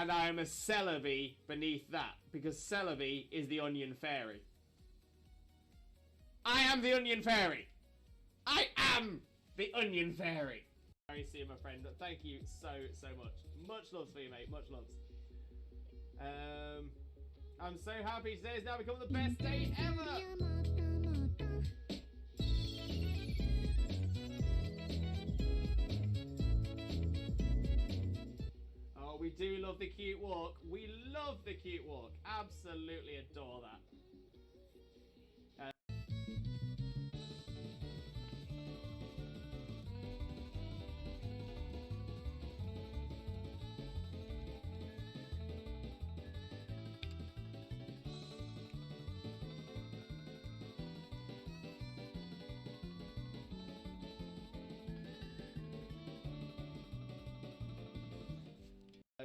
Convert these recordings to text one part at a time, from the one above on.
And I am a Celebi beneath that, because Celebi is the onion fairy. I am the onion fairy! I am the onion fairy! Very soon, my friend. Thank you so much. Much love for you, mate. Much loves. I'm so happy today has now become the best day ever! Oh, we do love the cute walk. We love the cute walk. Absolutely adore that.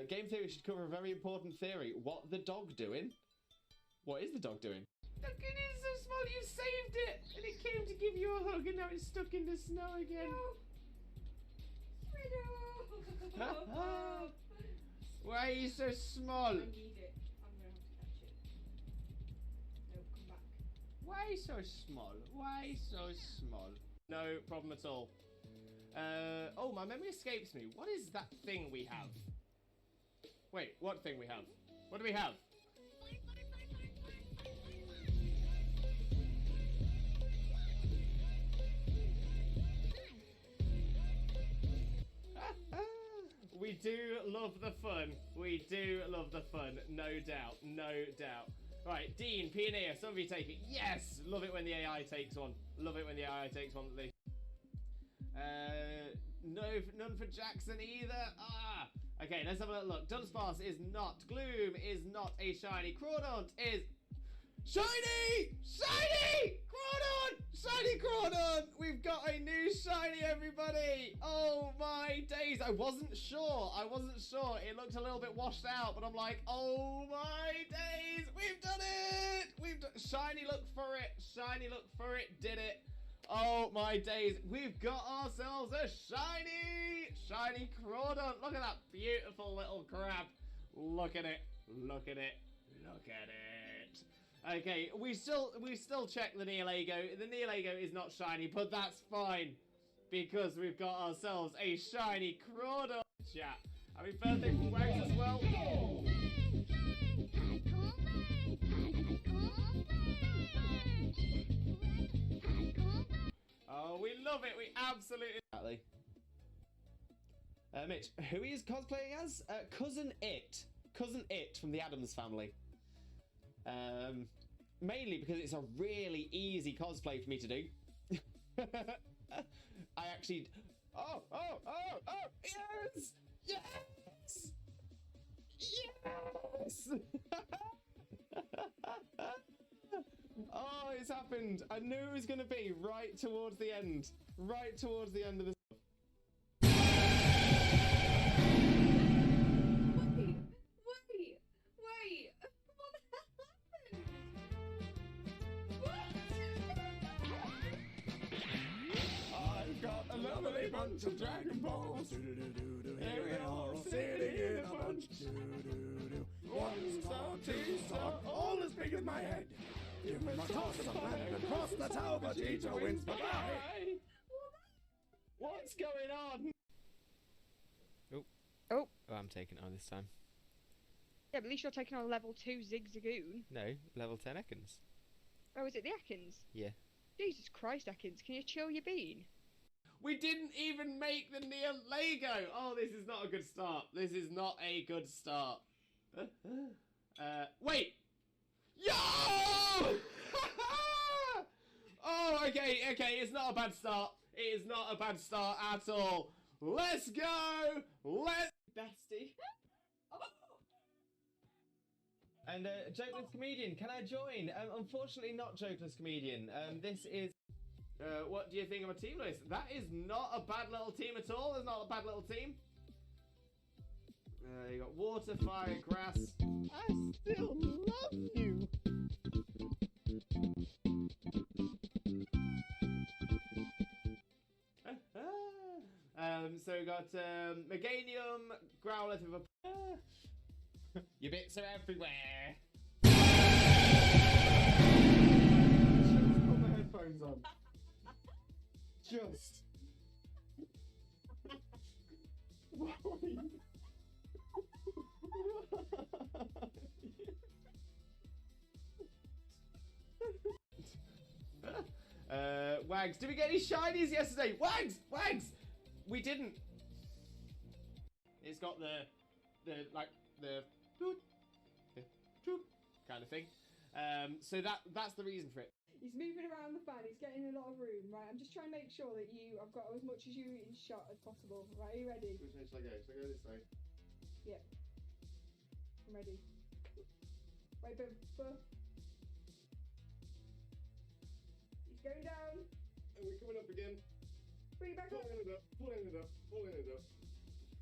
Game theory should cover a very important theory. What the dog doing? What is the dog doing? Look, it is so small. You saved it, and it came to give you a hug, and now it's stuck in the snow again. No. Why are you so small? I need it. I'm gonna have to catch it. No, come back. Why so small? Why so small? No problem at all. Oh, my memory escapes me. What is that thing we have? Wait, what thing we have? What do we have? We do love the fun. We do love the fun. No doubt. No doubt. Right, Dean, Pioneer, some of you take it. Yes! Love it when the AI takes one. Love it when the AI takes one. No, none for Jackson either. Ah! Okay, let's have a little look. Dunsparce is not. Gloom is not a shiny. Crawdaunt is... Shiny! Shiny! Crawdaunt! Shiny Crawdaunt! We've got a new shiny, everybody! Oh my days! I wasn't sure. It looked a little bit washed out, but I'm like, oh my days! We've done it! We've done... Shiny, look for it. Shiny, look for it. Did it. Oh my days. We've got ourselves a shiny Crawdaunt. Look at that beautiful little crab. Look at it. Look at it. Look at it. Okay, we still check the Neolago. The Neolago is not shiny, but that's fine because we've got ourselves a shiny Crawdaunt. Chat. Happy birthday from Wags as well. Oh, we love it. We absolutely... Exactly. Mitch, who he is cosplaying as? Cousin It. Cousin It from the Addams Family. Mainly because it's a really easy cosplay for me to do. I actually... Oh! Yes! Yes! Yes! Oh, it's happened. I knew it was going to be right towards the end. Right towards the end of the... Wait! What happened? What? I've got a lovely bunch of Dragon Balls. Here we are, sitting in a bunch. 1 star, 2 star, all as big as my head. Give me my toss of land and cross the tower, Vegeta wins. Bye-bye. What's going on? Oh, I'm taking it on this time. Yeah, but at least you're taking on level 2 Zigzagoon. No, level 10 Ekans. Oh, is it the Ekans? Yeah. Jesus Christ, Ekans, can you chill your bean? We didn't even make the Neolago. Oh, this is not a good start. This is not a good start. Wait. Yo! Oh, okay. It's not a bad start. It is not a bad start at all. Let's go. Bestie. And Jokeless Comedian, can I join? Unfortunately, not Jokeless Comedian. This is... what do you think of a team list? That is not a bad little team at all. It's not a bad little team. You got water, fire, grass. I still love you. So we got Meganium, Growlithe of a... Your bits are everywhere. Just put my headphones on. Just. Wags, did we get any shinies yesterday? Wags! Wags! We didn't. It's got the toot kind of thing. So that's the reason for it. He's moving around the fan, he's getting a lot of room, right? I'm just trying to make sure that I've got as much as you in shot as possible. Right, are you ready? Which way shall I go? Shall I go this way? Yeah. I'm ready. Wait, but he's going down. And we're coming up again. Bring it back up. Pulling it up, pulling it up, pulling it up.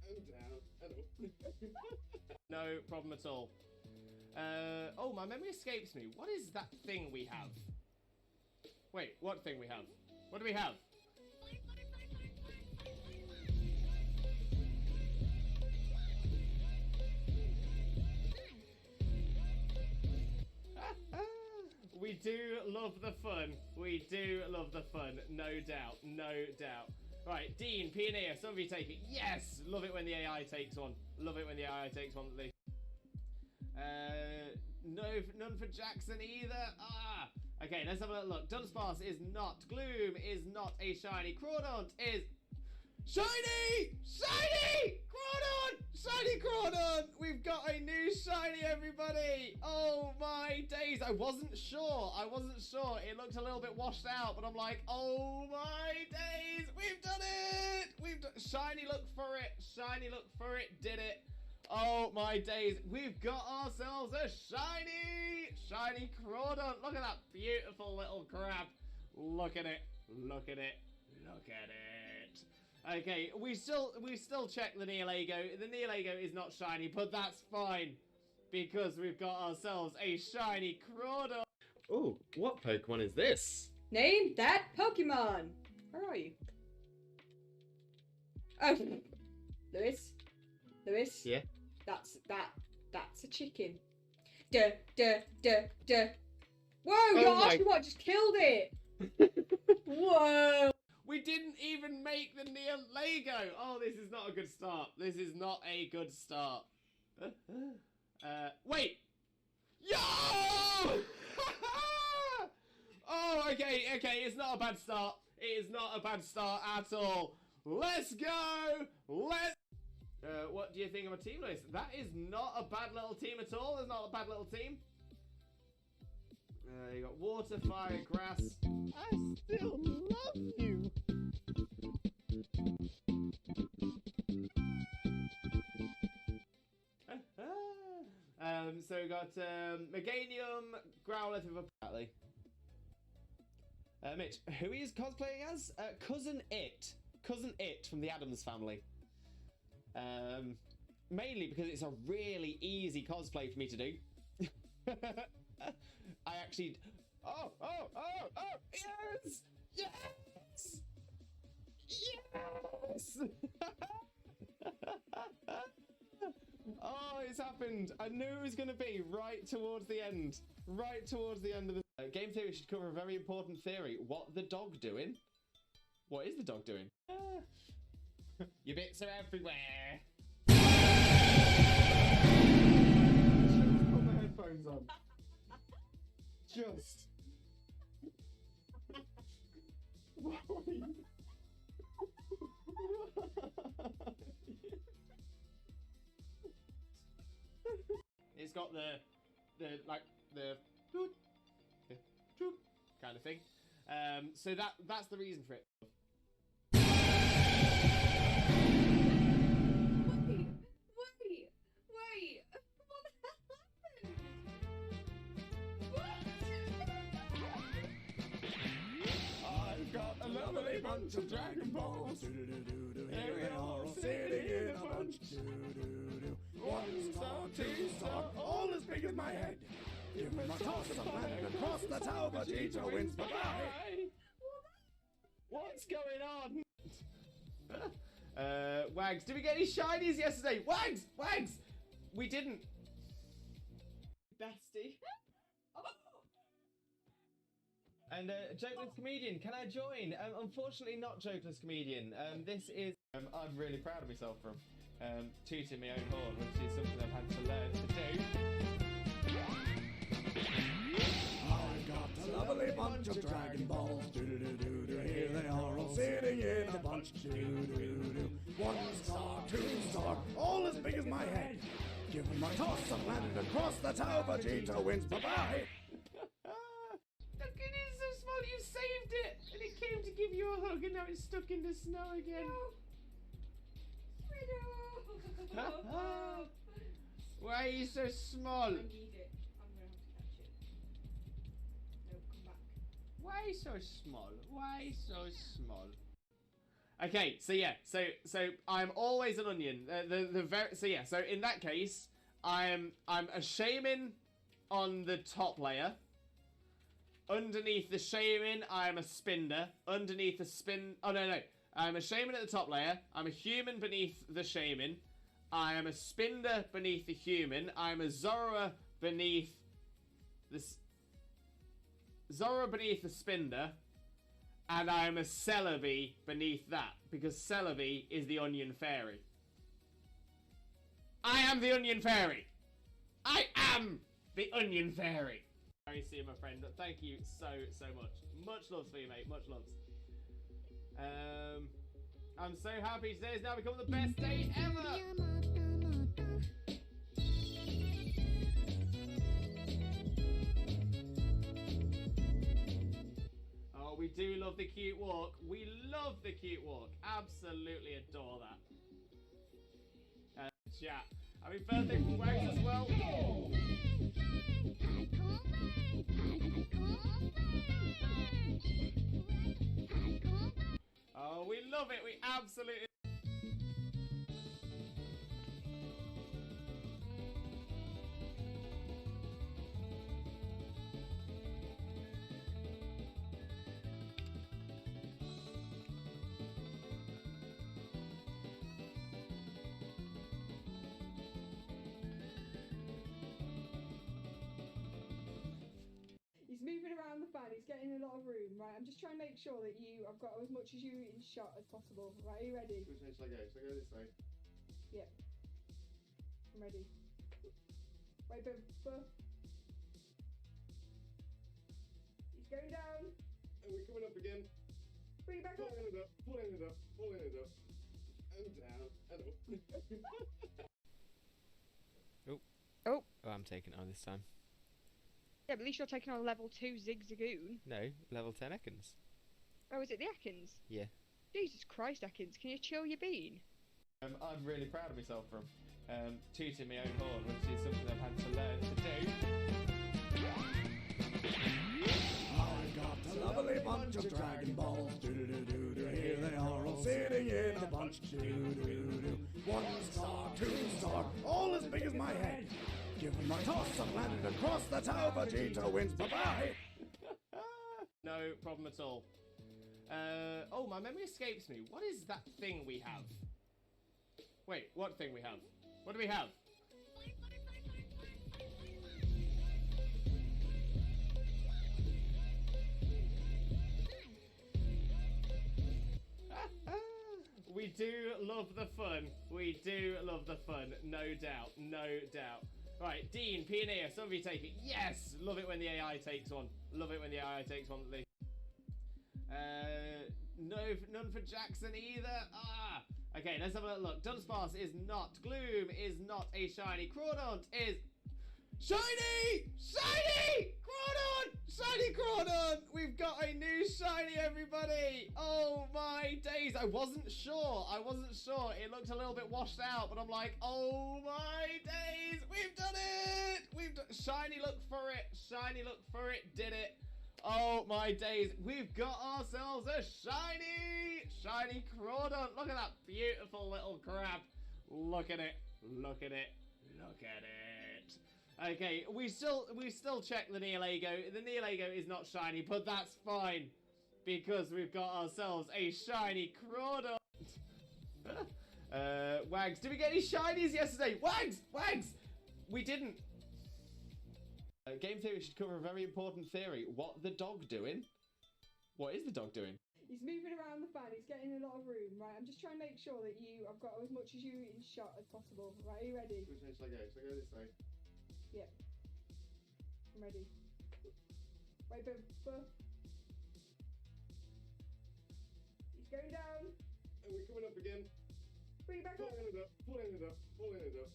And down, and up. No problem at all. Oh, my memory escapes me. What is that thing we have? Wait, what thing we have? What do we have? We do love the fun. We do love the fun. No doubt. No doubt. Right, Dean, Pioneer, some of you take it. Yes! Love it when the AI takes one. Love it when the AI takes one. No, none for Jackson either. Ah! Okay, let's have a look. Dunsparce is not. Gloom is not a shiny. Crawdaunt is... Shiny! Shiny! Crawdaunt! Shiny Crawdaunt! We've got a new shiny, everybody! Oh my days! I wasn't sure. It looked a little bit washed out, but I'm like, oh my days! We've done it! Shiny, look for it. Shiny, look for it. Did it. Oh my days! We've got ourselves a shiny Crawdaunt. Look at that beautiful little crab. Look at it. Look at it. Look at it. Okay, we still check the Neolago. The Neolago is not shiny, but that's fine because we've got ourselves a shiny Crawdaunt. Oh, what Pokemon is this? Name that Pokemon. Where are you? Oh, Lewis. Yeah. That's a chicken. Duh. Whoa, you're asking what just killed it. Whoa. We didn't even make the Neolago. Oh, this is not a good start. This is not a good start. Wait. Yo! Oh, okay. It's not a bad start. It is not a bad start at all. Let's go. What do you think of a team list? That is not a bad little team at all. It's not a bad little team. You got water, fire, grass. I still love you. So we got Meganium, Growlithe with a Mitch, who he is cosplaying as? Cousin It from the Addams Family. Mainly because it's a really easy cosplay for me to do. I actually... Oh, yes! Yes! Yes! Oh, it's happened. I knew it was going to be right towards the end. Right towards the end of the... Game theory should cover a very important theory. What the dog doing? What is the dog doing? Your bits are everywhere. Just put my headphones on. Just. It's got the toot kind of thing. So that's the reason for it. Wait. What happened? I've got a lovely bunch of Dragon Balls. Here we are all sitting in a bunch. 1 star, 2 star, all as big as my head. Give me my toss of land and cross the tower, Vegeta wins. Bye-bye. What's going on? Wags, did we get any shinies yesterday? Wags! We didn't. bestie. And Jokeless Comedian, can I join? Unfortunately not Jokeless Comedian. This is... I'm really proud of myself from tooting my own horn, which is something I've had to learn to do. I've got a lovely bunch of Dragon Balls. Do-do-do-do-do. Here they are all sitting in a bunch. Do-do-do-do. 1 star, 2 star, all as big as my head. Give them a toss and landed across the tower. Vegeta wins. Bye-bye. Look, it is so small, you saved it! And it came to give you a hug and now it's stuck in the snow again. Why are you so small? I need it. I'm gonna have to catch it. No, come back. Why so small? Why so small? Okay, so yeah, so I'm always an onion. So in that case, I'm a shaman on the top layer. Underneath the shaman, I'm a spinner. Underneath the I'm a shaman at the top layer. I'm a human beneath the shaman. I am a spinner beneath the human. I'm a Zora beneath the... Zora beneath the spinner. And I am a Celebi beneath that. Because Celebi is the onion fairy. I am the onion fairy! I am the onion fairy! Very see you, my friend. Thank you so much. Much loves for you, mate. Much loves. I'm so happy today has now become the best day ever. Oh, we do love the cute walk. We love the cute walk. Absolutely adore that. Chat. Happy birthday from Wags as well. Oh, we love it. We absolutely... He's moving around the fan, he's getting a lot of room, right? I'm just trying to make sure that I've got as much as you in shot as possible. Right, are you ready? Which way shall I go? Shall I go this way? Yeah. I'm ready. Wait, but... He's going down. And we're coming up again. Bring it back up. Pulling it up, pulling it up, pulling it up. And down, and up. Oh, I'm taking it on this time. yeah, but at least you're taking on level 2 Zigzagoon. No, level 10 Ekans. Oh, is it the Ekans? Yeah. Jesus Christ, Ekans, can you chill your bean? I'm really proud of myself from tooting my own horn, which is something I've had to learn to do. I've got a lovely bunch of Dragon Balls. Do-do-do-do-do. Here they are all sitting in a bunch. Do-do-do-do. 1 star, 2 star, all as big as my head. Give them a toss and landed across the tower. Vegeta wins. Bye-bye. No problem at all. Oh, my memory escapes me. What is that thing we have? Wait, what thing we have? What do we have? We do love the fun. We do love the fun. No doubt. No doubt. Right, Dean, Pioneer, some of you take it. Yes! Love it when the AI takes one. Love it when the AI takes one. No, none for Jackson either. Ah! Okay, let's have a little look. Dunsparce is not. Gloom is not a shiny. Crawdaunt is... Shiny! Shiny! Crawdaunt! Shiny Crawdaunt! We've got a new shiny, everybody! Oh my days! I wasn't sure. It looked a little bit washed out, but I'm like, oh my days! We've done it! Shiny look for it. Shiny look for it. Did it. Oh my days. We've got ourselves a shiny Crawdaunt. Look at that beautiful little crab. Look at it. Look at it. Look at it. Okay, we still check the Neolago. The Neolago is not shiny, but that's fine because we've got ourselves a shiny Crawdaunt. Wags, did we get any shinies yesterday? Wags! We didn't. Game theory should cover a very important theory. What the dog doing? What is the dog doing? He's moving around the fan. He's getting a lot of room, right? I'm just trying to make sure that I've got as much as you in shot as possible. Right, are you ready? Which way shall I go? Shall I go this way? Yeah. I'm ready. Wait, but... He's going down. And we're coming up again. Bring it back up. Pulling it up, pulling it up, pulling it up.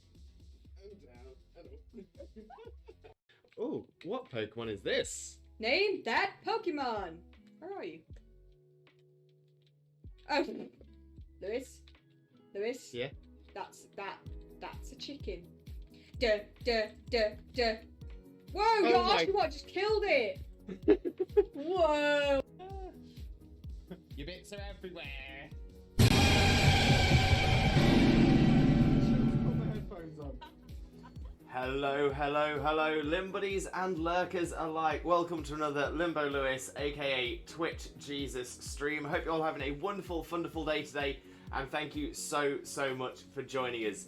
And down, and up. Oh, what Pokemon is this? Name that Pokemon. Where are you? Oh, Lewis. Yeah? That's a chicken. Duh. Whoa, Oh your my- Oshawott just killed it. Whoa. Your bits are everywhere. Hello, Limbuddies and lurkers alike. Welcome to another Limbo Lewis, aka Twitch Jesus stream. Hope you're all having a wonderful, wonderful day today, and thank you so much for joining us.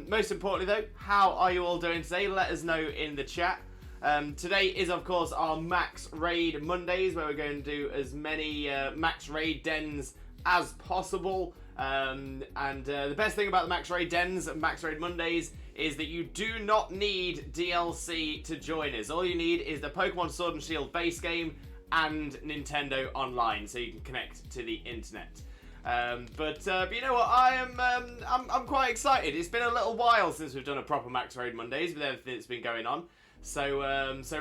Most importantly though, how are you all doing today? Let us know in the chat. Today is of course our Max Raid Mondays, where we're going to do as many Max Raid dens as possible. The best thing about the Max Raid dens and Max Raid Mondays is that you do not need DLC to join us. All you need is the Pokemon Sword and Shield base game and Nintendo Online, so you can connect to the internet. But you know what? I'm quite excited. It's been a little while since we've done a proper Max Raid Mondays with everything that's been going on. So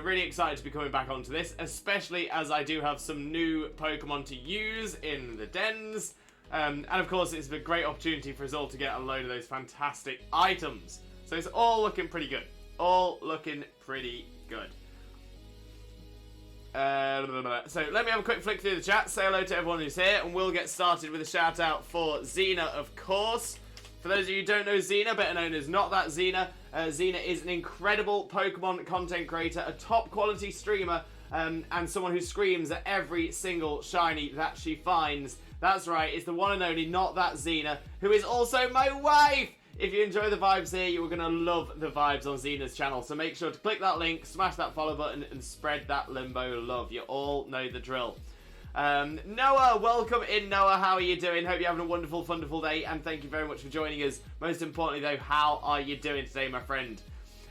really excited to be coming back onto this, especially as I do have some new Pokemon to use in the dens. And of course, it's a great opportunity for us all to get a load of those fantastic items. So it's all looking pretty good. So let me have a quick flick through the chat, say hello to everyone who's here, and we'll get started with a shout out for Xena, of course. For those of you who don't know Xena, better known as Not That Xena, Xena is an incredible Pokemon content creator, a top quality streamer, and someone who screams at every single shiny that she finds. That's right, it's the one and only Not That Xena, who is also my wife! If you enjoy the vibes here, you are going to love the vibes on Xena's channel. So make sure to click that link, smash that follow button, and spread that Limbo love. You all know the drill. Noah, welcome in, Noah. How are you doing? Hope you're having a wonderful, wonderful day, and thank you very much for joining us. Most importantly, though, how are you doing today, my friend?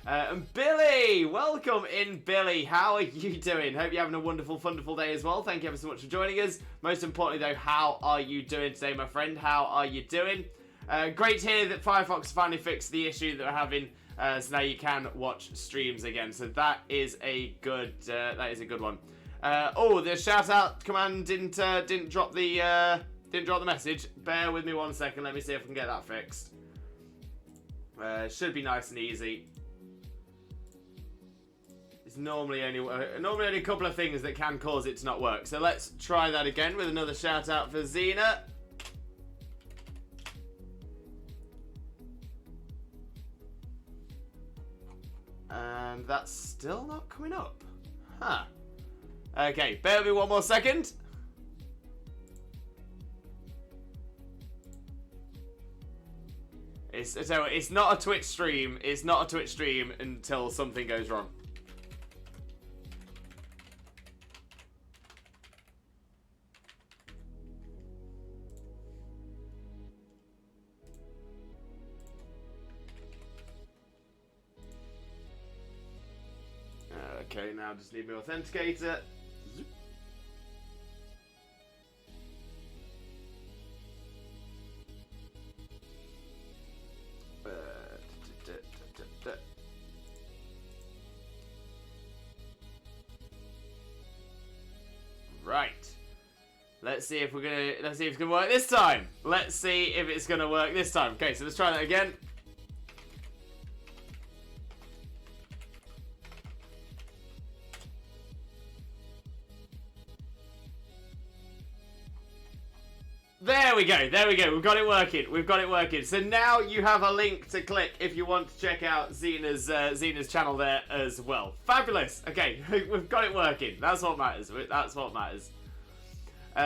And Billy, welcome in, Billy. How are you doing? Hope you're having a wonderful, wonderful day as well. Thank you ever so much for joining us. Most importantly, though, how are you doing today, my friend? How are you doing? Great to hear that Firefox finally fixed the issue that we're having, so now you can watch streams again. So that is a good one. Oh, the shout out command didn't drop the message. Bear with me 1 second. Let me see if I can get that fixed. Should be nice and easy. It's normally only a couple of things that can cause it to not work. So let's try that again with another shout out for Xena. And that's still not coming up. Huh. Okay, bear with me 1 more second. It's not a Twitch stream. It's not a Twitch stream until something goes wrong. Okay, now just need my authenticator. Right. Let's see if it's gonna work this time. Let's see if it's gonna work this time. Okay, so let's try that again. There we go, we've got it working, So now you have a link to click if you want to check out Xena's channel there as well. Fabulous, okay, we've got it working, that's what matters. Rue,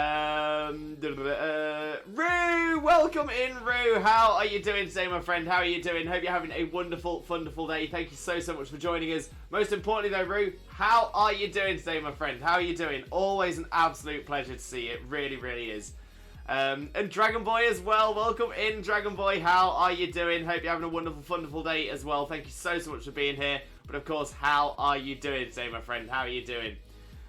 welcome in, Rue. How are you doing today, my friend? How are you doing? Hope you're having a wonderful, wonderful day. Thank you so much for joining us. Most importantly, though, Rue, how are you doing today, my friend? How are you doing? Always an absolute pleasure to see you. It really, really is. And Dragon Boy as well. Welcome in, Dragon Boy. How are you doing? Hope you're having a wonderful, wonderful day as well. Thank you so much for being here. But of course, how are you doing today, my friend? How are you doing?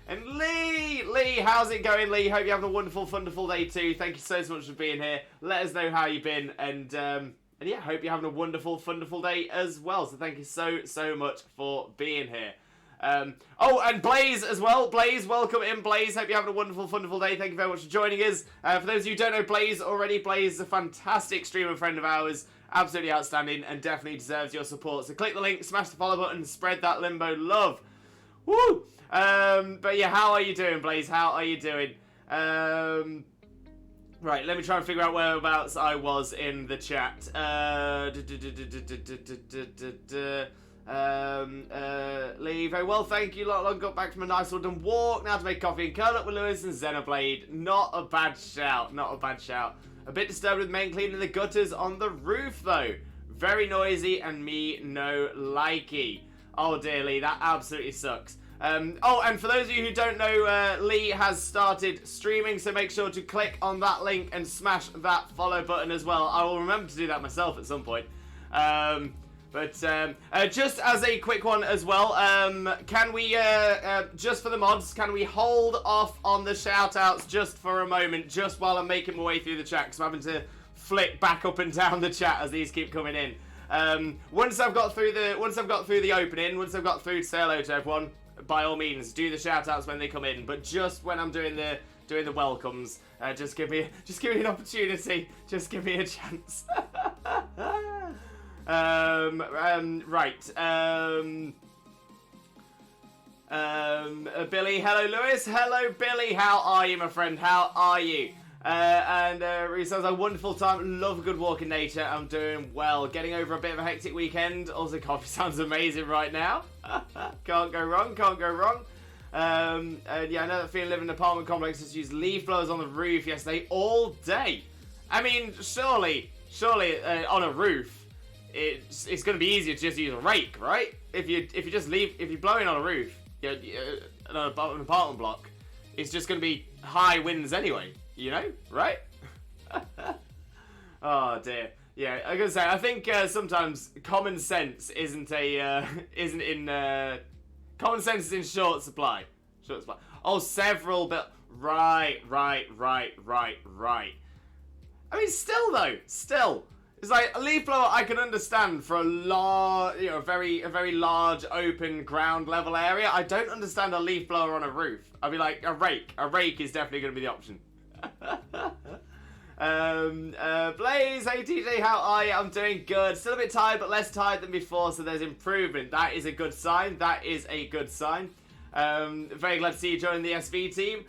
And Lee, how's it going, Lee? Hope you're having a wonderful, wonderful day too. Thank you so much for being here. Let us know how you've been, and yeah, hope you're having a wonderful, wonderful day as well. So thank you so much for being here. Oh, and Blaze as well. Blaze, welcome in, Blaze. Hope you're having a wonderful, wonderful day. Thank you very much for joining us. For those of you who don't know Blaze already, Blaze is a fantastic streamer friend of ours. Absolutely outstanding and definitely deserves your support. So click the link, smash the follow button, spread that limbo love. Woo! But yeah, how are you doing, Blaze? How are you doing? Right, let me try and figure out whereabouts I was in the chat. Lee, very well, thank you. Long got back from a nice London walk. Now to make coffee and curl up with Lewis and Xenoblade. Not a bad shout, not a bad shout. A bit disturbed with men cleaning the gutters on the roof, though. Very noisy and me no likey. Oh dear, Lee, that absolutely sucks. Oh, and for those of you who don't know, Lee has started streaming, so make sure to click on that link and smash that follow button as well. I will remember to do that myself at some point. Just as a quick one as well, can we, just for the mods, can we hold off on the shout-outs just for a moment, just while I'm making my way through the chat, because I'm having to flick back up and down the chat as these keep coming in. Once I've got through the opening, once I've got through to say hello to everyone, by all means, do the shout-outs when they come in. But just when I'm doing the welcomes, just give me an opportunity. Just give me a chance. Right. Billy, hello, Lewis. Hello, Billy. How are you, my friend? How are you? Really sounds like a wonderful time. Love a good walk in nature. I'm doing well. Getting over a bit of a hectic weekend. Also, coffee sounds amazing right now. Can't go wrong. Can't go wrong. Yeah, I know that feeling living in an apartment complex just used leaf blowers on the roof yesterday all day. I mean, surely, on a roof, it's going to be easier to just use a rake, right? If you're blowing on a roof, on an apartment block, it's just going to be high winds anyway. You know, right? Oh dear. Yeah, I gotta say, I think sometimes common sense common sense is in short supply. Oh, several, but right. I mean, still, it's like a leaf blower I can understand for a large, a very large open ground level area. I don't understand a leaf blower on a roof. I'd be like a rake. A rake is definitely going to be the option. Blaze, hey TJ, how are you? I'm doing good. Still a bit tired, but less tired than before, so there's improvement. That is a good sign. Very glad to see you joining the SV team.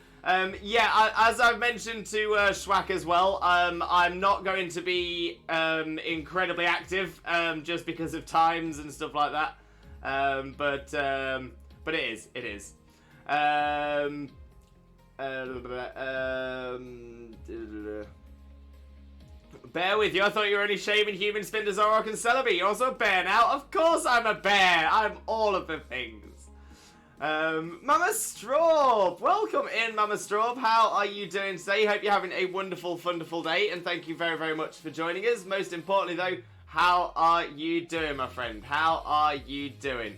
Yeah, as I've mentioned to Schwack as well, I'm not going to be incredibly active, just because of times and stuff like that. But it is. Bear with you, I thought you were only shaming human Spin to Zorok and Celebi. You're also a bear now. Of course I'm a bear. I'm all of the things. Mama Straub, welcome in, Mama Straub. How are you doing today? Hope you're having a wonderful, wonderful day, and thank you very, very much for joining us. Most importantly, though, how are you doing, my friend? How are you doing?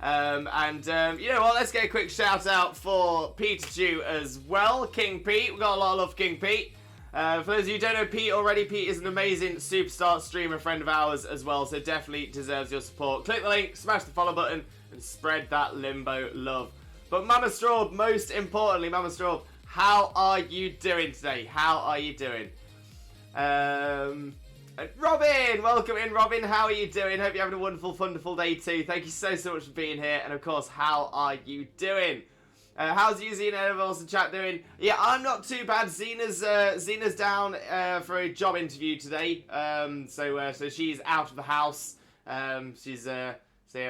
You know what? Let's get a quick shout out for Pikachu as well. King Pete, we got a lot of love for King Pete. For those of you who don't know Pete already, Pete is an amazing superstar streamer friend of ours as well, so definitely deserves your support. Click the link, smash the follow button, and spread that limbo love. But Mama Straub, most importantly, Mama Straub, how are you doing today? How are you doing? Robin, welcome in, Robin. How are you doing? Hope you're having a wonderful, wonderful day too. Thank you so much for being here. And of course, how are you doing? How's you, Xena, and everyone else in chat doing? Yeah, I'm not too bad. Xena's down for a job interview today. So she's out of the house. I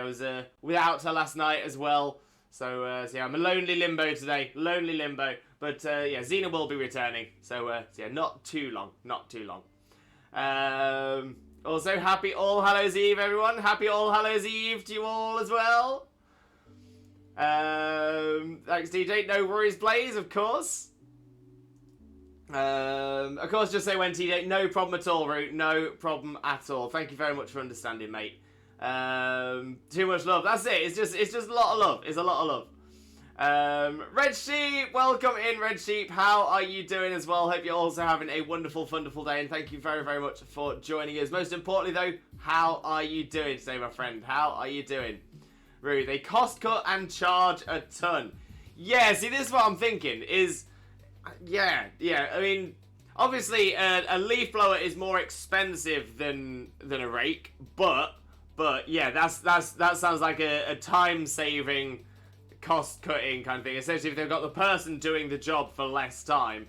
was without her last night as well. So yeah, I'm a lonely limbo today. Lonely limbo. But yeah, Xena will be returning. So yeah, not too long. Not too long. Also, happy All Hallows Eve, everyone. Happy All Hallows Eve to you all as well. Thanks, DJ. No worries, Blaze, of course. Of course, just say when TJ. No problem at all, Root. No problem at all. Thank you very much for understanding, mate. Too much love. That's it. It's just a lot of love. It's a lot of love. Red Sheep, welcome in, Red Sheep. How are you doing as well? Hope you're also having a wonderful, wonderful day, and thank you very, very much for joining us. Most importantly, though, how are you doing today, my friend? How are you doing? Rude. They cost cut and charge a ton. Yeah, see, this is what I'm thinking. Is yeah. I mean, obviously, a leaf blower is more expensive than a rake, but yeah, that sounds like a time-saving, cost-cutting kind of thing. Essentially, if they've got the person doing the job for less time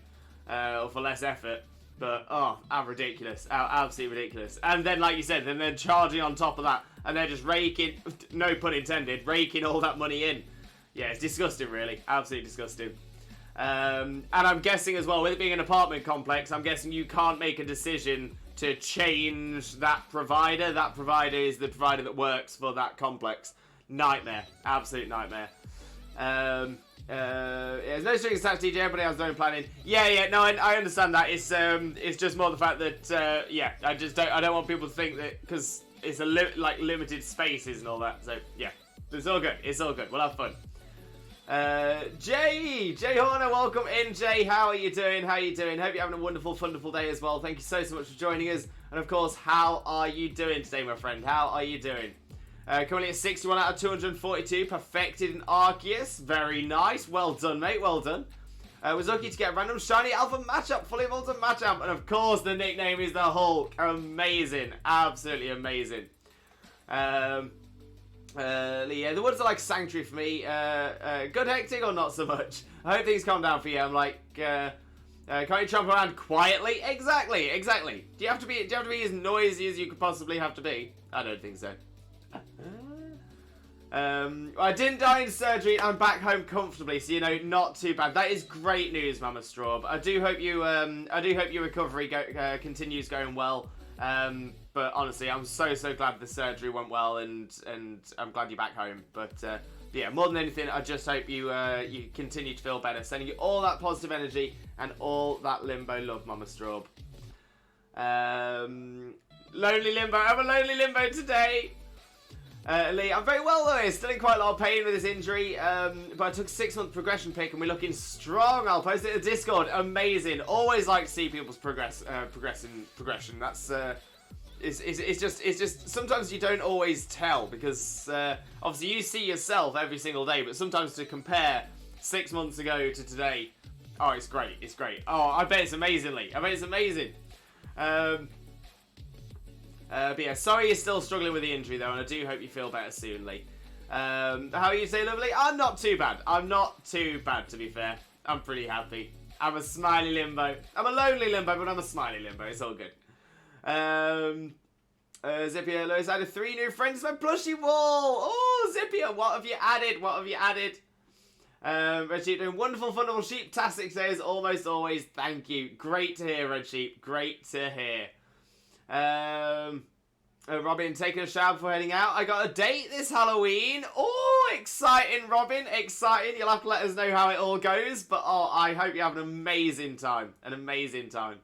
or for less effort. But how ridiculous, absolutely ridiculous. And then, like you said, then they're charging on top of that, and they're just raking, no pun intended, raking all that money in. Yeah, it's disgusting, really, absolutely disgusting. And I'm guessing as well, with it being an apartment complex, I'm guessing you can't make a decision to change that provider. That provider is the provider that works for that complex. Nightmare, absolute nightmare. There's no strings attached, DJ. Everybody has their own planning. Yeah. No, I understand that. It's just more the fact that yeah, I don't want people to think that because it's a limited spaces and all that. So yeah, it's all good. It's all good. We'll have fun. Jay Horner, welcome in, Jay. How are you doing? How are you doing? Hope you're having a wonderful, wonderful day as well. Thank you so much for joining us. And of course, how are you doing today, my friend? How are you doing? Currently at 61 out of 242, perfected in Arceus. Very nice. Well done, mate. Well done. Was lucky to get a random shiny alpha matchup, fully evolved matchup. And of course, the nickname is the Hulk. Amazing. Absolutely amazing. Yeah, the woods are like sanctuary for me. Good hectic or not so much? I hope things calm down for you. I'm like, can't you jump around quietly? Exactly. Do you have to be as noisy as you could possibly have to be? I don't think so. I didn't die in surgery. I'm back home comfortably, so not too bad. That is great news, Mama Straub. I do hope your recovery continues going well. But honestly, I'm so glad the surgery went well, and I'm glad you're back home. But yeah, more than anything, I just hope you continue to feel better. Sending you all that positive energy and all that limbo love, Mama Straub. Lonely limbo. I'm a lonely limbo today. Lee, I'm very well though. Still in quite a lot of pain with this injury, but I took a 6-month progression pick and we're looking strong. I'll post it in the Discord. Amazing. Always like to see people's progression. That's it's just sometimes you don't always tell because obviously you see yourself every single day, but sometimes to compare 6 months ago to today, oh, it's great. It's great. Oh, I bet it's amazing, Lee. I bet it's amazing. But yeah, sorry you're still struggling with the injury though, and I do hope you feel better soon, Lee. How are you today, lovely? I'm not too bad. I'm not too bad, to be fair. I'm pretty happy. I'm a smiley limbo. I'm a lonely limbo, but I'm a smiley limbo. It's all good. Zippia Lois added 3 new friends to my plushie wall. Oh, Zippia, what have you added? What have you added? Red Sheep doing wonderful, wonderful sheep-tastic says almost always. Thank you. Great to hear, Red Sheep. Great to hear. Robin taking a shower before heading out. I got a date this Halloween. Oh, exciting, Robin. Exciting. You'll have to let us know how it all goes. But oh, I hope you have an amazing time. An amazing time.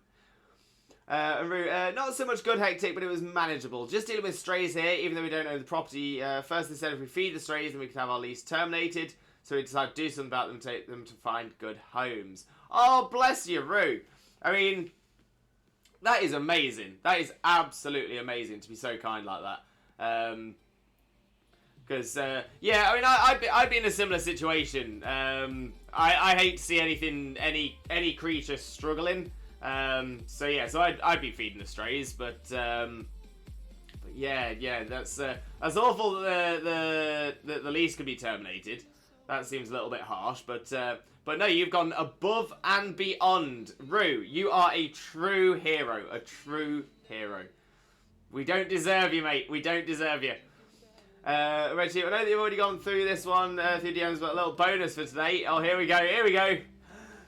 Not so much good hectic, but it was manageable. Just dealing with strays here, even though we don't own the property. First, they said if we feed the strays, then we could have our lease terminated. So we decided to do something about them, take them to find good homes. Oh, bless you, Rue. I mean, that is amazing. That is absolutely amazing to be so kind like that. Because, yeah, I mean, I'd be in a similar situation. I hate to see any creature struggling. So yeah, so I'd be feeding the strays, but yeah, that's awful that the lease could be terminated. That seems a little bit harsh, but no, you've gone above and beyond. Rue, you are a true hero. A true hero. We don't deserve you, mate. We don't deserve you. Reggie, I know that you've already gone through this one through DMs, but a little bonus for today. Oh, here we go.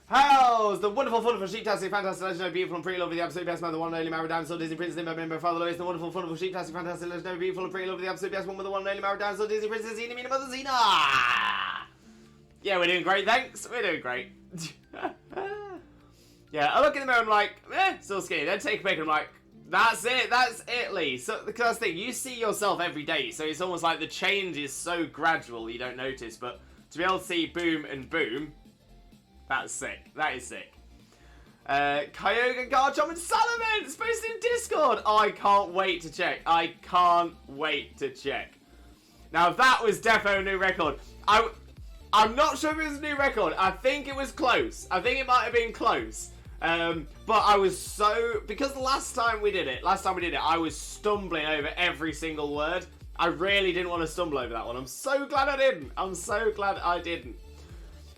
How's the wonderful, wonderful, sheep-tastic, fantastic, legendary, beautiful, and pretty lovely, the absolute best man, the one and only married dinosaur, Disney princess, Limbo, member, Father Lois, the wonderful, wonderful, sheep-tastic, fantastic, legendary, beautiful, and pretty lovely, the absolute best one with the one and only married dinosaur, Disney princess, Zena, Mina, mother, Zena! Yeah, we're doing great, thanks. We're doing great. Yeah, I look in the mirror and I'm like, still skinny. Then take a pic and I'm like, that's it, Lee. So, because that's the thing, you see yourself every day, so it's almost like the change is so gradual you don't notice, but to be able to see boom and boom, that's sick. That is sick. Kyogre, Garchomp, and Salamence posted in Discord. Oh, I can't wait to check. Now, that was defo a new record. I'm not sure if it was a new record. I think it was close. I think it might have been close. But I was so... Because last time we did it, I was stumbling over every single word. I really didn't want to stumble over that one. I'm so glad I didn't.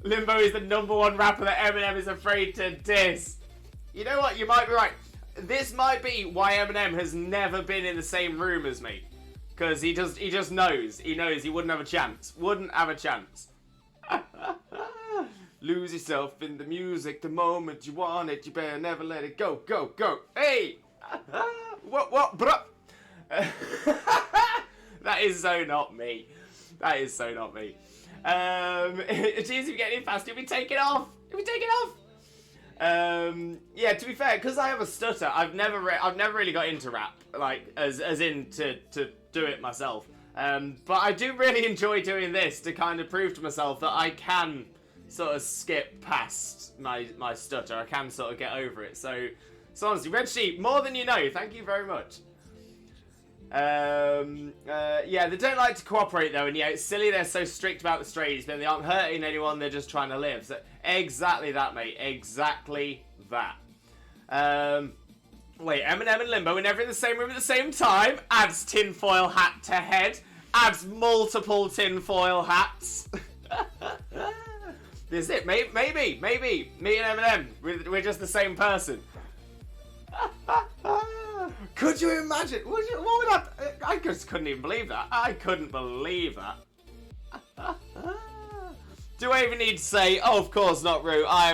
Limbo is the #1 rapper that Eminem is afraid to diss. You know what? You might be right. This might be why Eminem has never been in the same room as me. Because he just knows. He knows he wouldn't have a chance. Lose yourself in the music the moment you want it. You better never let it go. Hey! What, bruh? That is so not me. It's easy to get in fast. You'll be taken off. Yeah, to be fair, because I have a stutter, I've never really got into rap, like as in to do it myself. But I do really enjoy doing this to kind of prove to myself that I can sort of skip past my stutter. I can sort of get over it. So honestly, Red Sheep, more than you know. Thank you very much. Yeah, they don't like to cooperate though, and yeah, it's silly they're so strict about the strays, but they aren't hurting anyone, they're just trying to live. So, exactly that, mate. Exactly that. Wait, Eminem and Limbo were never in the same room at the same time? Adds tinfoil hat to head. Adds multiple tinfoil hats. This is it. Maybe. Me and Eminem, we're just the same person. Could you imagine? What would that? I just couldn't even believe that. I couldn't believe that. Do I even need to say? Oh, of course not, Rue. I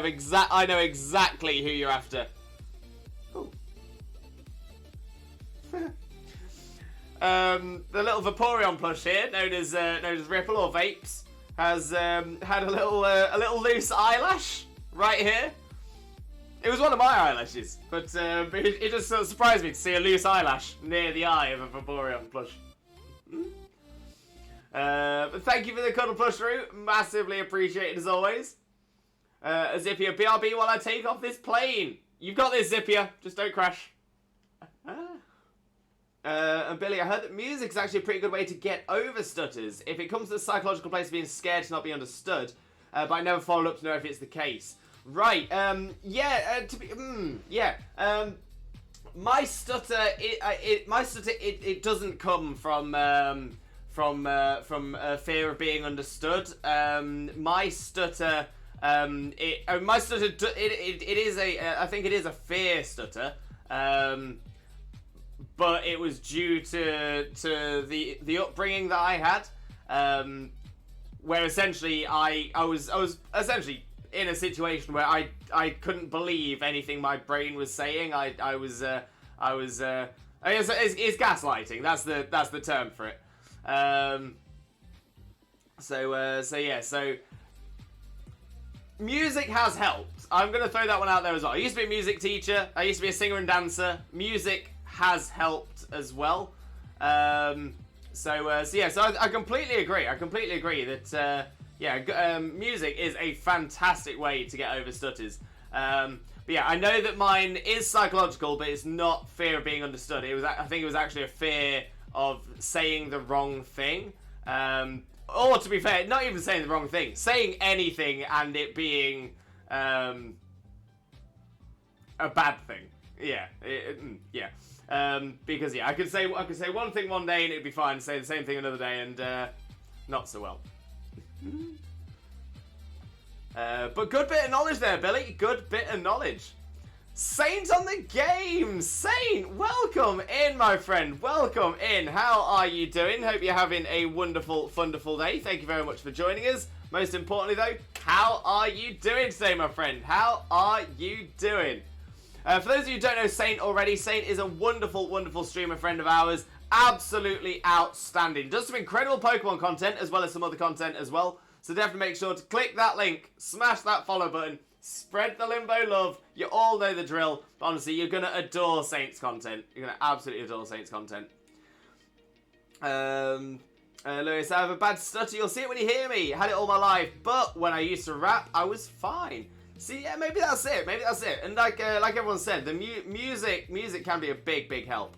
know exactly who you're after. The little Vaporeon plush here, known as Ripple or Vapes, has had a little loose eyelash right here. It was one of my eyelashes, but it just sort of surprised me to see a loose eyelash near the eye of a Vaporeon plush. But thank you for the cuddle plush, Roo. Massively appreciated as always. Zippia, BRB while I take off this plane. You've got this, Zippia. Just don't crash. And Billy, I heard that music's actually a pretty good way to get over stutters. If it comes to the psychological place of being scared to not be understood, but I never followed up to know if it's the case. Right, my stutter, it doesn't come from fear of being understood. My stutter, it is I think it is a fear stutter. But it was due to the upbringing that I had, where essentially I was essentially in a situation where I couldn't believe anything my brain was saying. It's gaslighting. That's the term for it. So music has helped. I'm gonna throw that one out there as well. I used to be a music teacher. I used to be a singer and dancer. Music has helped as well. So I completely agree. That music is a fantastic way to get over stutters. But yeah, I know that mine is psychological, but it's not fear of being understood. I think it was actually a fear of saying the wrong thing. Or to be fair, not even saying the wrong thing, saying anything and it being a bad thing. Yeah. Because I could say one thing one day and it'd be fine. Say the same thing another day and not so well. But good bit of knowledge there, Billy. Good bit of knowledge. Saint on the game! Saint, welcome in, my friend. Welcome in. How are you doing? Hope you're having a wonderful, wonderful day. Thank you very much for joining us. Most importantly, though, how are you doing today, my friend? How are you doing? For those of you who don't know Saint already, Saint is a wonderful, wonderful streamer friend of ours. Absolutely outstanding. Does some incredible Pokemon content as well as some other content as well. So definitely make sure to click that link, smash that follow button, spread the Limbo love. You all know the drill. But honestly, you're going to adore Saint's content. You're going to absolutely adore Saint's content. Lewis, I have a bad stutter. You'll see it when you hear me. Had it all my life. But when I used to rap, I was fine. See, yeah, maybe that's it. Maybe that's it. And like everyone said, the music can be a big, big help.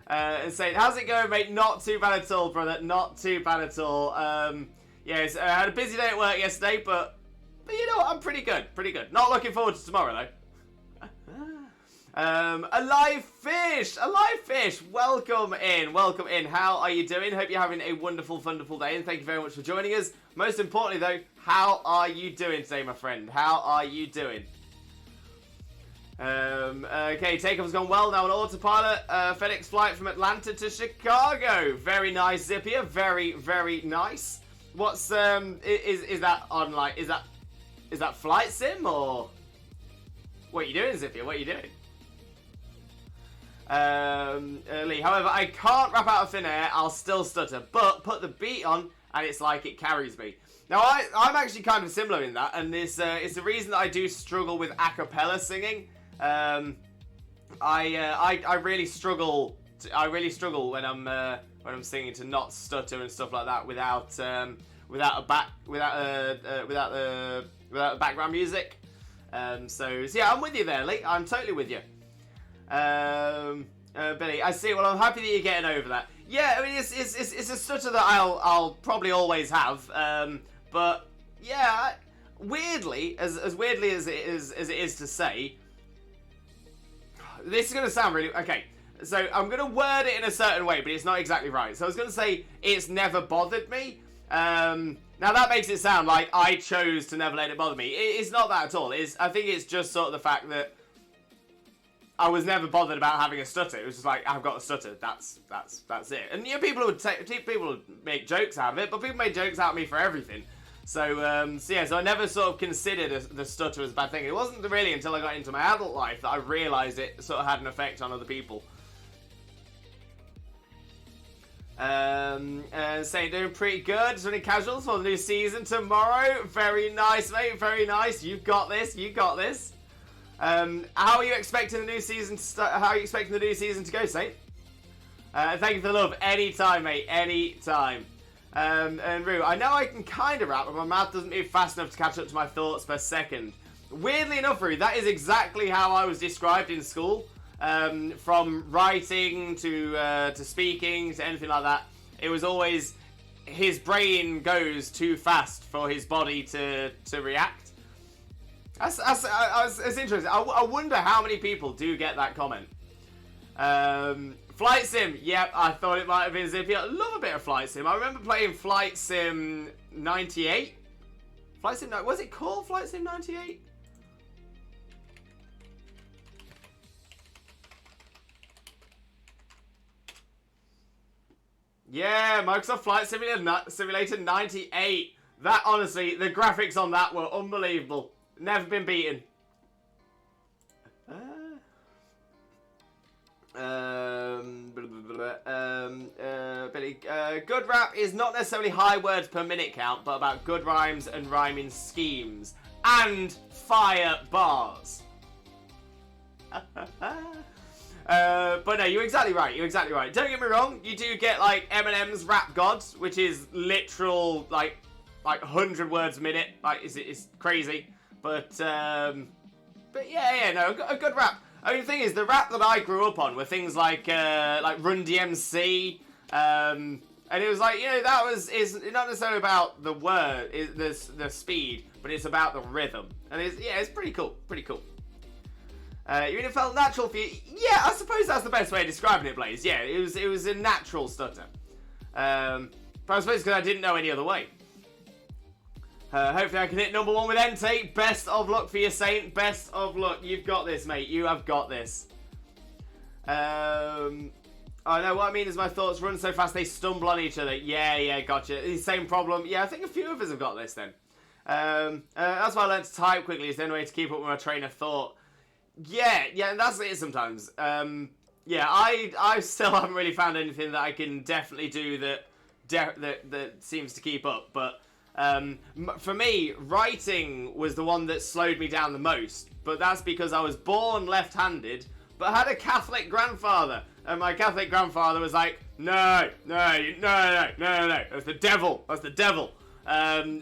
And Saint, how's it going, mate? Not too bad at all, brother. Not too bad at all. Yes, I had a busy day at work yesterday, but you know what? I'm pretty good. Pretty good. Not looking forward to tomorrow, though. Alive Fish! Alive Fish! Welcome in. Welcome in. How are you doing? Hope you're having a wonderful, wonderful day, and thank you very much for joining us. Most importantly, though, how are you doing today, my friend? How are you doing? Okay, takeoff's gone well now on autopilot. FedEx flight from Atlanta to Chicago. Very nice, Zippia. Very, very nice. What's is that on like is that flight sim or what are you doing, Zippia? What are you doing? Lee, however, I can't rap out of thin air. I'll still stutter, but put the beat on and it's like it carries me. Now I'm actually kind of similar in that, and it's the reason that I do struggle with a cappella singing. I really struggle. I really struggle when I'm singing to not stutter and stuff like that without background music. So yeah, I'm with you there, Lee. I'm totally with you. Billy, I see. Well, I'm happy that you're getting over that. Yeah, I mean it's a stutter that I'll probably always have. But yeah, weirdly, as weirdly as it is to say, this is gonna sound really okay. So I'm gonna word it in a certain way, but it's not exactly right. So I was gonna say it's never bothered me. Now that makes it sound like I chose to never let it bother me. It's not that at all. I think it's just sort of the fact that I was never bothered about having a stutter. It was just like, I've got a stutter. That's it. And you know, people would make jokes out of it, but people made jokes out of me for everything. So yeah, so I never sort of considered the stutter as a bad thing. It wasn't really until I got into my adult life that I realised it sort of had an effect on other people. Saying doing pretty good. Just running casuals for the new season tomorrow. Very nice, mate. Very nice. You got this. You got this. How are you expecting the new season to start? How are you expecting the new season to go, Saint? Thank you for the love. Anytime, mate. Anytime. And Rue, I know I can kind of rap, but my mouth doesn't move fast enough to catch up to my thoughts per second. Weirdly enough, Rue, that is exactly how I was described in school. From writing to speaking to anything like that, it was always his brain goes too fast for his body to react. It's interesting. I wonder how many people do get that comment. Flight Sim, yep, I thought it might have been Zippy. I love a bit of Flight Sim. I remember playing Flight Sim 98. Flight Sim, was it called Flight Sim 98? Yeah, Microsoft Flight Simulator 98. That, honestly, the graphics on that were unbelievable. Never been beaten. Billy, good rap is not necessarily high words per minute count, but about good rhymes and rhyming schemes. And fire bars. But no, you're exactly right. You're exactly right. Don't get me wrong. You do get like Eminem's Rap Gods, which is literal like 100 words a minute. Like it's crazy. But yeah, no, a good rap. I mean, the thing is, the rap that I grew up on were things like Run DMC, and it was like, you know, is not necessarily about the word, the speed, but it's about the rhythm, and it's pretty cool, pretty cool. You mean it felt natural for you? Yeah, I suppose that's the best way of describing it, Blaze. Yeah, it was a natural stutter. But I suppose because I didn't know any other way. Hopefully I can hit number 1 with Entei. Best of luck for you, Saint. Best of luck. You've got this, mate. You have got this. I know what I mean is my thoughts run so fast they stumble on each other. Yeah, gotcha. Same problem. Yeah, I think a few of us have got this then. That's why I learned to type quickly. It's the only way to keep up with my train of thought. Yeah, that's it sometimes. Yeah, I still haven't really found anything that I can definitely do that seems to keep up. But for me, writing was the one that slowed me down the most. But that's because I was born left-handed, but had a Catholic grandfather. And my Catholic grandfather was like, no, that's the devil. That's the devil.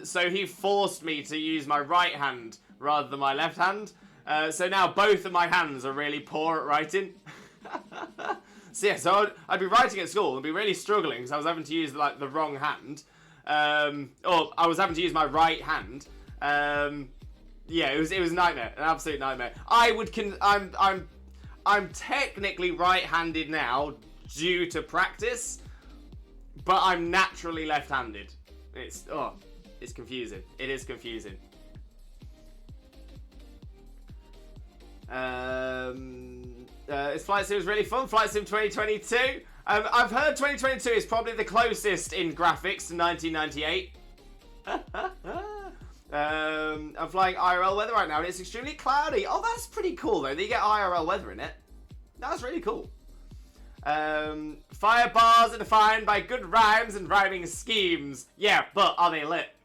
So he forced me to use my right hand rather than my left hand. So now both of my hands are really poor at writing. So I'd be writing at school and be really struggling because I was having to use like the wrong hand. Or I was having to use my right hand. Yeah, it was a nightmare, an absolute nightmare. I'm technically right-handed now due to practice, but I'm naturally left-handed. It's confusing. It is confusing. Flight Sim was really fun. Flight Sim 2022. I've heard 2022 is probably the closest in graphics to 1998. I'm flying IRL weather right now and it's extremely cloudy. Oh, that's pretty cool though. That you get IRL weather in it. That's really cool. Fire bars are defined by good rhymes and rhyming schemes. Yeah, but are they lit?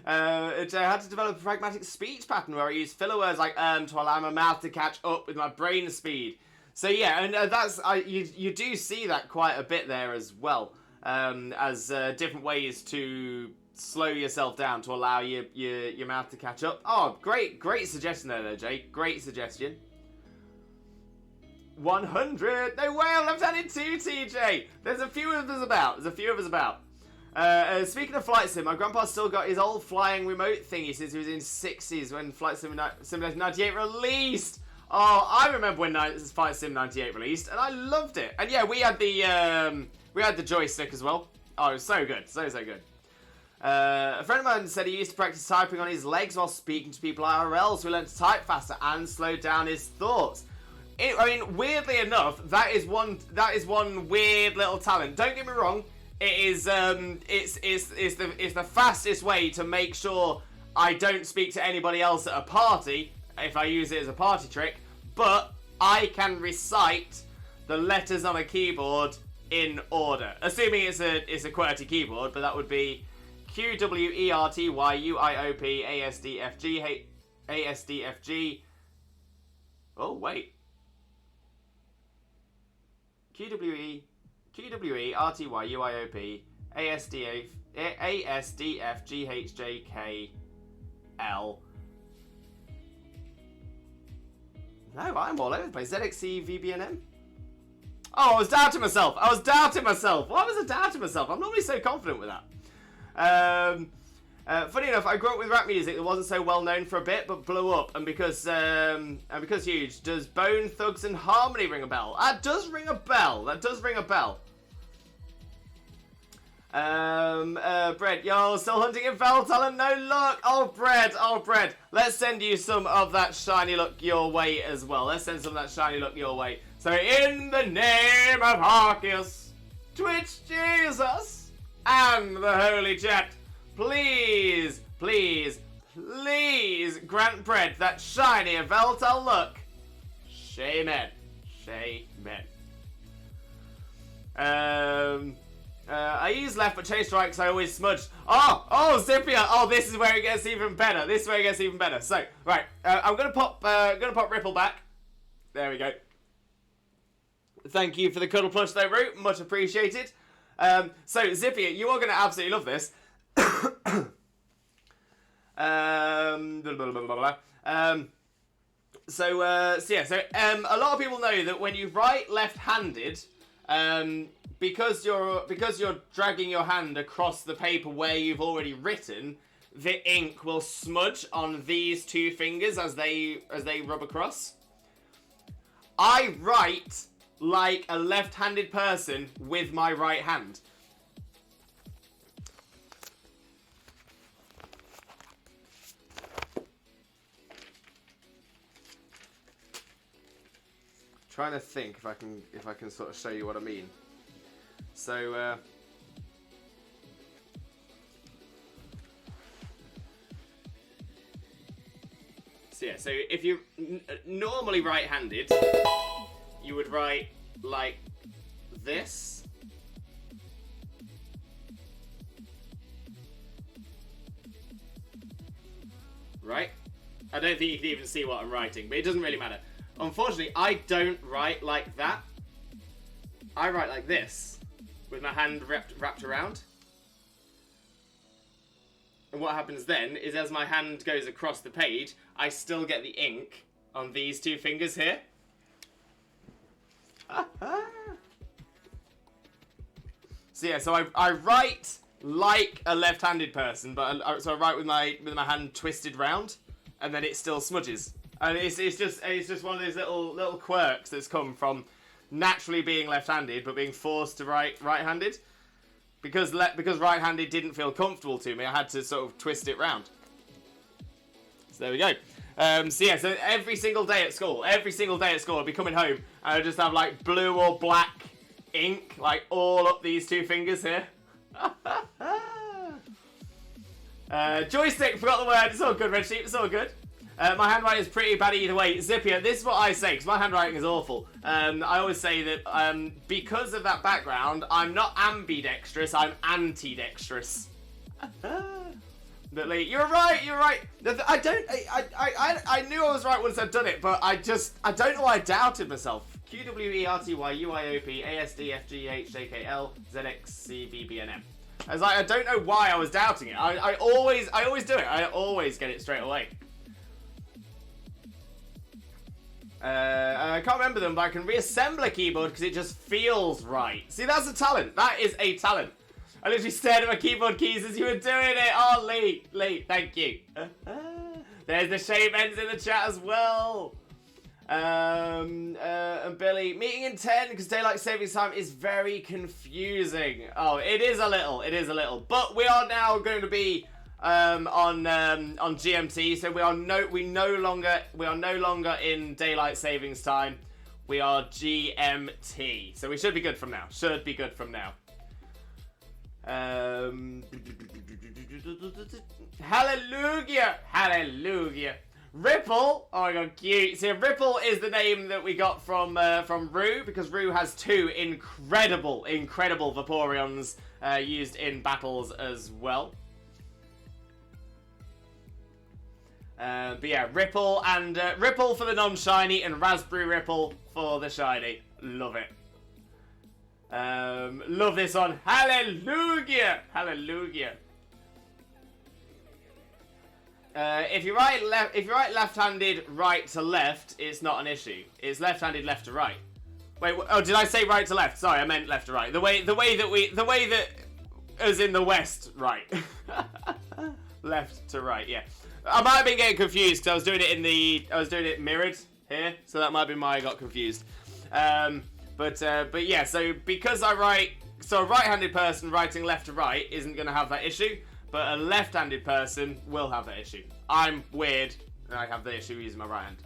I had to develop a pragmatic speech pattern where I use filler words like to allow my mouth to catch up with my brain speed. So yeah, and you do see that quite a bit there as well, as different ways to slow yourself down to allow your mouth to catch up. Oh, great suggestion there, though, Jake. Great suggestion. 100. No way, I'm left-handed too, TJ. There's a few of us about. Speaking of Flight Sim, my grandpa still got his old flying remote thingy since he was in 60s when Flight Simulator 98 released. Oh, I remember when Flight Sim 98 released, and I loved it. And yeah, we had the joystick as well. Oh, it was so good, so good. A friend of mine said he used to practice typing on his legs while speaking to people IRL, so he learned to type faster and slow down his thoughts. Weirdly enough, that is one weird little talent. Don't get me wrong. It is it's the fastest way to make sure I don't speak to anybody else at a party if I use it as a party trick. But I can recite the letters on a keyboard in order, assuming it's a QWERTY keyboard. But that would be Q W E R T Y U I O P A S D F G A S D F G. Oh wait. Q W E R T Y U I O P A S D F G H J K L. No, I'm all over the place. ZXC VBNM. Oh, I was doubting myself. Why was I doubting myself? I'm normally so confident with that. Funny enough, I grew up with rap music that wasn't so well known for a bit, but blew up. And because huge, does Bone Thugs and Harmony ring a bell? That does ring a bell. Brett, you're still hunting in Veltalon? No luck. Oh, Brett. Let's send you some of that shiny luck your way as well. So, in the name of Arceus, Twitch Jesus, and the Holy Chat, please grant Brett that shiny Veltal luck. Shaman. I use left but change right because I always smudge. Oh, Zippia. Oh, this is where it gets even better. So, right, I'm gonna pop Ripple back. There we go. Thank you for the cuddle plush though, Root. Much appreciated. So, Zippia, you are gonna absolutely love this. So a lot of people know that when you write left-handed, because you're dragging your hand across the paper where you've already written, the ink will smudge on these two fingers as they rub across. I write like a left-handed person with my right hand. trying to think if I can sort of show you what I mean. So yeah, so if you're normally right-handed, you would write like this. Right? I don't think you can even see what I'm writing, but it doesn't really matter. Unfortunately, I don't write like that. I write like this, with my hand wrapped around. And what happens then is as my hand goes across the page, I still get the ink on these two fingers here. So yeah, so I write like a left-handed person, but so I write with my hand twisted round, and then it still smudges. And it's just one of those little quirks that's come from naturally being left-handed, but being forced to write right-handed. Because right-handed didn't feel comfortable to me, I had to sort of twist it round. So there we go. So yeah, so every single day at school, I'd be coming home, and I'd just have like blue or black ink, like all up these two fingers here. Joystick, forgot the word, it's all good, Red Sheep, it's all good. My handwriting is pretty bad either way. Zippia, this is what I say, because my handwriting is awful. I always say that because of that background, I'm not ambidextrous, I'm antidextrous. But like, you're right. I knew I was right once I'd done it, but I don't know why I doubted myself. QWERTYUIOPASDFGHJKL I was like, I don't know why I was doubting it. I always do it. I always get it straight away. I can't remember them, but I can reassemble a keyboard because it just feels right. See, that's a talent. That is a talent. I literally stared at my keyboard keys as you were doing it. Oh, Lee, thank you. There's the shape ends in the chat as well. And Billy, meeting in 10 because daylight savings time is very confusing. Oh, it is a little. But we are now going to be on GMT, so we are no longer in daylight savings time. We are GMT, so we should be good from now. Hallelujah. Ripple, oh my god, cute. So Ripple is the name that we got from Rue, because Rue has two incredible Vaporeons used in battles as well. But yeah, Ripple and Ripple for the non-shiny and Raspberry Ripple for the shiny. Love it. Love this one. Hallelujah. If you write left-handed right to left, it's not an issue. It's left-handed left to right. Wait, oh, did I say right to left? Sorry, I meant left to right. The way that as in the West, right. Left to right, yeah. I might have been getting confused because I was doing it mirrored here, so that might be why I got confused. But yeah, so because a right-handed person writing left to right isn't going to have that issue, but a left-handed person will have that issue. I'm weird, and I have the issue using my right hand.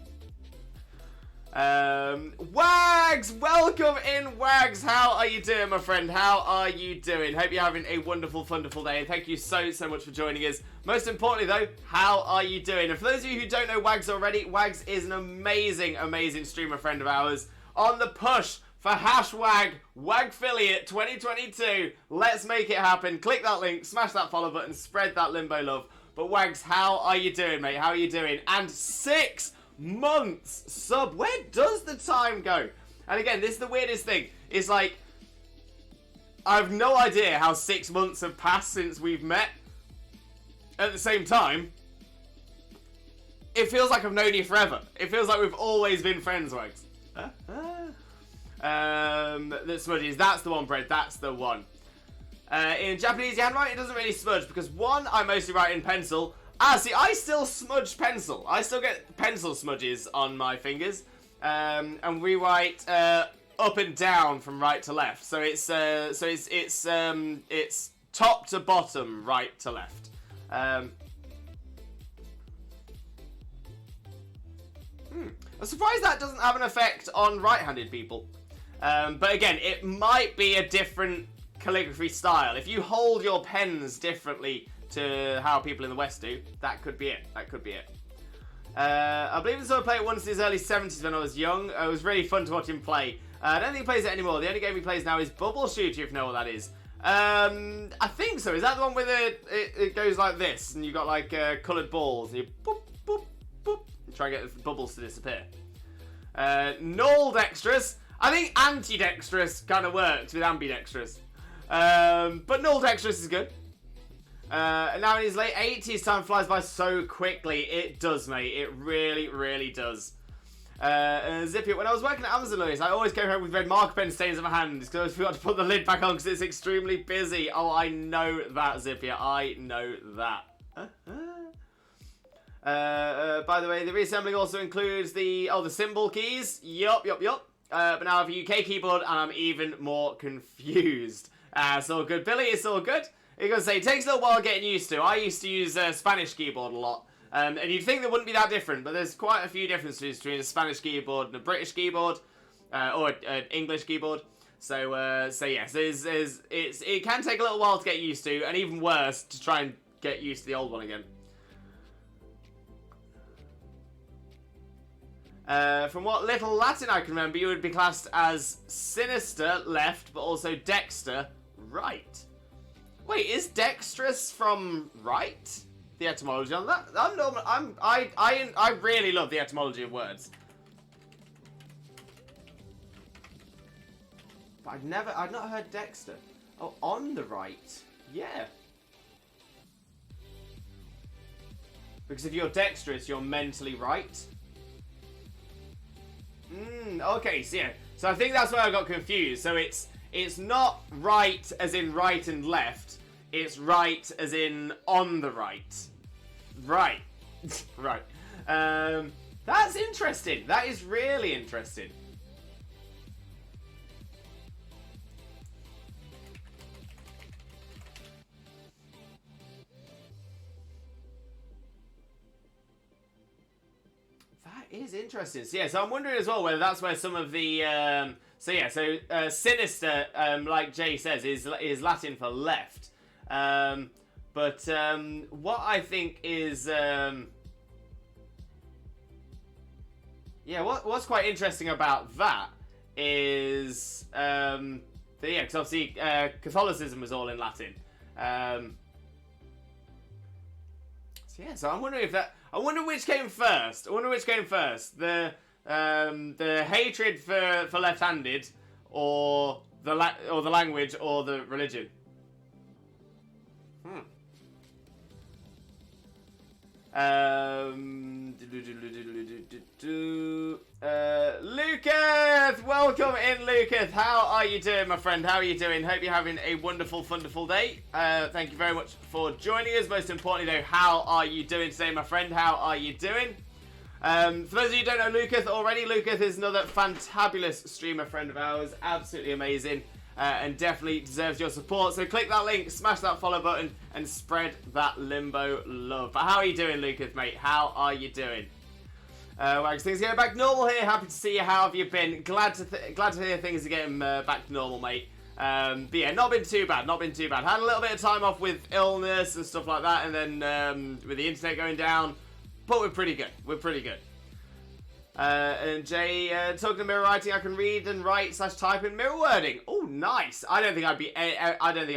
Wags! Welcome in, Wags! How are you doing, my friend? How are you doing? Hope you're having a wonderful day. Thank you so much for joining us. Most importantly, though, how are you doing? And for those of you who don't know Wags already, Wags is an amazing streamer friend of ours. On the push for #WagFiliate 2022. Let's make it happen. Click that link, smash that follow button, spread that limbo love. But Wags, how are you doing, mate? How are you doing? And 6 months sub. Where does the time go? And again, this is the weirdest thing. It's like, I have no idea how 6 months have passed since we've met. At the same time, it feels like I've known you forever. It feels like we've always been friends, Wags. The smudges, that's the one, Brett, that's the one. In Japanese handwriting, it doesn't really smudge because one, I mostly write in pencil. See, I still smudge pencil. I still get pencil smudges on my fingers. And we write up and down from right to left. So it's top to bottom, right to left. I'm surprised that doesn't have an effect on right-handed people. But again, it might be a different calligraphy style. If you hold your pens differently to how people in the West do, that could be it. That could be it. I believe I saw him play it once in his early 70s when I was young. It was really fun to watch him play. I don't think he plays it anymore. The only game he plays now is Bubble Shooter, if you know what that is. I think so. Is that the one where it goes like this, and you got like coloured balls, and you boop, boop, boop, and try and get the bubbles to disappear. Null dexterous. I think antidextrous kind of works with ambidextrous. But null dexterous is good. And now in his late 80s, time flies by so quickly. It does, mate. It really, really does. Zippy, when I was working at Amazon, Lewis, I always came home with red marker pen stains on my hands because I always forgot to put the lid back on because it's extremely busy. Oh, I know that, Zippy. I know that. By the way, the reassembling also includes the symbol keys. Yup. But now I have a UK keyboard and I'm even more confused. It's all good, Billy. It's all good. You're going to say, it takes a little while getting used to. I used to use a Spanish keyboard a lot. And you'd think they wouldn't be that different, but there's quite a few differences between a Spanish keyboard and a British keyboard. Or an English keyboard. So yes, it can take a little while to get used to, and even worse, to try and get used to the old one again. From what little Latin I can remember, you would be classed as sinister left, but also dexter right. Wait, is dexterous from right? The etymology on that? I really love the etymology of words. But I'd not heard dexter. Oh, on the right. Yeah. Because if you're dexterous, you're mentally right. Okay, so yeah. So I think that's where I got confused. So it's not right as in right and left. It's right as in on the right. Right. Right. That's interesting. That is really interesting. Is interesting. So yeah, so I'm wondering as well whether that's where some of the sinister, like Jay says, is Latin for left. But what I think is what's quite interesting about that is because obviously Catholicism was all in Latin. So I'm wondering if that. I wonder which came first. The hatred for left-handed, or the language, or the religion. Lucas! Welcome in, Lucas. How are you doing, my friend? How are you doing? Hope you're having a wonderful, wonderful day. Thank you very much for joining us. Most importantly, though, how are you doing today, my friend? How are you doing? For those of you who don't know Lucas already, Lucas is another fantabulous streamer friend of ours. Absolutely amazing. And definitely deserves your support. So click that link, smash that follow button, and spread that limbo love. But how are you doing, Lucas, mate? How are you doing? Wags, things are getting back normal here. Happy to see you. How have you been? Glad to hear things are getting back to normal, mate. But yeah, not been too bad. Had a little bit of time off with illness and stuff like that, and then with the internet going down. But we're pretty good. And Jay, talking to mirror writing, I can read and write / type in mirror wording. Oh, nice. I don't think I'd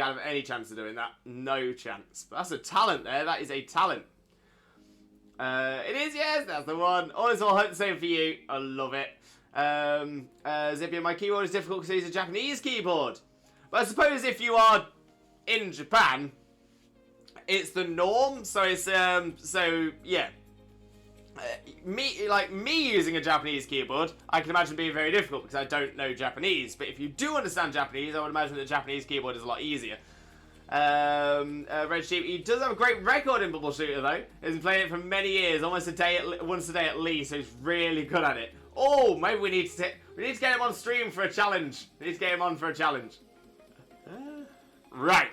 have any chance of doing that. No chance. But that's a talent there. That is a talent. It is, yes, that's the one. All is all, hope the same for you. I love it. Zippy, my keyboard is difficult because it's a Japanese keyboard. But I suppose if you are in Japan, it's the norm. So it's, yeah. Me using a Japanese keyboard, I can imagine being very difficult because I don't know Japanese. But if you do understand Japanese, I would imagine the Japanese keyboard is a lot easier. Red Sheep, he does have a great record in Bubble Shooter though. He's been playing it for many years, once a day at least. So he's really good at it. Oh, maybe we need to get him on stream for a challenge. We need to get him on for a challenge. Right.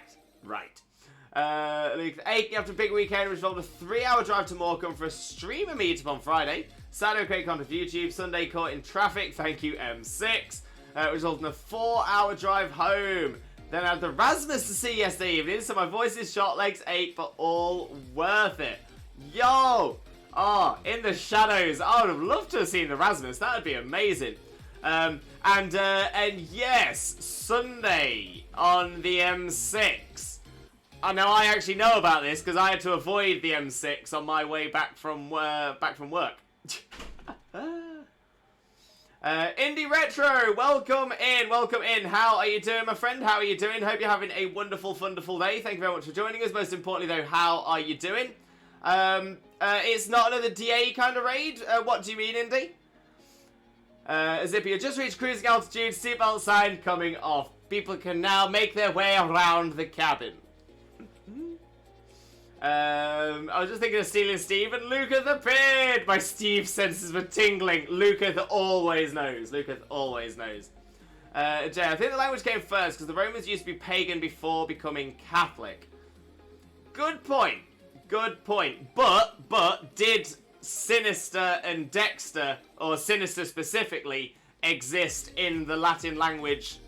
Luke, 8, after a big weekend, which involved a 3-hour drive to Morecambe for a streamer meetup on Friday. Saturday, create content for YouTube. Sunday, caught in traffic. Thank you, M6. Which resulted in a 4-hour drive home. Then I had the Rasmus to see yesterday evening, so my voice is short, legs ache, but all worth it. Yo! Oh, in the shadows. I would have loved to have seen the Rasmus. That would be amazing. And yes, Sunday on the M6. I know I actually know about this because I had to avoid the M6 on my way back from work. Indie Retro, welcome in. How are you doing, my friend? How are you doing? Hope you're having a wonderful day. Thank you very much for joining us. Most importantly, though, how are you doing? It's not another DA kind of raid. What do you mean, Indy? Zippy, you just reached cruising altitude. Seatbelt sign coming off. People can now make their way around the cabin. I was just thinking of stealing Steve and Luca the Beard. My Steve senses were tingling. Luca always knows. Jay, I think the language came first because the Romans used to be pagan before becoming Catholic. Good point. But did Sinister and Dexter, or Sinister specifically, exist in the Latin language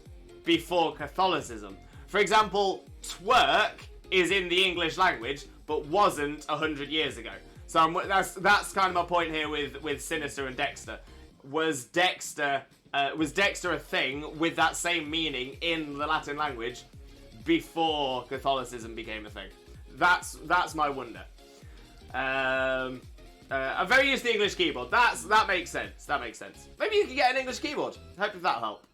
before Catholicism? For example, twerk is in the English language, but wasn't 100 years ago. So that's kind of my point here with Sinister and Dexter. Was Dexter a thing with that same meaning in the Latin language before Catholicism became a thing? That's my wonder. I'm very used to the English keyboard. That makes sense. Maybe you can get an English keyboard. Hope if that'll help.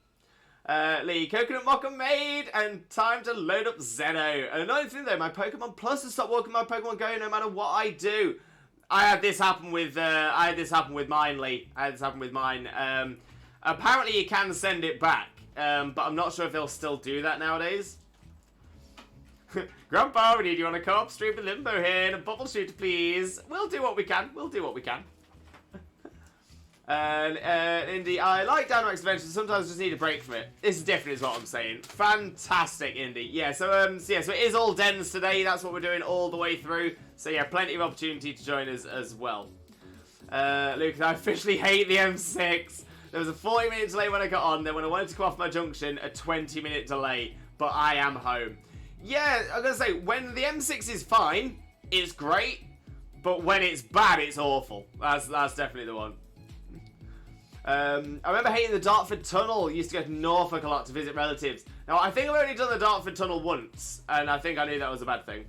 Lee, Coconut Mocha made, and time to load up Zeno. And another thing though, my Pokemon Plus has stopped working my Pokemon Go no matter what I do. I had this happen with mine, Lee. Apparently you can send it back, but I'm not sure if they'll still do that nowadays. Grandpa, we need you on a co-op stream with Limbo here and a bubble shooter, please. We'll do what we can. And Indy, I like Dynamax Adventures. Sometimes I just need a break from it. This is different, is what I'm saying. Fantastic, Indy. Yeah. So it is all dens today. That's what we're doing all the way through. So yeah, plenty of opportunity to join us as well. Luke, I officially hate the M6. There was a 40-minute delay when I got on. Then when I wanted to come off my junction, a 20-minute delay. But I am home. Yeah, I'm gonna say when the M6 is fine, it's great. But when it's bad, it's awful. That's definitely the one. I remember hating the Dartford Tunnel. Used to go to Norfolk a lot to visit relatives. Now, I think I've only done the Dartford Tunnel once, and I think I knew that was a bad thing.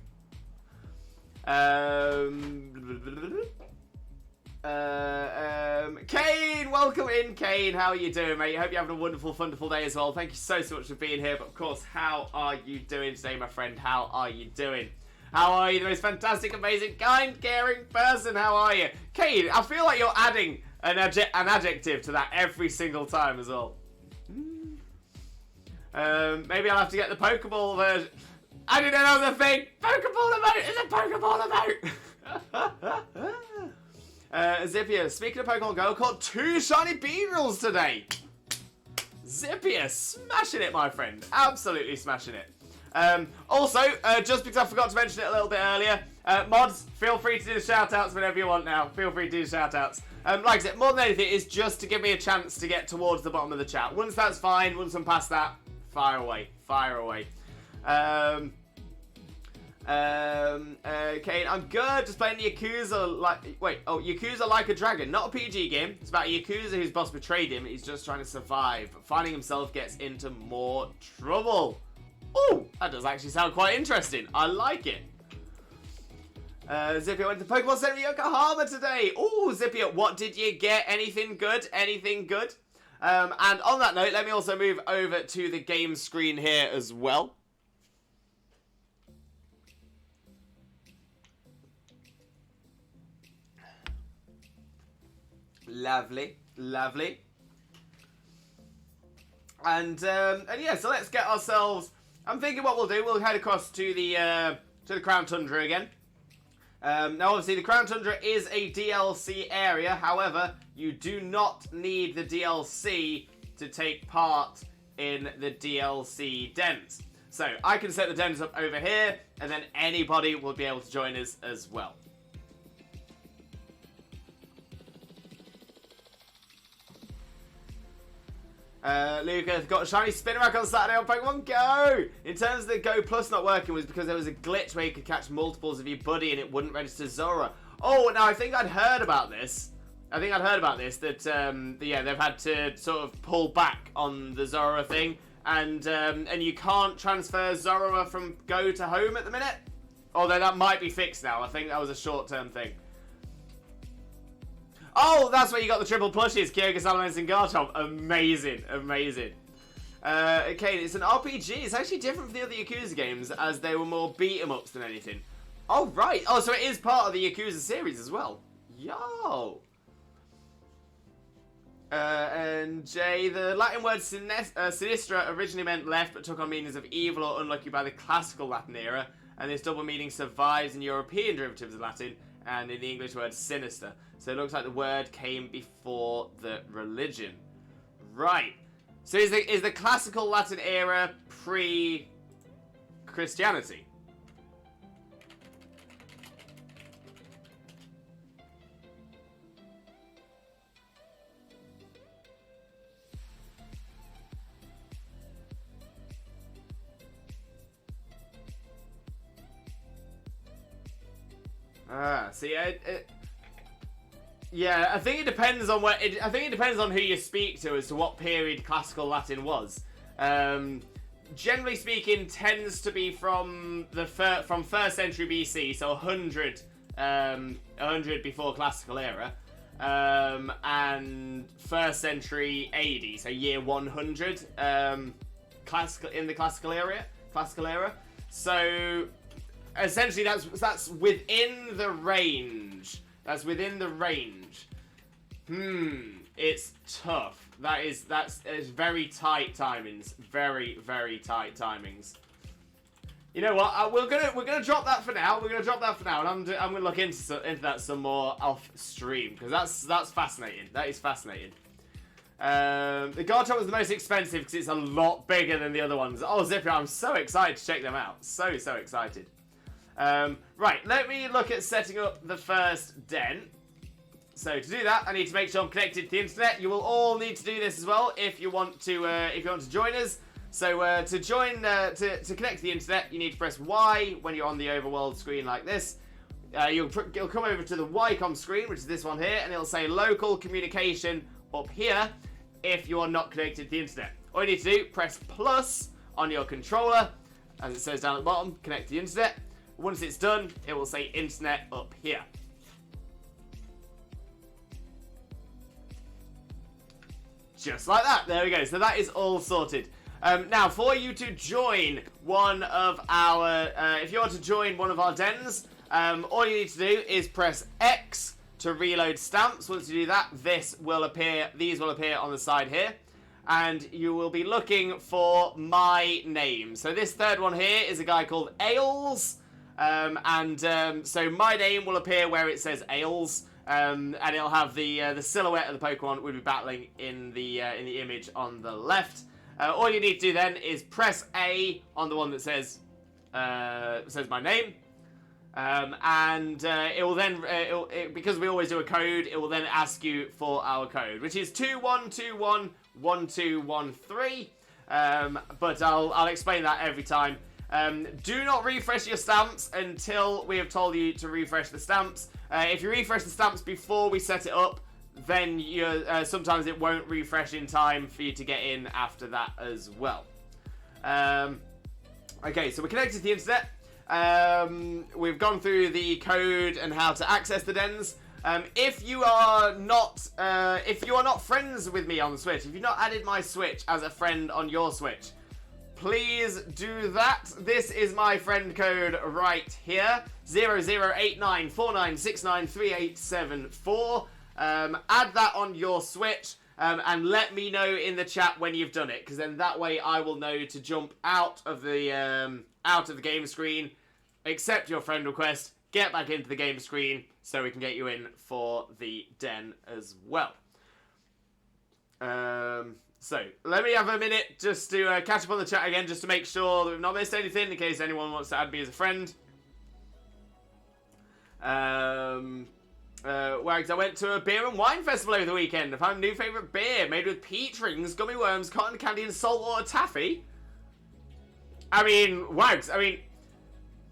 Kane, welcome in, Kane. How are you doing, mate? Hope you're having a wonderful day as well. Thank you so much for being here. But, of course, how are you doing today, my friend? How are you doing? How are you? The most fantastic, amazing, kind, caring person. How are you? Kane, I feel like you're adding an adjective to that every single time as well. Maybe I'll have to get the Pokeball version. I didn't know that was a thing. Pokeball emote is a Pokeball emote. Zippia, speaking of Pokemon Go, caught 2 shiny Beedrills today. Zippia, smashing it, my friend. Absolutely smashing it. Also, just because I forgot to mention it a little bit earlier, mods, feel free to do the shout-outs whenever you want now. Feel free to do the shout-outs. Like I said, more than anything, it's just to give me a chance to get towards the bottom of the chat. Once that's fine, once I'm past that, fire away. Kane, I'm good. Just playing Yakuza Yakuza Like a Dragon. Not a PG game. It's about a Yakuza whose boss betrayed him. He's just trying to survive. But finding himself gets into more trouble. Oh, that does actually sound quite interesting. I like it. Zippia went to Pokemon Center in Yokohama today. Oh, Zippia, what did you get? Anything good? And on that note, let me also move over to the game screen here as well. Lovely. And yeah, so let's get ourselves. I'm thinking what we'll do. We'll head across to the Crown Tundra again. Now, obviously, the Crown Tundra is a DLC area. However, you do not need the DLC to take part in the DLC dens. So I can set the dens up over here, and then anybody will be able to join us as well. Luca got a shiny Spinarak on Saturday on Pokemon Go! In terms of the Go Plus not working was because there was a glitch where you could catch multiples of your buddy and it wouldn't register Zora. Oh, now I think I'd heard about this. That yeah, they've had to sort of pull back on the Zora thing, and you can't transfer Zora from Go to Home at the minute. Although that might be fixed now. I think that was a short-term thing. Oh, that's where you got the triple plushies, Kyogre, Salamence, and Garchomp. Amazing, amazing. Okay, it's an RPG. It's actually different from the other Yakuza games, as they were more beat-em-ups than anything. Oh, right. Oh, so it is part of the Yakuza series as well. Yo. And Jay, the Latin word sinistra originally meant left, but took on meanings of evil or unlucky by the classical Latin era, and this double meaning survives in European derivatives of Latin and in the English word sinister. So it looks like the word came before the religion. Right. So is the classical Latin era pre-Christianity? See, yeah, I think it depends on I think it depends on who you speak to as to what period classical Latin was. Generally speaking, tends to be from the from 1st century BC, so 100 before classical era, and 1st century AD, so year 100, classical in the classical era. So essentially, that's within the range. That's within the range. It's tough. That's very tight timings. Very, very tight timings. You know what? We're gonna drop that for now. And I'm gonna look into that some more off stream, because that's fascinating. That is fascinating. The Garchomp was the most expensive because it's a lot bigger than the other ones. Oh, Zipper, I'm so excited to check them out. So excited. Right, let me look at setting up the first den. So to do that, I need to make sure I'm connected to the internet. You will all need to do this as well if you want to join us. So to connect to the internet, you need to press Y when you're on the overworld screen like this. You'll come over to the Ycom screen, which is this one here, and it'll say local communication up here if you are not connected to the internet. All you need to do, press plus on your controller, as it says down at the bottom, connect to the internet. Once it's done, it will say internet up here. Just like that. There we go. So that is all sorted. Now, for you to join one of our, if you want to join one of our dens, all you need to do is press X to reload stamps. Once you do that, these will appear on the side here. And you will be looking for my name. So this third one here is a guy called Ailes. So my name will appear where it says Ailes, and it'll have the silhouette of the Pokemon we'll be battling in the image on the left. All you need to do then is press A on the one that says my name, and it will then because we always do a code, it will then ask you for our code, which is 21211213. But I'll explain that every time. Do not refresh your stamps until we have told you to refresh the stamps. If you refresh the stamps before we set it up, then sometimes it won't refresh in time for you to get in after that as well. Okay, so we're connected to the internet. We've gone through the code and how to access the dens. If you are not friends with me on the Switch, if you've not added my Switch as a friend on your Switch, please do that. This is my friend code right here, 008949693874. Add that on your Switch, and let me know in the chat when you've done it, because then that way I will know to jump out of the game screen, accept your friend request, get back into the game screen, so we can get you in for the den as well. So, let me have a minute just to catch up on the chat again, just to make sure that we've not missed anything, in case anyone wants to add me as a friend. Wags, I went to a beer and wine festival over the weekend. I found a new favourite beer made with peach rings, gummy worms, cotton candy, and saltwater taffy. I mean, Wags, I mean,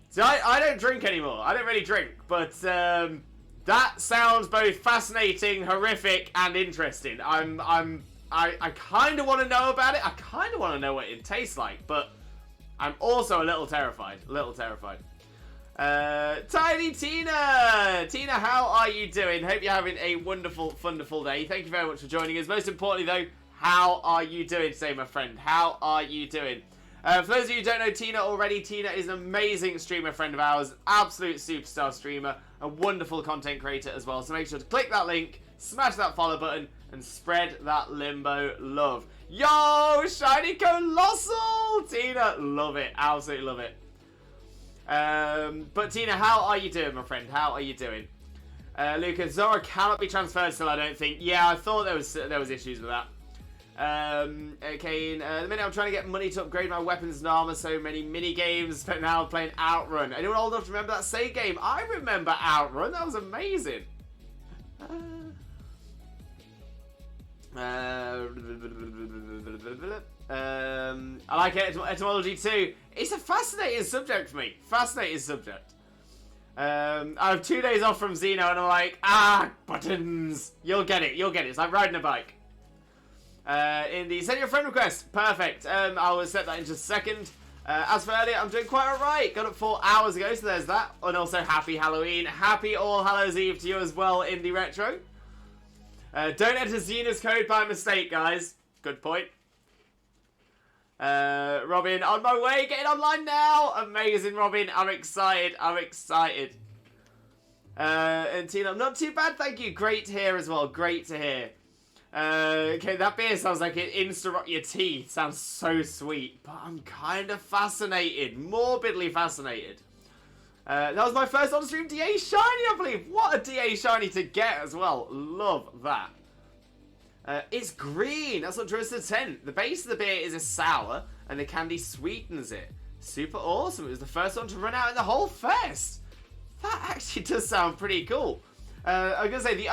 see, I don't drink anymore. I don't really drink, but that sounds both fascinating, horrific, and interesting. I kind of want to know about it. I kind of want to know what it tastes like, but I'm also a little terrified. Tiny Tina! Tina, how are you doing? Hope you're having a wonderful, wonderful day. Thank you very much for joining us. Most importantly, though, how are you doing today, my friend? How are you doing? For those of you who don't know Tina already, Tina is an amazing streamer friend of ours, absolute superstar streamer, a wonderful content creator as well. So make sure to click that link, smash that follow button, and spread that Limbo love. Yo, Shiny Colossal! Tina, love it. Absolutely love it. But Tina, how are you doing, my friend? How are you doing? Lucas, Zora cannot be transferred still, I don't think. Yeah, I thought there was issues with that. Okay, the minute I'm trying to get money to upgrade my weapons and armor, so many mini games, but now I'm playing Outrun. Anyone old enough to remember that Sega game? I remember Outrun. That was amazing. I like etymology too. It's a fascinating subject for me. Fascinating subject. I have 2 days off from Xeno and I'm like, buttons. You'll get it. It's like riding a bike. Send your friend request. Perfect. I will set that in just a second. As for earlier, I'm doing quite alright. Got up 4 hours ago, so there's that. And also, happy Halloween. Happy All Hallows Eve to you as well, Indie Retro. Don't enter Xena's code by mistake, guys. Good point. Robin, on my way, getting online now. Amazing, Robin. I'm excited. And Tina, I'm not too bad, thank you. Great to hear as well. Great to hear. Okay, that beer sounds like it insta-rot your teeth. Sounds so sweet. But I'm kind of fascinated. Morbidly fascinated. That was my first on-stream DA Shiny, I believe. What a DA Shiny to get as well. Love that. It's green. That's what draws the 10. The base of the beer is a sour, and the candy sweetens it. Super awesome. It was the first one to run out in the whole fest. That actually does sound pretty cool. I was going to say, the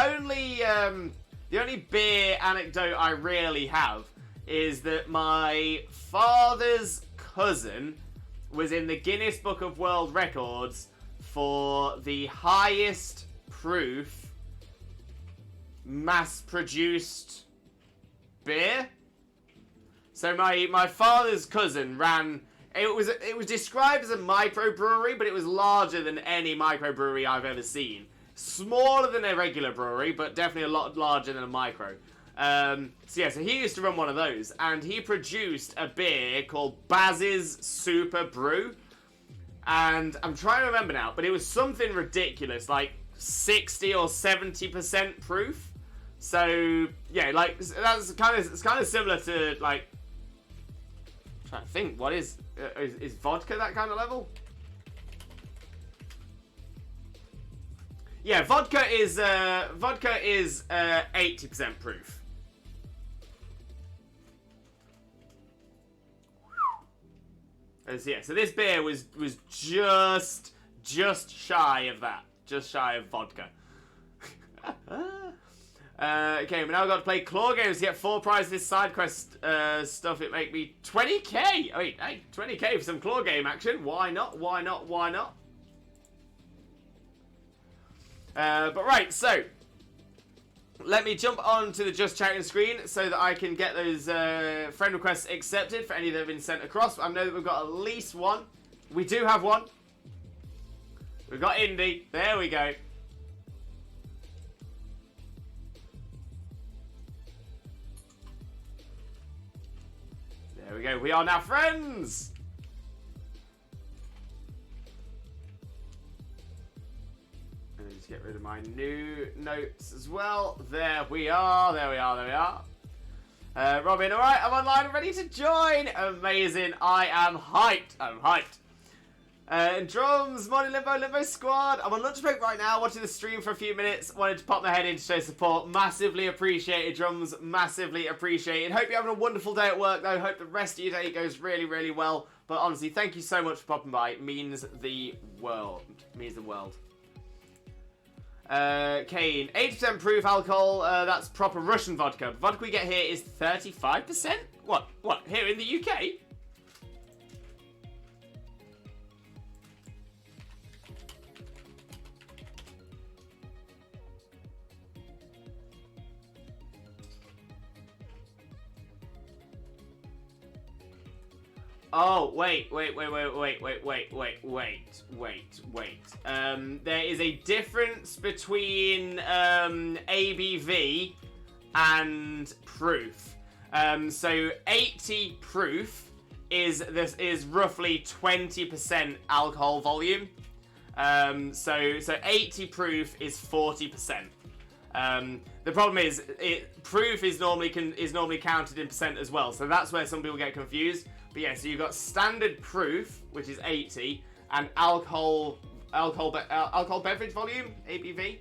only beer anecdote I really have is that my father's cousin was in the Guinness Book of World Records for the highest proof mass-produced beer. So my father's cousin ran. It was described as a microbrewery, but it was larger than any microbrewery I've ever seen. Smaller than a regular brewery, but definitely a lot larger than a micro. So he used to run one of those, and he produced a beer called Baz's Super Brew. And I'm trying to remember now, but it was something ridiculous, like 60 or 70% proof. So yeah, like it's kind of similar to like. I'm trying to think, what is vodka that kind of level? Yeah, vodka is 80% proof. So this beer was just shy of that, just shy of vodka. Okay, we now got to play claw games to get 4 prizes, side quest stuff. It make me 20k. I mean, hey, 20k for some claw game action. Why not? But right, so let me jump onto the just chatting screen so that I can get those friend requests accepted for any that have been sent across. I know that we've got at least one. We do have one. We've got Indy. There we go. There we go. We are now friends. Get rid of my new notes as well. There we are. Robin, alright, I'm online and ready to join. Amazing. I am hyped. Drums, morning Limbo Squad. I'm on lunch break right now, watching the stream for a few minutes. Wanted to pop my head in to show support. Massively appreciated, Drums. Massively appreciated. Hope you're having a wonderful day at work, though. Hope the rest of your day goes really, really well. But honestly, thank you so much for popping by. It means the world. Means the world. Kane, 80% proof alcohol. That's proper Russian vodka. The vodka we get here is 35%? What? Here in the UK? Oh, wait. There is a difference between ABV and proof. So 80 proof is roughly 20% alcohol volume. So 80 proof is 40%. The problem is proof is normally counted in percent as well. So that's where some people get confused. But yeah, so you've got standard proof, which is 80, and alcohol beverage volume, ABV.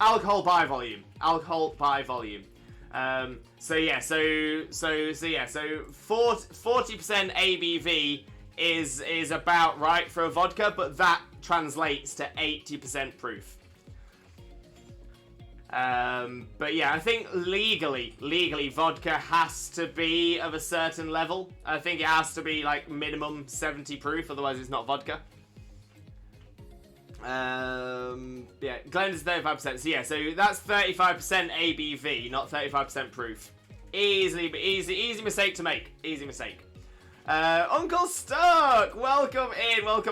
Alcohol by volume. So 40% ABV is about right for a vodka, but that translates to 80% proof. But yeah, I think legally, vodka has to be of a certain level. I think it has to be like minimum 70 proof, otherwise it's not vodka. Yeah, Glenn is 35%. So yeah, so that's 35% ABV, not 35% proof. Easy mistake to make. Easy mistake. Uncle Stuck, welcome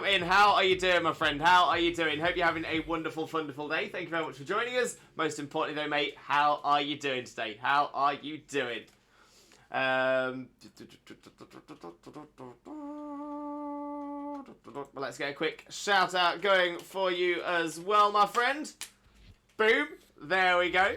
in. How are you doing, my friend? How are you doing? Hope you're having a wonderful day. Thank you very much for joining us. Most importantly, though, mate, how are you doing today? How are you doing? Let's get a quick shout out going for you as well, my friend. Boom. There we go.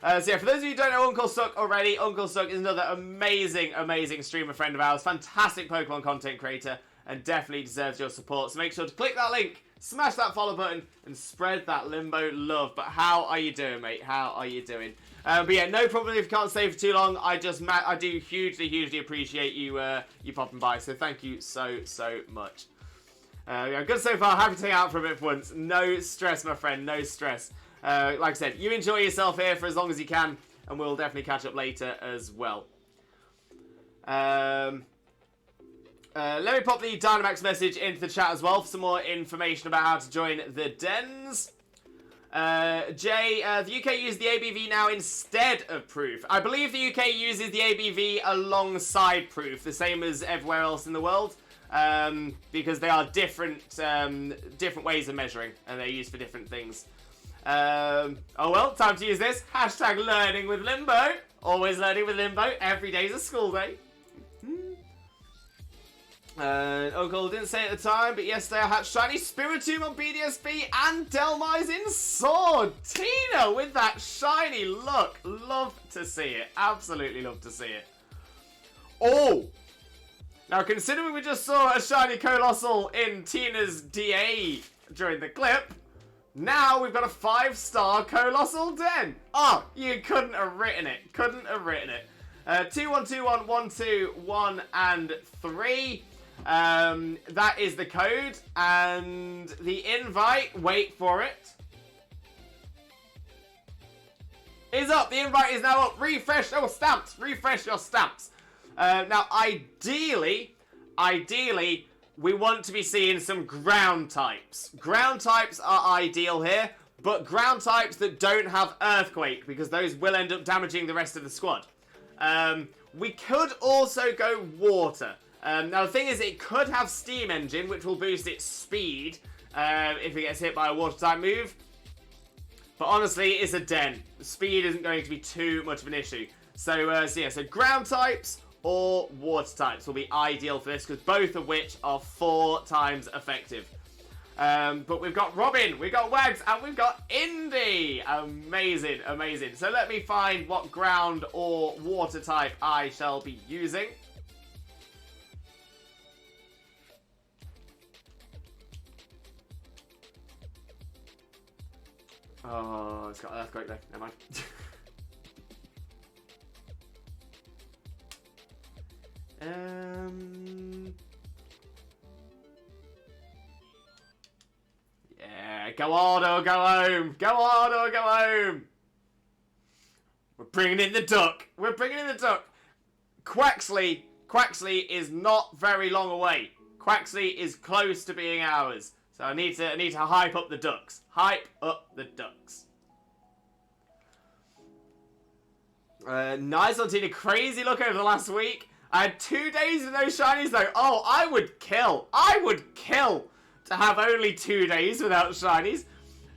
So yeah, for those of you who don't know Uncle Stuck already, Uncle Stuck is another amazing streamer friend of ours. Fantastic Pokemon content creator, and definitely deserves your support. So make sure to click that link, smash that follow button, and spread that Limbo love. But how are you doing, mate? How are you doing? But yeah, no problem if you can't stay for too long. I do hugely appreciate you popping by. So thank you so much. Yeah, good so far. Happy to hang out for a bit for once. No stress, my friend. No stress. Like I said, you enjoy yourself here for as long as you can, and we'll definitely catch up later as well. Let me pop the Dynamax message into the chat as well for some more information about how to join the dens. Jay, the UK uses the ABV now instead of proof. I believe the UK uses the ABV alongside proof, the same as everywhere else in the world, because they are different ways of measuring, and they're used for different things. Oh well, time to use this. Hashtag learning with Limbo. Always learning with Limbo. Every day's a school day. Uncle didn't say it at the time, but yesterday I had shiny Spiritomb on BDSP and Delmizing Sword. Tina with that shiny look. Love to see it. Absolutely love to see it. Oh! Now, considering we just saw a shiny Colossal in Tina's DA during the clip, now we've got a 5-star Colossal Den. Oh, you couldn't have written it. 2121 121 and 3. That is the code, and the invite, wait for it, is up. The invite is now up. Refresh your stamps. Now, ideally, we want to be seeing some ground types. Ground types are ideal here, but ground types that don't have Earthquake, because those will end up damaging the rest of the squad. We could also go water. Now, the thing is, it could have Steam Engine, which will boost its speed if it gets hit by a water type move. But honestly, it's a den. The speed isn't going to be too much of an issue. So ground types or water types will be ideal for this, because both of which are 4 times effective. But we've got Robin, we've got Wags, and we've got Indy. Amazing, amazing. So let me find what ground or water type I shall be using. Oh, it's got earthquake though. Never mind. Yeah, go on or go home. Go on or go home. We're bringing in the duck. We're bringing in the duck. Quaxley is not very long away. Quaxley is close to being ours. So I need to hype up the ducks. Hype up the ducks. Nice on Tina. Crazy look over the last week. I had 2 days with no shinies though. Oh, I would kill to have only 2 days without shinies.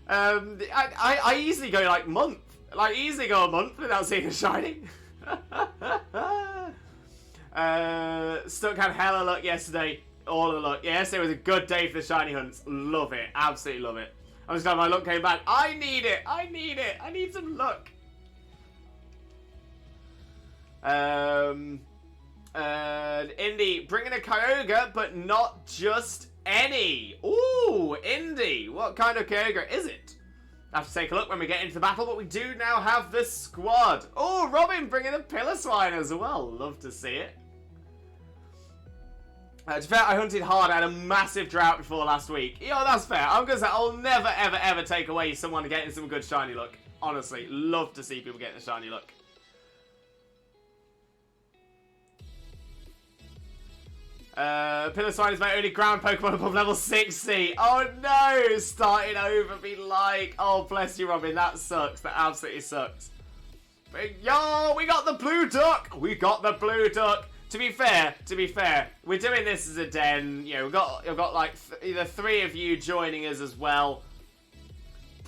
I easily go like month. Like easily go a month without seeing a shiny. Stuck had hella luck yesterday. All of the luck. Yeah, yesterday was a good day for the shiny hunts. Love it. Absolutely love it. I'm just glad my luck came back. I need it. I need it. I need some luck. Indy, bringing a Kyogre, but not just any. Ooh, Indy. What kind of Kyogre is it? I have to take a look when we get into the battle, but we do now have the squad. Oh, Robin bringing a Pillar Swine as well. Love to see it. To be fair, I hunted hard. I had a massive drought before last week. Yo, that's fair. I'm going to say I'll never, ever, ever take away someone getting some good shiny luck. Honestly, love to see people getting the shiny luck. Pillar Swine is my only ground Pokemon above level 60. Oh no! Starting over, be like, oh bless you, Robin. That sucks. That absolutely sucks. But yo, we got the blue duck. We got the blue duck. To be fair, we're doing this as a den. You know, we've got like either 3 of you joining us as well.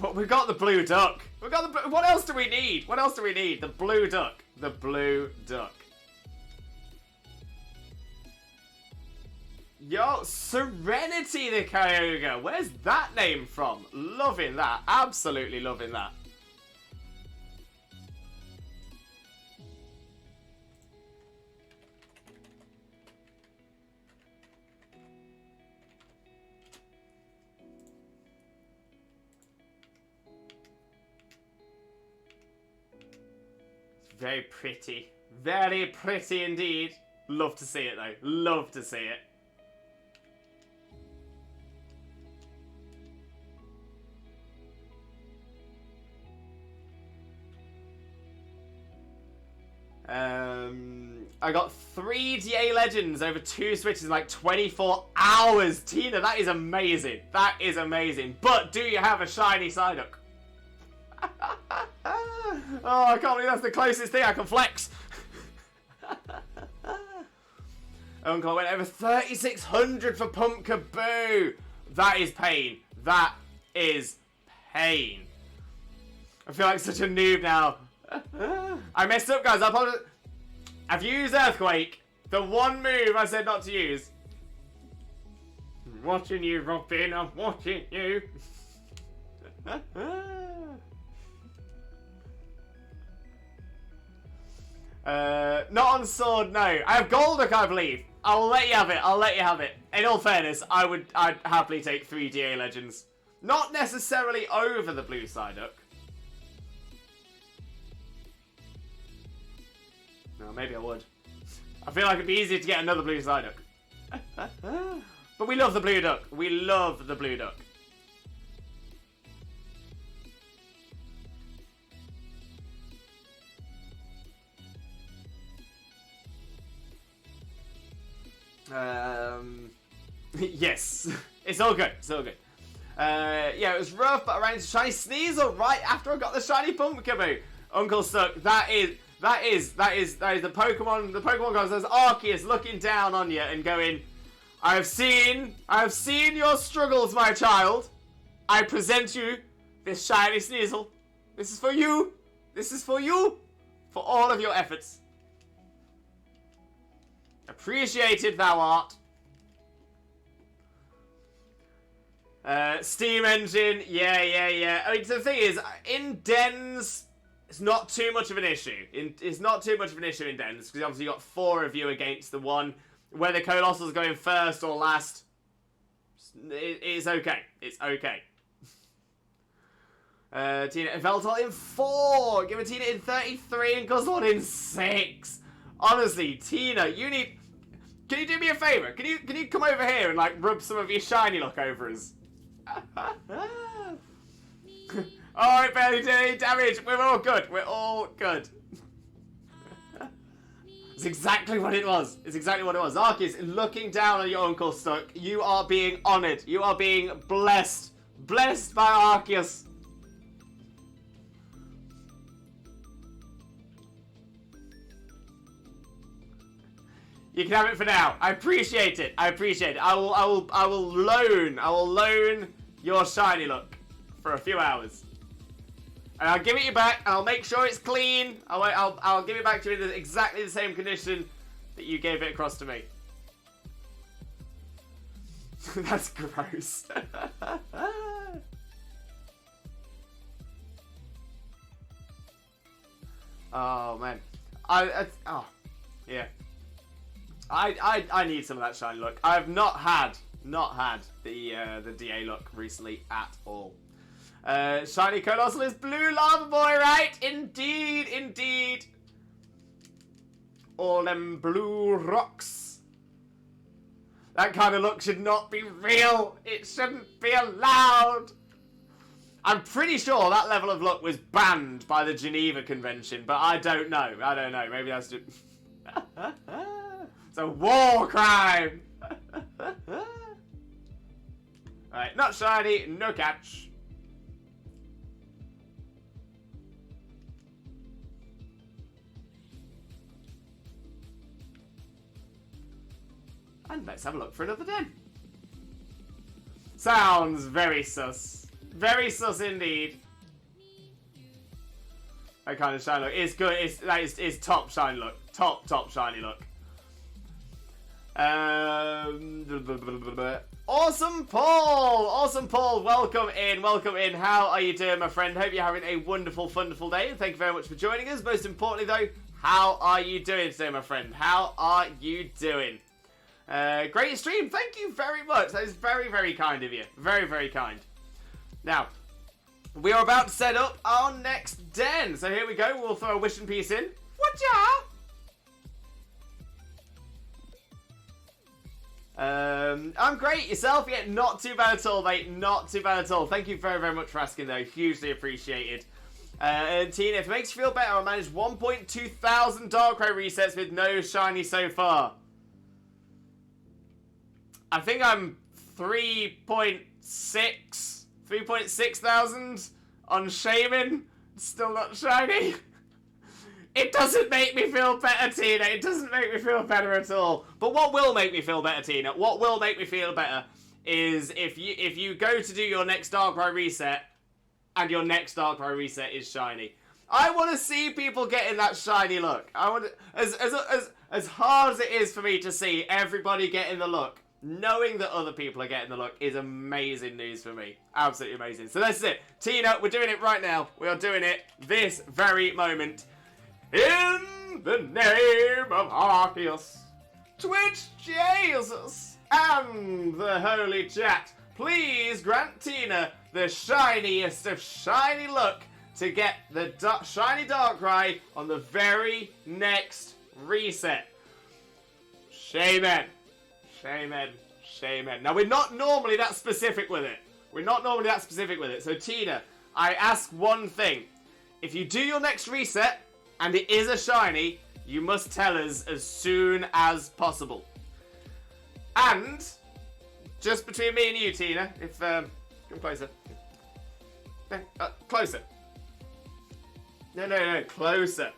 But we've got the blue duck. We've got the. What else do we need? What else do we need? The blue duck. The blue duck. Yo, Serenity the Kyogre. Where's that name from? Loving that. Absolutely loving that. Very pretty. Very pretty indeed. Love to see it though. Love to see it. I got 3 DA Legends over 2 switches in like 24 hours. Tina, that is amazing. That is amazing. But do you have a shiny Psyduck? Oh, I can't believe that's the closest thing I can flex. Uncle, I went over 3,600 for Pumpkaboo. That is pain. That is pain. I feel like such a noob now. I messed up, guys. I apologize. I've used Earthquake. The one move I said not to use. I'm watching you, Robin. I'm watching you. Not on sword, no. I have Golduck, I believe. I'll let you have it. I'll let you have it. In all fairness, I'd happily take 3 DA Legends. Not necessarily over the blue Psyduck. No, maybe I would. I feel like it'd be easier to get another blue Psyduck. But we love the blue duck. We love the blue duck. Yes. It's all good. It's all good. Yeah, it was rough, but I ran into shiny Sneasel right after I got the shiny Pumpkaboo. Uncle Stuck, that is the Pokemon. The Pokemon goes, there's Arceus looking down on you and going, I have seen your struggles, my child. I present you this shiny Sneasel. This is for you. This is for you. For all of your efforts. Appreciated thou art. Steam engine, yeah. I mean, the thing is, in dens, it's not too much of an issue. It's not too much of an issue in dens, because obviously you got 4 of you against the 1. Whether Colossal's going first or last, it's okay. It's okay. Tina and Veltol in 4. Give it Tina in 33 and Guzzlord in 6. Honestly, Tina, you need... Can you do me a favour? Can you come over here and, like, rub some of your shiny luck over us? Alright, barely did any damage. We're all good. We're all good. It's exactly what it was. It's exactly what it was. Arceus, looking down on your Uncle Stuck, you are being honoured. You are being blessed. Blessed by Arceus. You can have it for now. I appreciate it. I appreciate it. I will loan your shiny look for a few hours. And I'll give it you back, and I'll make sure it's clean. I'll give it back to you in exactly the same condition that you gave it across to me. That's gross. Oh man, yeah. I need some of that shiny look. I've not had the DA look recently at all. Shiny Colossal is blue lava boy, right? Indeed. All them blue rocks. That kind of look should not be real. It shouldn't be allowed. I'm pretty sure that level of look was banned by the Geneva Convention, but I don't know. Maybe that's just... It's a war crime! Alright, not shiny, no catch. And let's have a look for another den. Sounds very sus. Very sus indeed. That kind of shiny look is good. That is top shiny look. Top shiny look. Awesome Paul, welcome in. How are you doing, my friend? Hope you're having a wonderful day, and thank you very much for joining us. Most importantly though, how are you doing today, my friend? How are you doing? Great stream, thank you very much. That is very kind of you. Very kind. Now, we are about to set up our next den, so here we go. We'll throw a wishing piece in. Whatcha? I'm great. Yourself? Yeah, not too bad at all, mate. Not too bad at all. Thank you very much for asking, though. Hugely appreciated. And Tina, if it makes you feel better, I managed 1.2 thousand Darkrai resets with no shiny so far. I think I'm 3.6 thousand on Shaman. Still not shiny. It doesn't make me feel better, Tina. It doesn't make me feel better at all. But what will make me feel better, Tina? What will make me feel better is if you go to do your next Darkrai reset, and your next Darkrai reset is shiny. I want to see people getting that shiny look. I want as hard as it is for me to see everybody getting the look, knowing that other people are getting the look is amazing news for me. Absolutely amazing. So that's it. Tina, we're doing it right now. We are doing it this very moment. In the name of Arceus, Twitch Jesus, and the Holy Chat, please grant Tina the shiniest of shiny luck to get the shiny Darkrai on the very next reset. Shaman. Now, we're not normally that specific with it. So, Tina, I ask one thing. If you do your next reset, and it is a shiny, you must tell us as soon as possible. And, just between me and you, Tina, if, come closer. Closer. No, closer.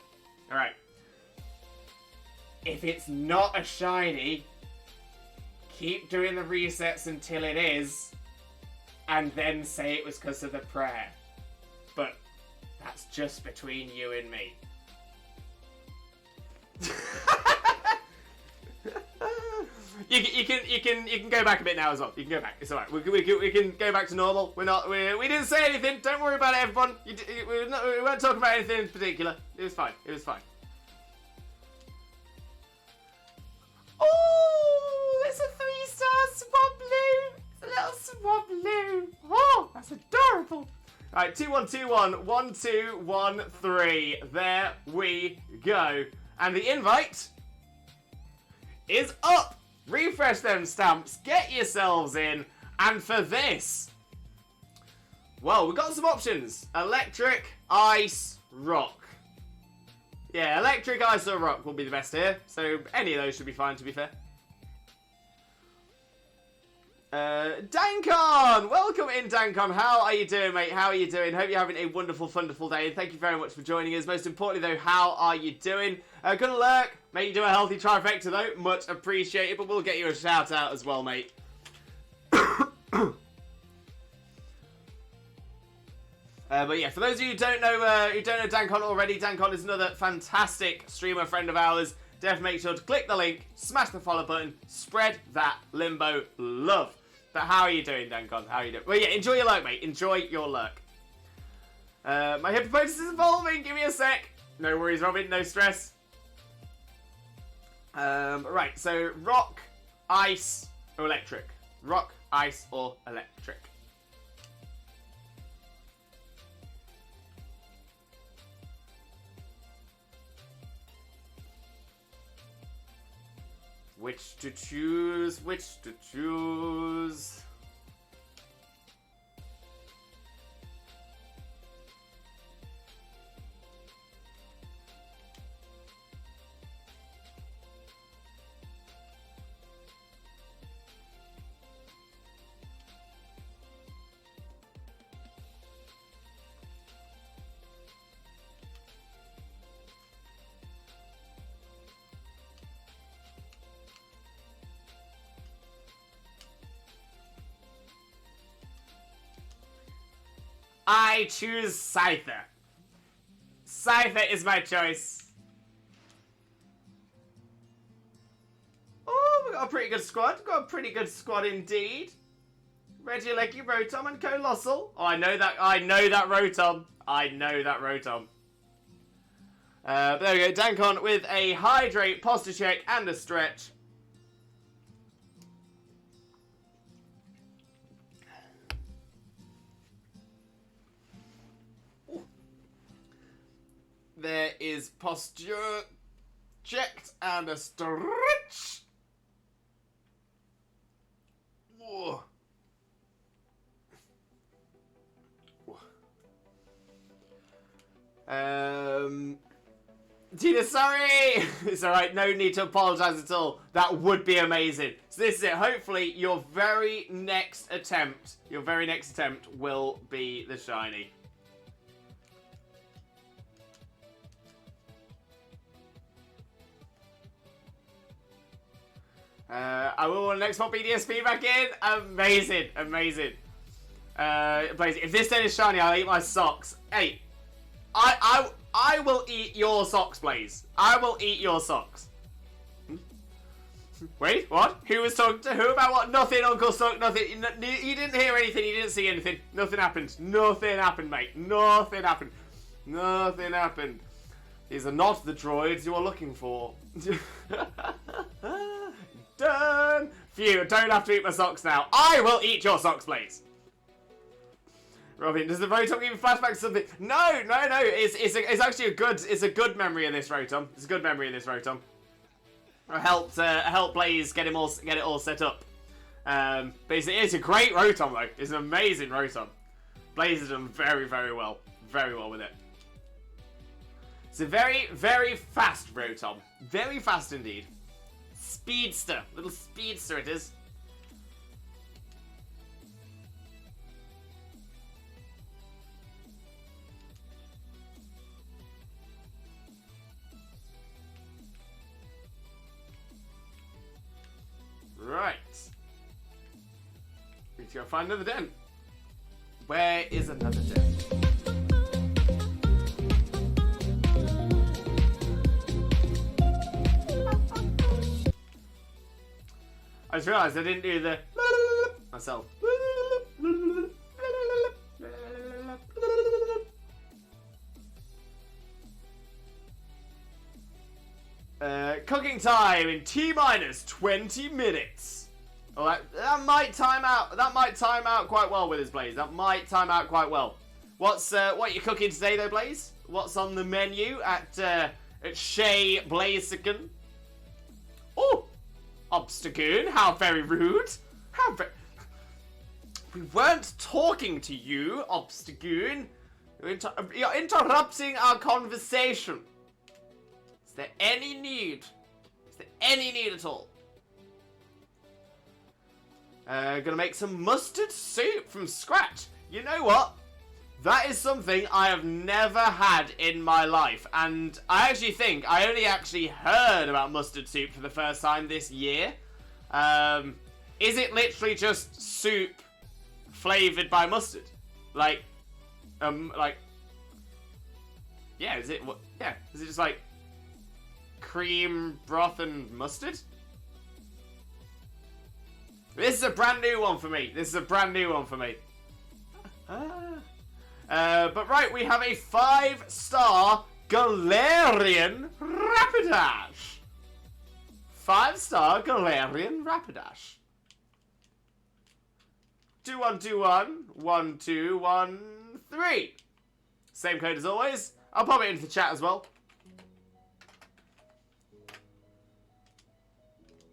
Alright. If it's not a shiny, keep doing the resets until it is, and then say it was because of the prayer. But, that's just between you and me. You can go back a bit now as well. You can go back. It's alright. We can go back to normal. We didn't say anything. Don't worry about it, everyone. We weren't talking about anything in particular. It was fine. It was fine. Oh, it's a 3-star swablu. It's a little swablu. Oh, that's adorable. Alright, 2121 1213. There we go. And the invite is up. Refresh them stamps. Get yourselves in. And for this, well, we've got some options. Electric, ice, rock. Yeah, electric, ice, or rock will be the best here. So any of those should be fine, to be fair. Dankon! Welcome in, Dankon. How are you doing, mate? How are you doing? Hope you're having a wonderful, wonderful day. And thank you very much for joining us. Most importantly, though, how are you doing? Gonna lurk. Make you do a healthy trifecta, though. Much appreciated. But we'll get you a shout out as well, mate. But yeah, for those of you who don't know Dankon already, Dankon is another fantastic streamer friend of ours. Definitely make sure to click the link, smash the follow button, spread that limbo love. But how are you doing, Dankon? How are you doing? Well, yeah, enjoy your lurk, mate. Enjoy your lurk. My hippopotamus is evolving. Give me a sec. No worries, Robin. No stress. Right, so rock, ice, or electric. Rock, ice, or electric. Which to choose, which to choose. I choose Scyther. Scyther is my choice. Oh, we got a pretty good squad. Got a pretty good squad indeed. Regieleki, Rotom, and Colossal. Oh, I know that Rotom. I know that Rotom. But there we go. Dankon with a Hydrate, Posture Check, and a Stretch. There is posture checked and a stretch. Whoa. Tina, sorry! It's alright, no need to apologise at all. That would be amazing. So this is it. Hopefully your very next attempt will be the shiny. I will want next pop BDSP back in. Amazing, amazing. Blaze, if this then is shiny, I'll eat my socks. Hey, I will eat your socks, Blaze. I will eat your socks. Wait, what? Who was talking to who about what? Nothing, Uncle Sock. Nothing. You didn't hear anything. You didn't see anything. Nothing happened. Nothing happened, mate. Nothing happened. Nothing happened. These are not the droids you are looking for. Done! Phew, don't have to eat my socks now. I will eat your socks, please. Robin, does the Rotom give you flashbacks to something? No. It's actually a good memory of this Rotom. It's a good memory of this Rotom. I helped Blaze get it all set up. But it's a great Rotom though. It's an amazing Rotom. Blaze has done very, very well. Very well with it. It's a very, very fast Rotom. Very fast indeed. Speedster. Little speedster it is. Right. We need to go find another den. Where is another den? I just realised I didn't do the myself. Cooking time in T-minus 20 minutes. Oh, that might time out. That might time out quite well with this, Blaze. That might time out quite well. What are you cooking today, though, Blaze? What's on the menu at Shay Blaziken? Oh, Obstagoon, how very rude. How very... We weren't talking to you, Obstagoon. You're interrupting our conversation. Is there any need? Is there any need at all? Gonna make some mustard soup from scratch. You know what? That is something I have never had in my life. And I actually think I only actually heard about mustard soup for the first time this year. Is it literally just soup flavored by mustard? Yeah, is it what? Yeah, is it just like cream, broth, and mustard? This is a brand new one for me. This is a brand new one for me. But right, we have a 5-star Galarian Rapidash. 5-star Galarian Rapidash. 2121 1213. Same code as always. I'll pop it into the chat as well.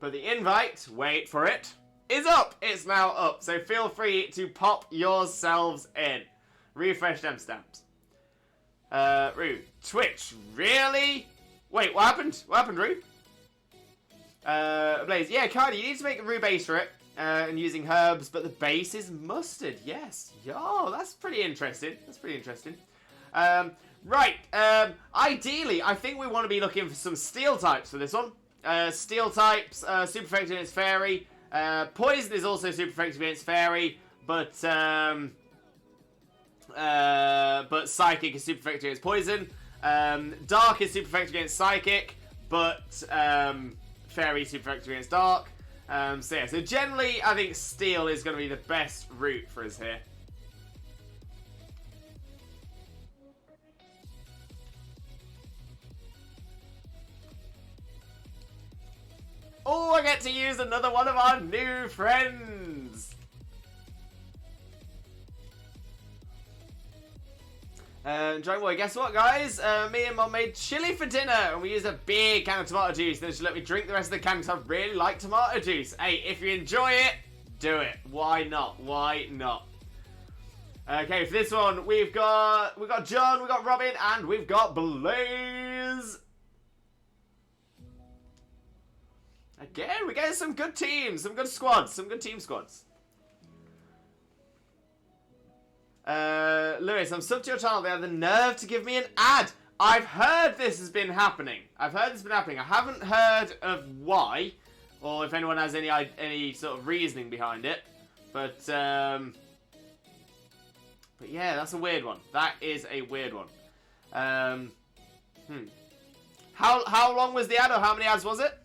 But the invite, wait for it, is up. It's now up. So feel free to pop yourselves in. Refresh them stamps. Rue. Twitch. Really? Wait, what happened? What happened, Rue? Blaze. Yeah, Cardi, you need to make a Rue base for it. And using herbs, but the base is mustard. Yes. Yo, that's pretty interesting. That's pretty interesting. Right. Ideally, I think we want to be looking for some steel types for this one. Steel types, super effective against fairy. Poison is also super effective against fairy, but psychic is super effective against poison. Dark is super effective against psychic, but fairy is super effective against dark. So yeah, so generally I think steel is going to be the best route for us here. Oh, I get to use another one of our new friends! Giant Boy, guess what, guys? Me and Mom made chili for dinner, and we used a big can of tomato juice. Then she let me drink the rest of the can because I really like tomato juice. Hey, if you enjoy it, do it. Why not? Why not? Okay, for this one, we've got John, we've got Robin, and we've got Blaze. Again, we're getting some good teams, some good squads, some good team squads. Lewis, I'm sub to your channel. They have the nerve to give me an ad. I've heard this has been happening. I haven't heard of why, or if anyone has any sort of reasoning behind it. But yeah, that's a weird one. That is a weird one. How long was the ad, or how many ads was it?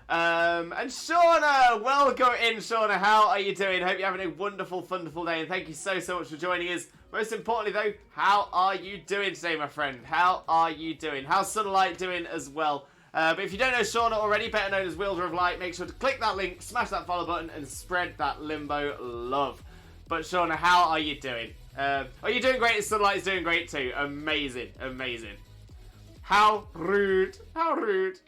And Shauna, welcome in, Shauna. How are you doing? Hope you're having a wonderful, wonderful day, and thank you so much for joining us. Most importantly, though, how are you doing today, my friend? How are you doing? How's Sunlight doing as well? But if you don't know Shauna already, better known as Wielder of Light, make sure to click that link, smash that follow button, and spread that Limbo love. But Shauna, how are you doing? Are you doing great? Sunlight is doing great too. Amazing, amazing. How rude. How rude.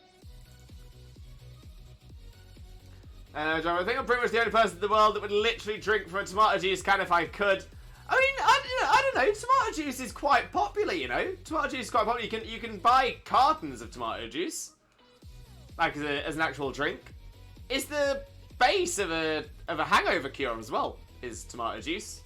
I think I'm pretty much the only person in the world that would literally drink from a tomato juice can if I could. I mean, I don't know. Tomato juice is quite popular, you know. Tomato juice is quite popular. You can buy cartons of tomato juice, like as an actual drink. It's the base of a hangover cure as well. Is tomato juice.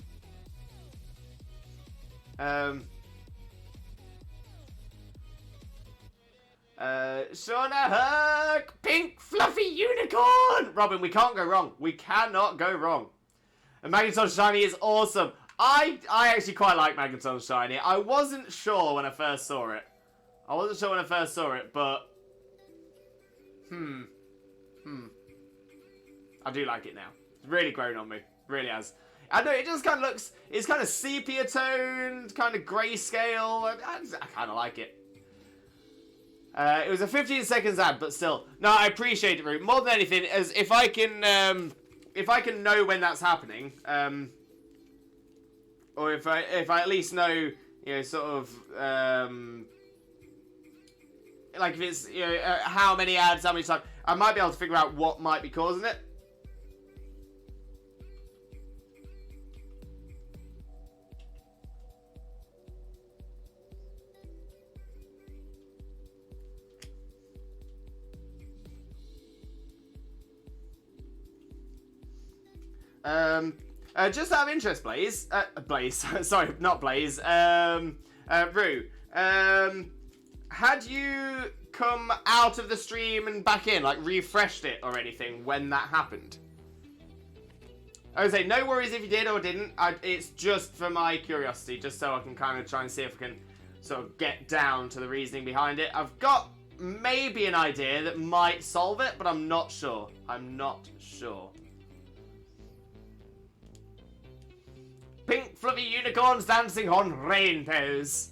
Shauna Herc! Pink fluffy unicorn! Robin, we can't go wrong. We cannot go wrong. And Magneton Shiny is awesome. I actually quite like Magneton Shiny. I wasn't sure when I first saw it. but... I do like it now. It's really grown on me. Really has. I know, it just kind of looks... It's kind of sepia toned, kind of grayscale. I kind of like it. It was a 15 seconds ad, but still. No, I appreciate it, Root. More than anything, as if I can know when that's happening, or if I at least know, you know, sort of, like if it's, you know, how many ads, how many times, I might be able to figure out what might be causing it. Just out of interest, Blaze, sorry, not Blaze, Rue, had you come out of the stream and back in, like refreshed it or anything when that happened? I would say no worries if you did or didn't. It's just for my curiosity, just so I can kind of try and see if I can sort of get down to the reasoning behind it. I've got maybe an idea that might solve it, but I'm not sure. I'm not sure. Pink fluffy unicorns dancing on rainbows.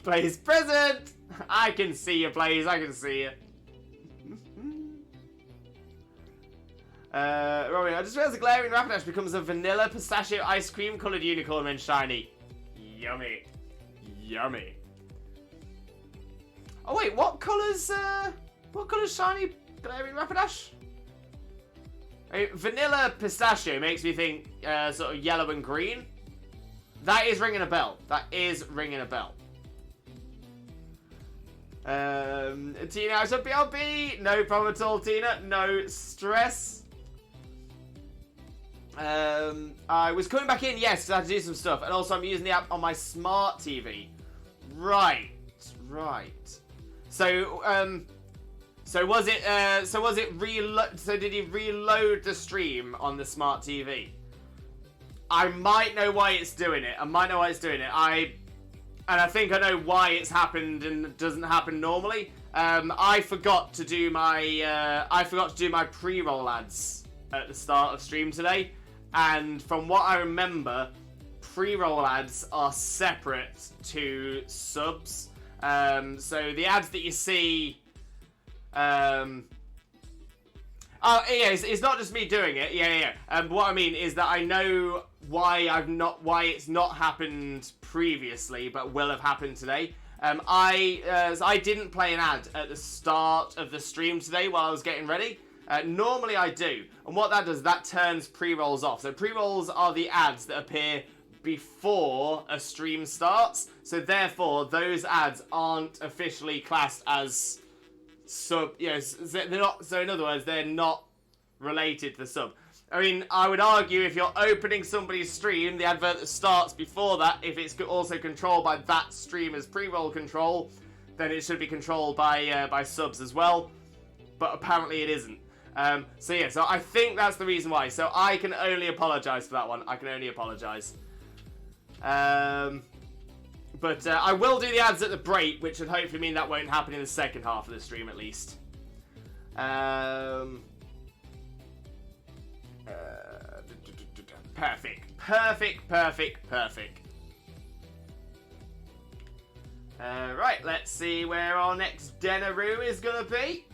Blaze present! I can see you, Blaze, I can see you. Rory, I just realized the glaring Rapidash becomes a vanilla pistachio ice cream coloured unicorn when shiny. Yummy. Yummy. Oh wait, what colour's shiny glaring Rapidash? I mean, vanilla pistachio makes me think sort of yellow and green. That is ringing a bell. That is ringing a bell. Tina, I said BRB. No problem at all, Tina. No stress. I was coming back in, yes, I had to do some stuff. And also I'm using the app on my smart TV. Right. So was it reload? So did he reload the stream on the smart TV? I might know why it's doing it. And I think I know why it's happened and it doesn't happen normally. I forgot to do my pre-roll ads at the start of stream today, and from what I remember, pre-roll ads are separate to subs. So the ads that you see, oh yeah, it's not just me doing it. Yeah. But what I mean is that I know why it's not happened previously, but will have happened today. I didn't play an ad at the start of the stream today while I was getting ready. Normally I do, and what that does, that turns pre-rolls off. So pre-rolls are the ads that appear before a stream starts. So therefore, those ads aren't officially classed as sub. Yes, they're not. So in other words, they're not related to the sub. I mean, I would argue if you're opening somebody's stream, the advert that starts before that, if it's also controlled by that streamer's pre-roll control, then it should be controlled by subs as well. But apparently it isn't. So yeah, so I think that's the reason why. So I can only apologise for that one. I can only apologise. But I will do the ads at the break, which would hopefully mean that won't happen in the second half of the stream at least. Perfect. Right, let's see where our next Denaroo is going to be.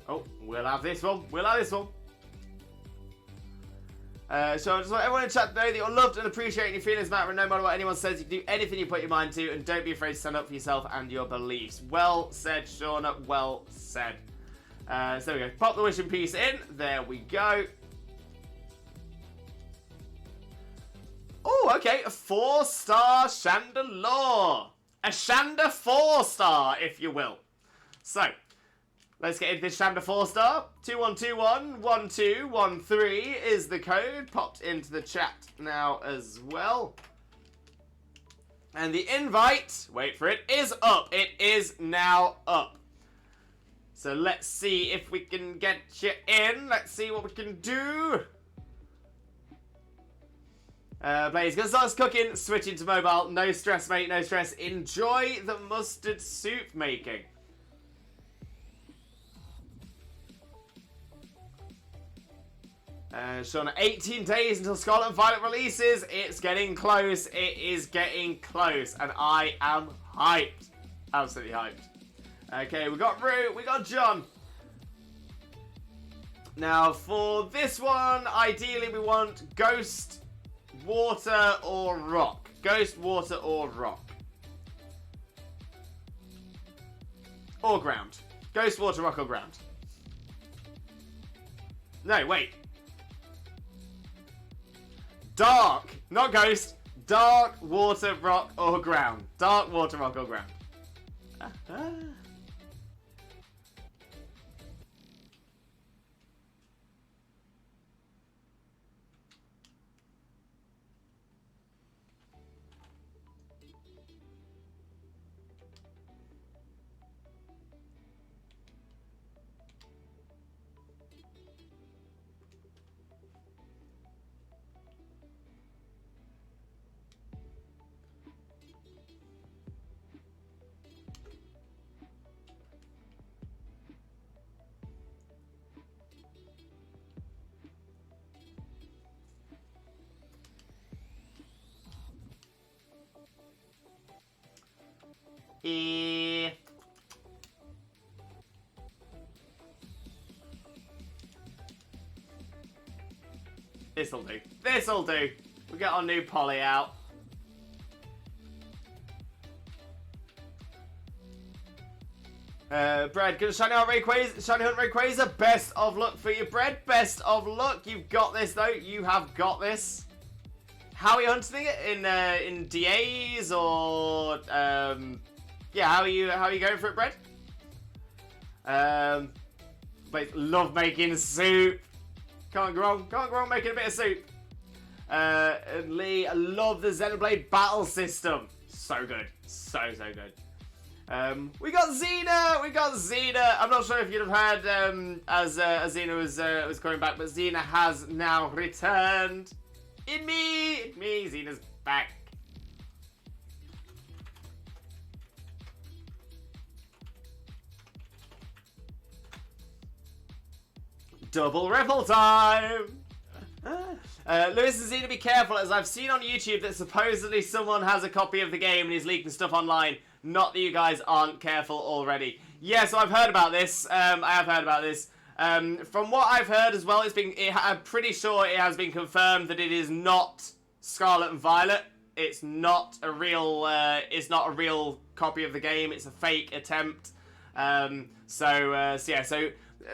Oh, we'll have this one. So I just want everyone in chat to know that you're loved and appreciated and your feelings matter, and no matter what anyone says, you can do anything you put your mind to, and don't be afraid to stand up for yourself and your beliefs. Well said, Shauna. Well said. So there we go. Pop the wishing piece in. There we go. Oh, okay. A 4-star Chandelure. A Shanda 4-star, if you will. So, let's get into this Shanda 4-star. 21211213 is the code. Popped into the chat now as well. And the invite, wait for it, is up. It is now up. So let's see if we can get you in. Let's see what we can do. Blaze, gonna start cooking, switching to mobile. No stress, mate, no stress. Enjoy the mustard soup making. Shauna, 18 days until Scarlet and Violet releases. It's getting close. It is getting close. And I am hyped. Absolutely hyped. Okay, we got Rue. We got John. Now, for this one, ideally we want Ghost, Water, or Rock. Ghost, Water, or Rock. Or Ground. Ghost, Water, Rock, or Ground. No, wait. Dark, not Ghost. Dark, Water, Rock, or Ground. Dark, Water, Rock, or Ground. This'll do. This'll do. We get our new Polly out. Brad, gonna shiny out Rayquaza, shiny hunt Rayquaza. Best of luck for you, Brad. Best of luck. You've got this, though. You have got this. How are you hunting it in DAs or yeah? How are you going for it, Brad? But love making soup. Can't go wrong. Can't go wrong making a bit of soup. And Lee, I love the Xenoblade battle system. So good. So good. We got Xena. We got Xena. I'm not sure if you'd have heard as Xena was coming back, but Xena has now returned. In me, Xena's back. Double ripple time! Lewis and Xena, be careful, as I've seen on YouTube that supposedly someone has a copy of the game and is leaking stuff online. Not that you guys aren't careful already. Yeah, so I've heard about this. I have heard about this. From what I've heard as well, I'm pretty sure it has been confirmed that it is not Scarlet and Violet. It's not a real copy of the game. It's a fake attempt. So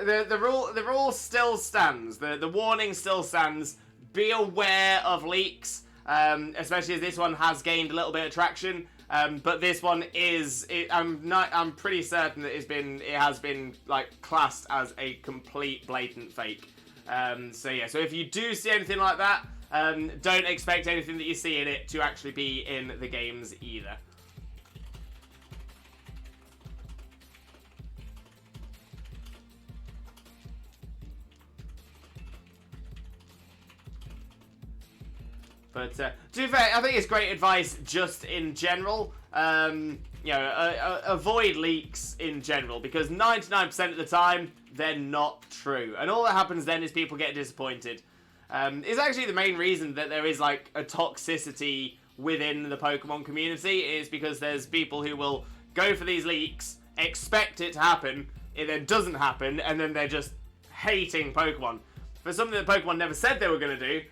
the rule still stands. The warning still stands. Be aware of leaks, especially as this one has gained a little bit of traction. But this one I'm pretty certain that it has been like classed as a complete blatant fake. So if you do see anything like that, don't expect anything that you see in it to actually be in the games either. But to be fair, I think it's great advice just in general. Avoid leaks in general, because 99% of the time they're not true, and all that happens then is people get disappointed. It's actually the main reason that there is like a toxicity within the Pokemon community, is because there's people who will go for these leaks, expect it to happen, it then doesn't happen, and then they're just hating Pokemon for something that Pokemon never said they were going to do.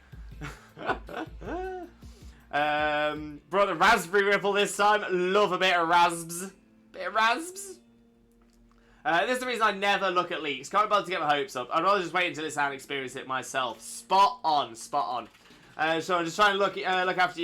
Brought the Raspberry Ripple this time. Love a bit of rasps. This is the reason I never look at leaks. Can't be bothered to get my hopes up. I'd rather just wait until it's out and experience it myself. Spot on. So I'm just trying to look out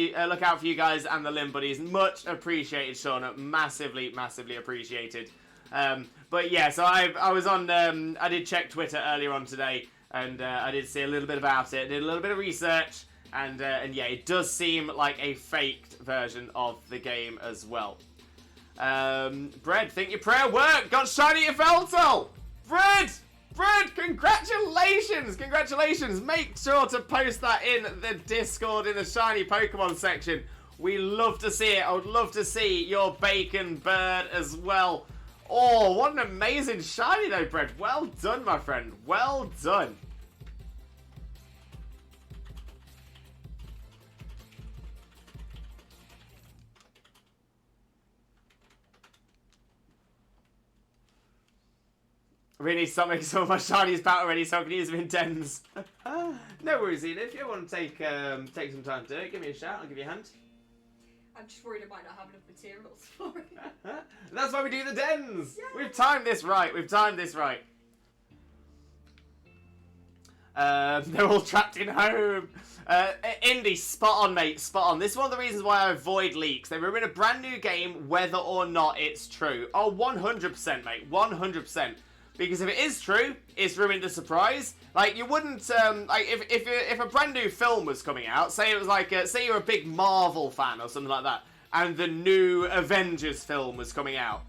for you guys and the Limb Buddies. Much appreciated, Shauna. Massively appreciated. But yeah, so I was on. I did check Twitter earlier on today, and I did see a little bit about it. Did a little bit of research. And yeah, it does seem like a faked version of the game as well. Bread, think your prayer worked! Got shiny at Feltel! Bread, congratulations! Make sure to post that in the Discord in the shiny Pokemon section. We love to see it. I would love to see your bacon bird as well. Oh, what an amazing shiny though, Bread. Well done, my friend. Well done. I really need to start making some of my shinies battle ready so I can use them in dens. No worries, Eden. If you want to take some time to do it, give me a shout. I'll give you a hand. I'm just worried I might not have enough materials for it. That's why we do the dens. Yeah. We've timed this right. They're all trapped in home. Indy, spot on, mate, spot on. This is one of the reasons why I avoid leaks. They ruin a brand new game, whether or not it's true. Oh, 100%, mate, 100%. Because if it is true, it's ruined the surprise. Like, you wouldn't, like, if a brand new film was coming out, say it was like, say you're a big Marvel fan or something like that, and the new Avengers film was coming out,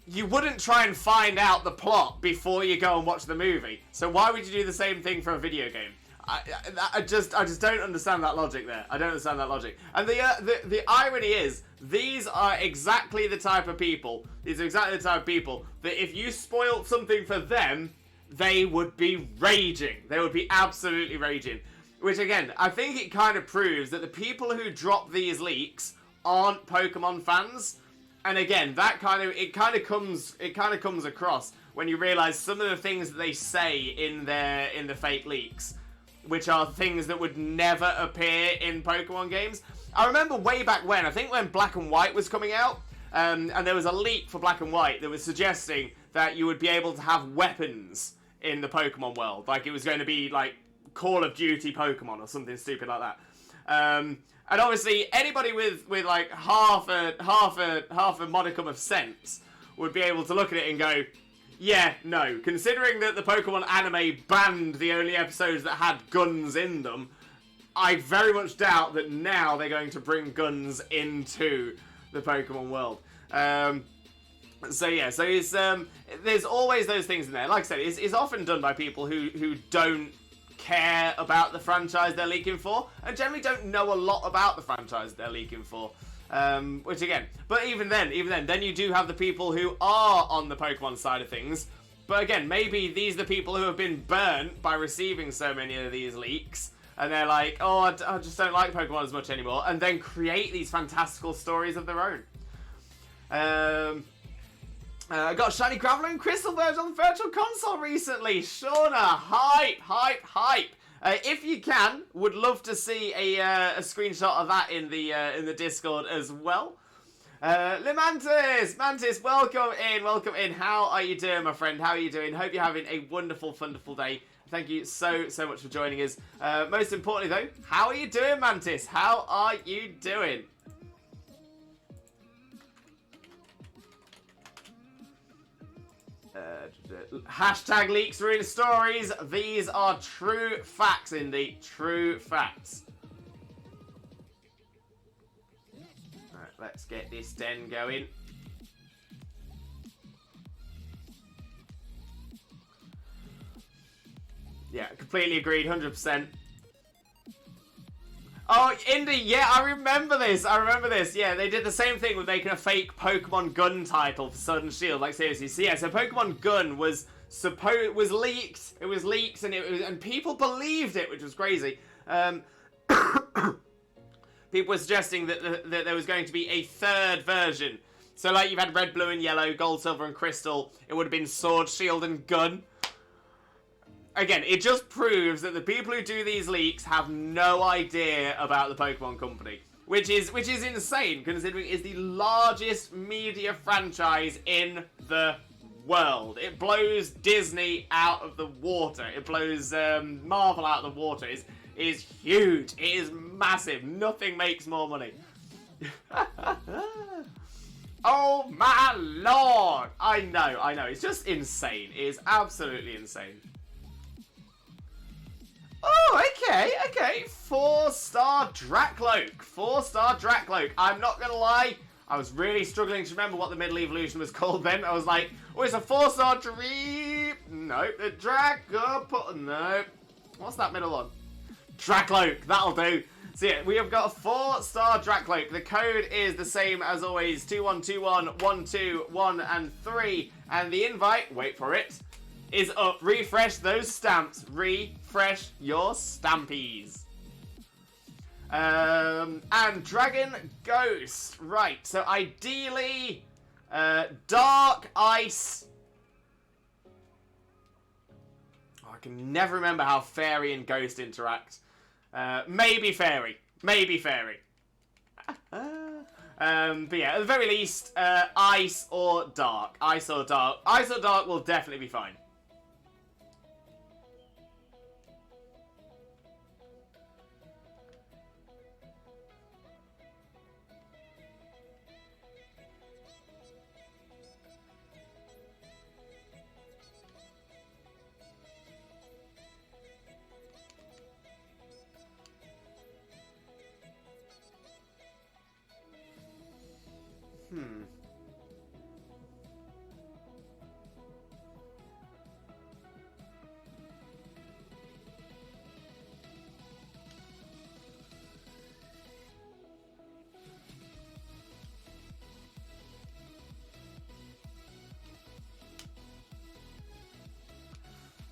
you wouldn't try and find out the plot before you go and watch the movie. So why would you do the same thing for a video game? I just don't understand that logic there. I don't understand that logic. And the irony is, these are exactly the type of people. These are exactly the type of people that if you spoiled something for them, they would be raging. They would be absolutely raging. Which again, I think it kind of proves that the people who drop these leaks aren't Pokemon fans. And again, that kind of comes across when you realise some of the things that they say in the fake leaks, which are things that would never appear in Pokemon games. I remember way back when, I think when Black and White was coming out, and there was a leak for Black and White that was suggesting that you would be able to have weapons in the Pokemon world. Like, it was going to be, like, Call of Duty Pokemon or something stupid like that. And obviously, anybody with like, half a modicum of sense would be able to look at it and go, yeah, no. Considering that the Pokemon anime banned the only episodes that had guns in them, I very much doubt that now they're going to bring guns into the Pokemon world. So yeah, so it's there's always those things in there. Like I said, it's often done by people who don't care about the franchise they're leaking for, and generally don't know a lot about the franchise they're leaking for. Which again, but even then you do have the people who are on the Pokemon side of things. But again, maybe these are the people who have been burnt by receiving so many of these leaks, and they're like, oh, I just don't like Pokemon as much anymore, and then create these fantastical stories of their own. I got Shiny Graveler and Crystal Verge on the Virtual Console recently. Shauna, hype. If you can, would love to see a screenshot of that in the Discord as well. Mantis, welcome in. How are you doing, my friend? How are you doing? Hope you're having a wonderful day. Thank you so much for joining us. Most importantly, though, how are you doing, Mantis? How are you doing? Hashtag leaks ruin stories. These are true facts, Indy. True facts. Alright, let's get this den going. Yeah, completely agreed, 100%. Oh, Indy, yeah, I remember this. Yeah, they did the same thing with making a fake Pokemon Gun title for Sword and Shield. Like, seriously. So, yeah, so Pokemon Gun was leaked. It was leaked, and people believed it, which was crazy. People were suggesting that there was going to be a third version. So, like, you've had Red, Blue, and Yellow, Gold, Silver, and Crystal. It would have been Sword, Shield, and Gun. Again, it just proves that the people who do these leaks have no idea about the Pokemon Company. Which is insane, considering it's the largest media franchise in the world. It blows Disney out of the water. It blows Marvel out of the water. It is huge. It is massive. Nothing makes more money. Oh my lord! I know. It's just insane. It is absolutely insane. Oh, okay. 4-star Dracloak. 4-star Dracloak. I'm not going to lie. I was really struggling to remember what the middle evolution was called then. I was like, oh, it's a 4-star Dream. Nope. The no. What's that middle one? Dracloak. That'll do. So yeah, we have got a 4-star Dracloak. The code is the same as always. 2121 121 and 3. And the invite, wait for it, is up. Refresh those stamps. Refresh your stampies. And Dragon Ghost. Right, so ideally, Dark Ice can never remember how Fairy and Ghost interact. Maybe Fairy. Maybe Fairy. But yeah, at the very least, Ice or Dark. Ice or Dark. Ice or Dark will definitely be fine.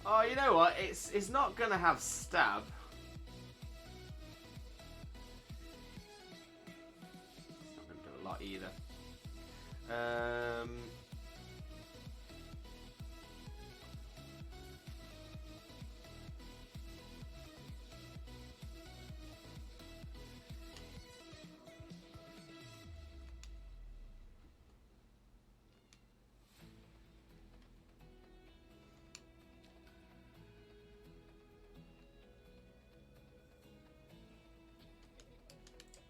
Oh, you know what? It's not gonna have stab. It's not gonna do a lot either.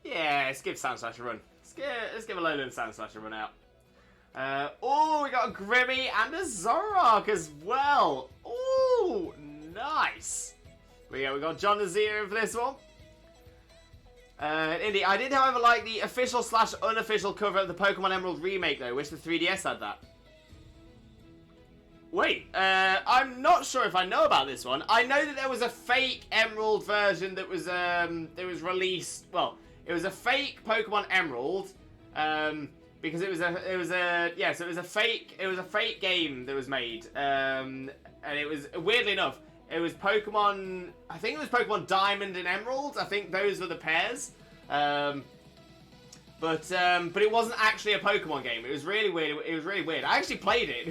Yeah, let's give Sand Slash a run. Let's give a Alolan Sand Slash a run out. Oh, we got a Grimmy and a Zoroark as well. Oh, nice. But yeah, we got John Azir for this one. Indy, I did, however, like the official / unofficial cover of the Pokemon Emerald remake, though. Wish the 3DS had that. Wait, I'm not sure if I know about this one. I know that there was a fake Emerald version that was released. Well, it was a fake Pokemon Emerald, because it was a fake game that was made, and it was, weirdly enough, it was Pokemon. I think it was Pokemon Diamond and Emerald. I think those were the pairs. But it wasn't actually a Pokemon game. It was really weird. It was really weird. I actually played it.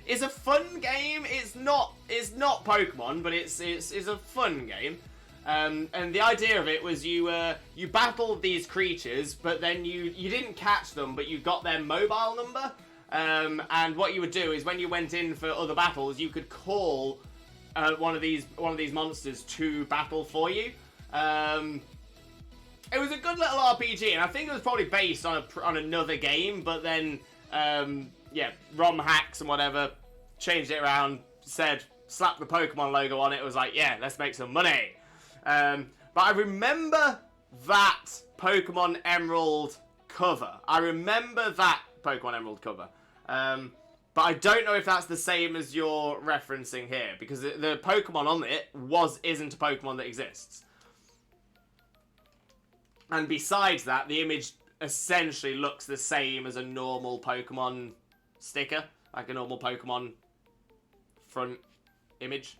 It's a fun game. It's not Pokemon, but it's a fun game. And the idea of it was you battled these creatures, but then you didn't catch them, but you got their mobile number. And what you would do is when you went in for other battles, you could call one of these monsters to battle for you. It was a good little RPG, and I think it was probably based on another game, but then ROM hacks and whatever changed it around, slapped the Pokemon logo on it. It was like, yeah, let's make some money. But I remember that Pokemon Emerald cover. But I don't know if that's the same as you're referencing here, because the Pokemon on it isn't a Pokemon that exists. And besides that, the image essentially looks the same as a normal Pokemon sticker, like a normal Pokemon front image.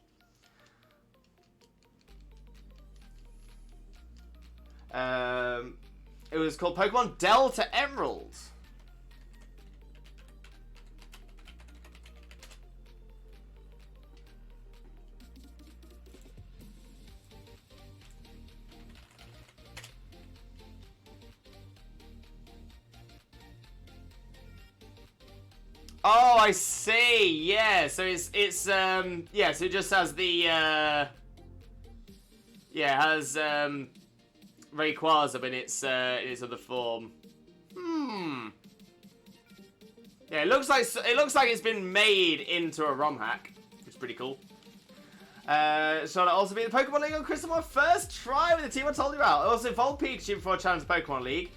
It was called Pokemon Delta Emerald. Oh, I see. Yeah, so so it just has the has Rayquaza in its other form. Yeah, it looks like it's been made into a ROM hack, which is pretty cool. Shall it also be the Pokemon League on Crystal? My first try with the team I told you about. I also evolved Pikachu before I challenged the Pokemon League.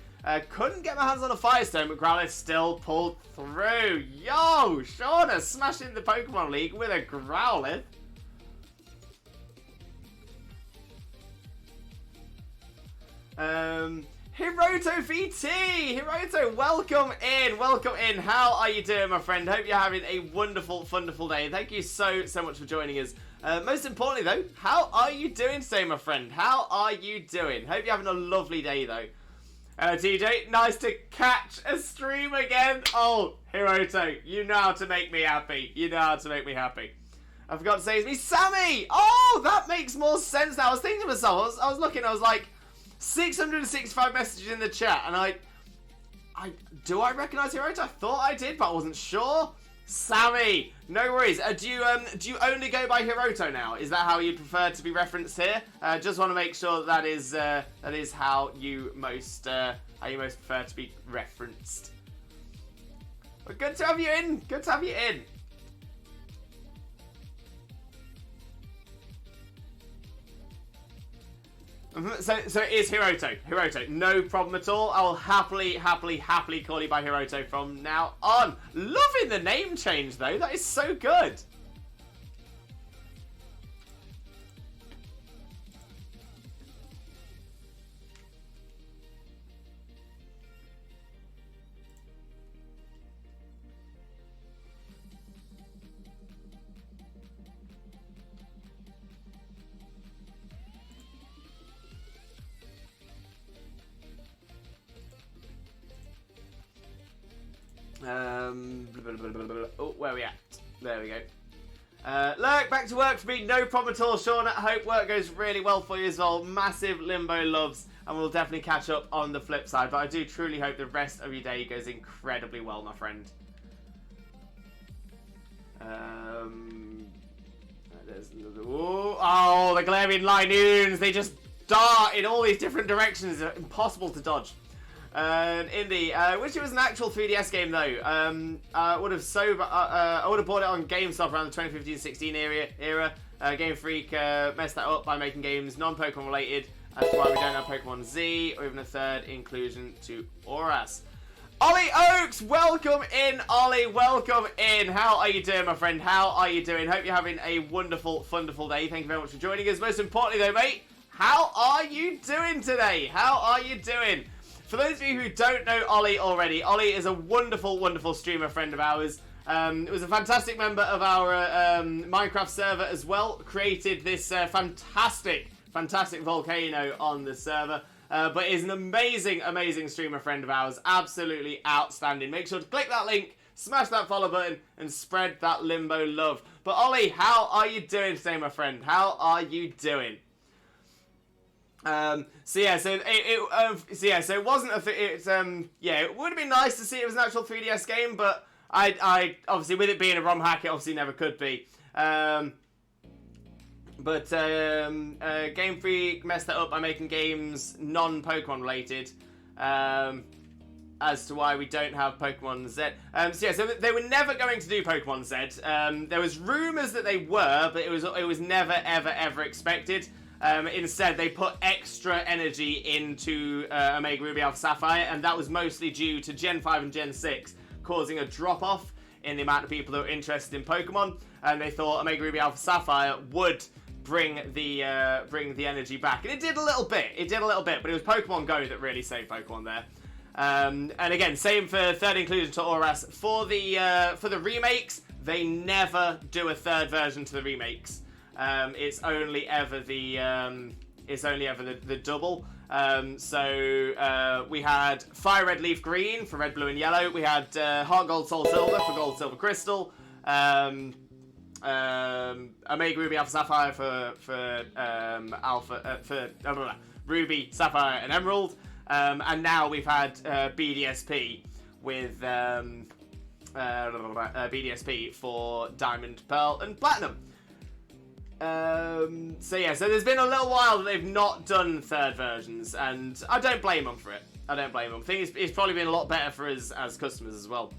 Couldn't get my hands on a Firestone, but Growlithe still pulled through. Yo, Shauna smashing the Pokemon League with a Growlithe. Hiroto VT! Hiroto, welcome in. How are you doing, my friend? Hope you're having a wonderful, wonderful day. Thank you so much for joining us. Most importantly, though, how are you doing today, my friend? How are you doing? Hope you're having a lovely day, though. TJ, nice to catch a stream again. Oh, Hiroto, you know how to make me happy. I forgot to say it's me, Sammy! Oh, that makes more sense now. I was thinking to myself, I was looking, I was like, 665 messages in the chat, and do I recognise Hiroto? I thought I did, but I wasn't sure. Sammy, no worries. Do you only go by Hiroto now? Is that how you prefer to be referenced here? Just want to make sure that is how you most prefer to be referenced. But good to have you in. Good to have you in. So it is Hiroto. Hiroto, no problem at all. I'll happily call you by Hiroto from now on. Loving the name change though. That is so good. Oh, where are we at? There we go. Look, back to work for me. No problem at all, Sean. I hope work goes really well for you as well. Massive Limbo loves, and we'll definitely catch up on the flip side. But I do truly hope the rest of your day goes incredibly well, my friend. There's another. Oh, the Galarian Linoons. They just dart in all these different directions. It's impossible to dodge. Indy, I wish it was an actual 3DS game though. I would have bought it on GameStop around the 2015-16 era. Game Freak messed that up by making games non-Pokemon related. That's why we don't have Pokemon Z or even a third inclusion to Oras. Ollie Oaks, welcome in, Ollie. Welcome in. How are you doing, my friend? How are you doing? Hope you're having a wonderful, wonderful day. Thank you very much for joining us. Most importantly, though, mate, how are you doing today? How are you doing? For those of you who don't know Ollie already, Ollie is a wonderful, wonderful streamer friend of ours. Was a fantastic member of our Minecraft server as well. Created this fantastic volcano on the server. But is an amazing, amazing streamer friend of ours. Absolutely outstanding. Make sure to click that link, smash that follow button, and spread that Limbo love. But Ollie, how are you doing today, my friend? How are you doing? It wasn't it would have been nice to see it was an actual 3DS game, but I obviously, with it being a ROM hack, it obviously never could be. Game Freak messed that up by making games non-Pokemon related, as to why we don't have Pokemon Z. So they were never going to do Pokemon Z. There was rumours that they were, but it was never ever expected. Instead, they put extra energy into Omega Ruby Alpha Sapphire, and that was mostly due to Gen 5 and Gen 6 causing a drop-off in the amount of people that were interested in Pokemon, and they thought Omega Ruby Alpha Sapphire would bring the energy back. And it did a little bit, but it was Pokemon Go that really saved Pokemon there. And again, same for third inclusion to Oras. For the remakes, they never do a third version to the remakes. It's only ever the double. We had Fire Red Leaf Green for Red, Blue, and Yellow. We had Heart Gold, Soul Silver for Gold, Silver, Crystal. Omega Ruby Alpha Sapphire for Ruby, Sapphire, and Emerald. And now we've had BDSP with BDSP for Diamond, Pearl, and Platinum. So there's been a little while that they've not done third versions, and I don't blame them for it. I think it's probably been a lot better for us as customers as well.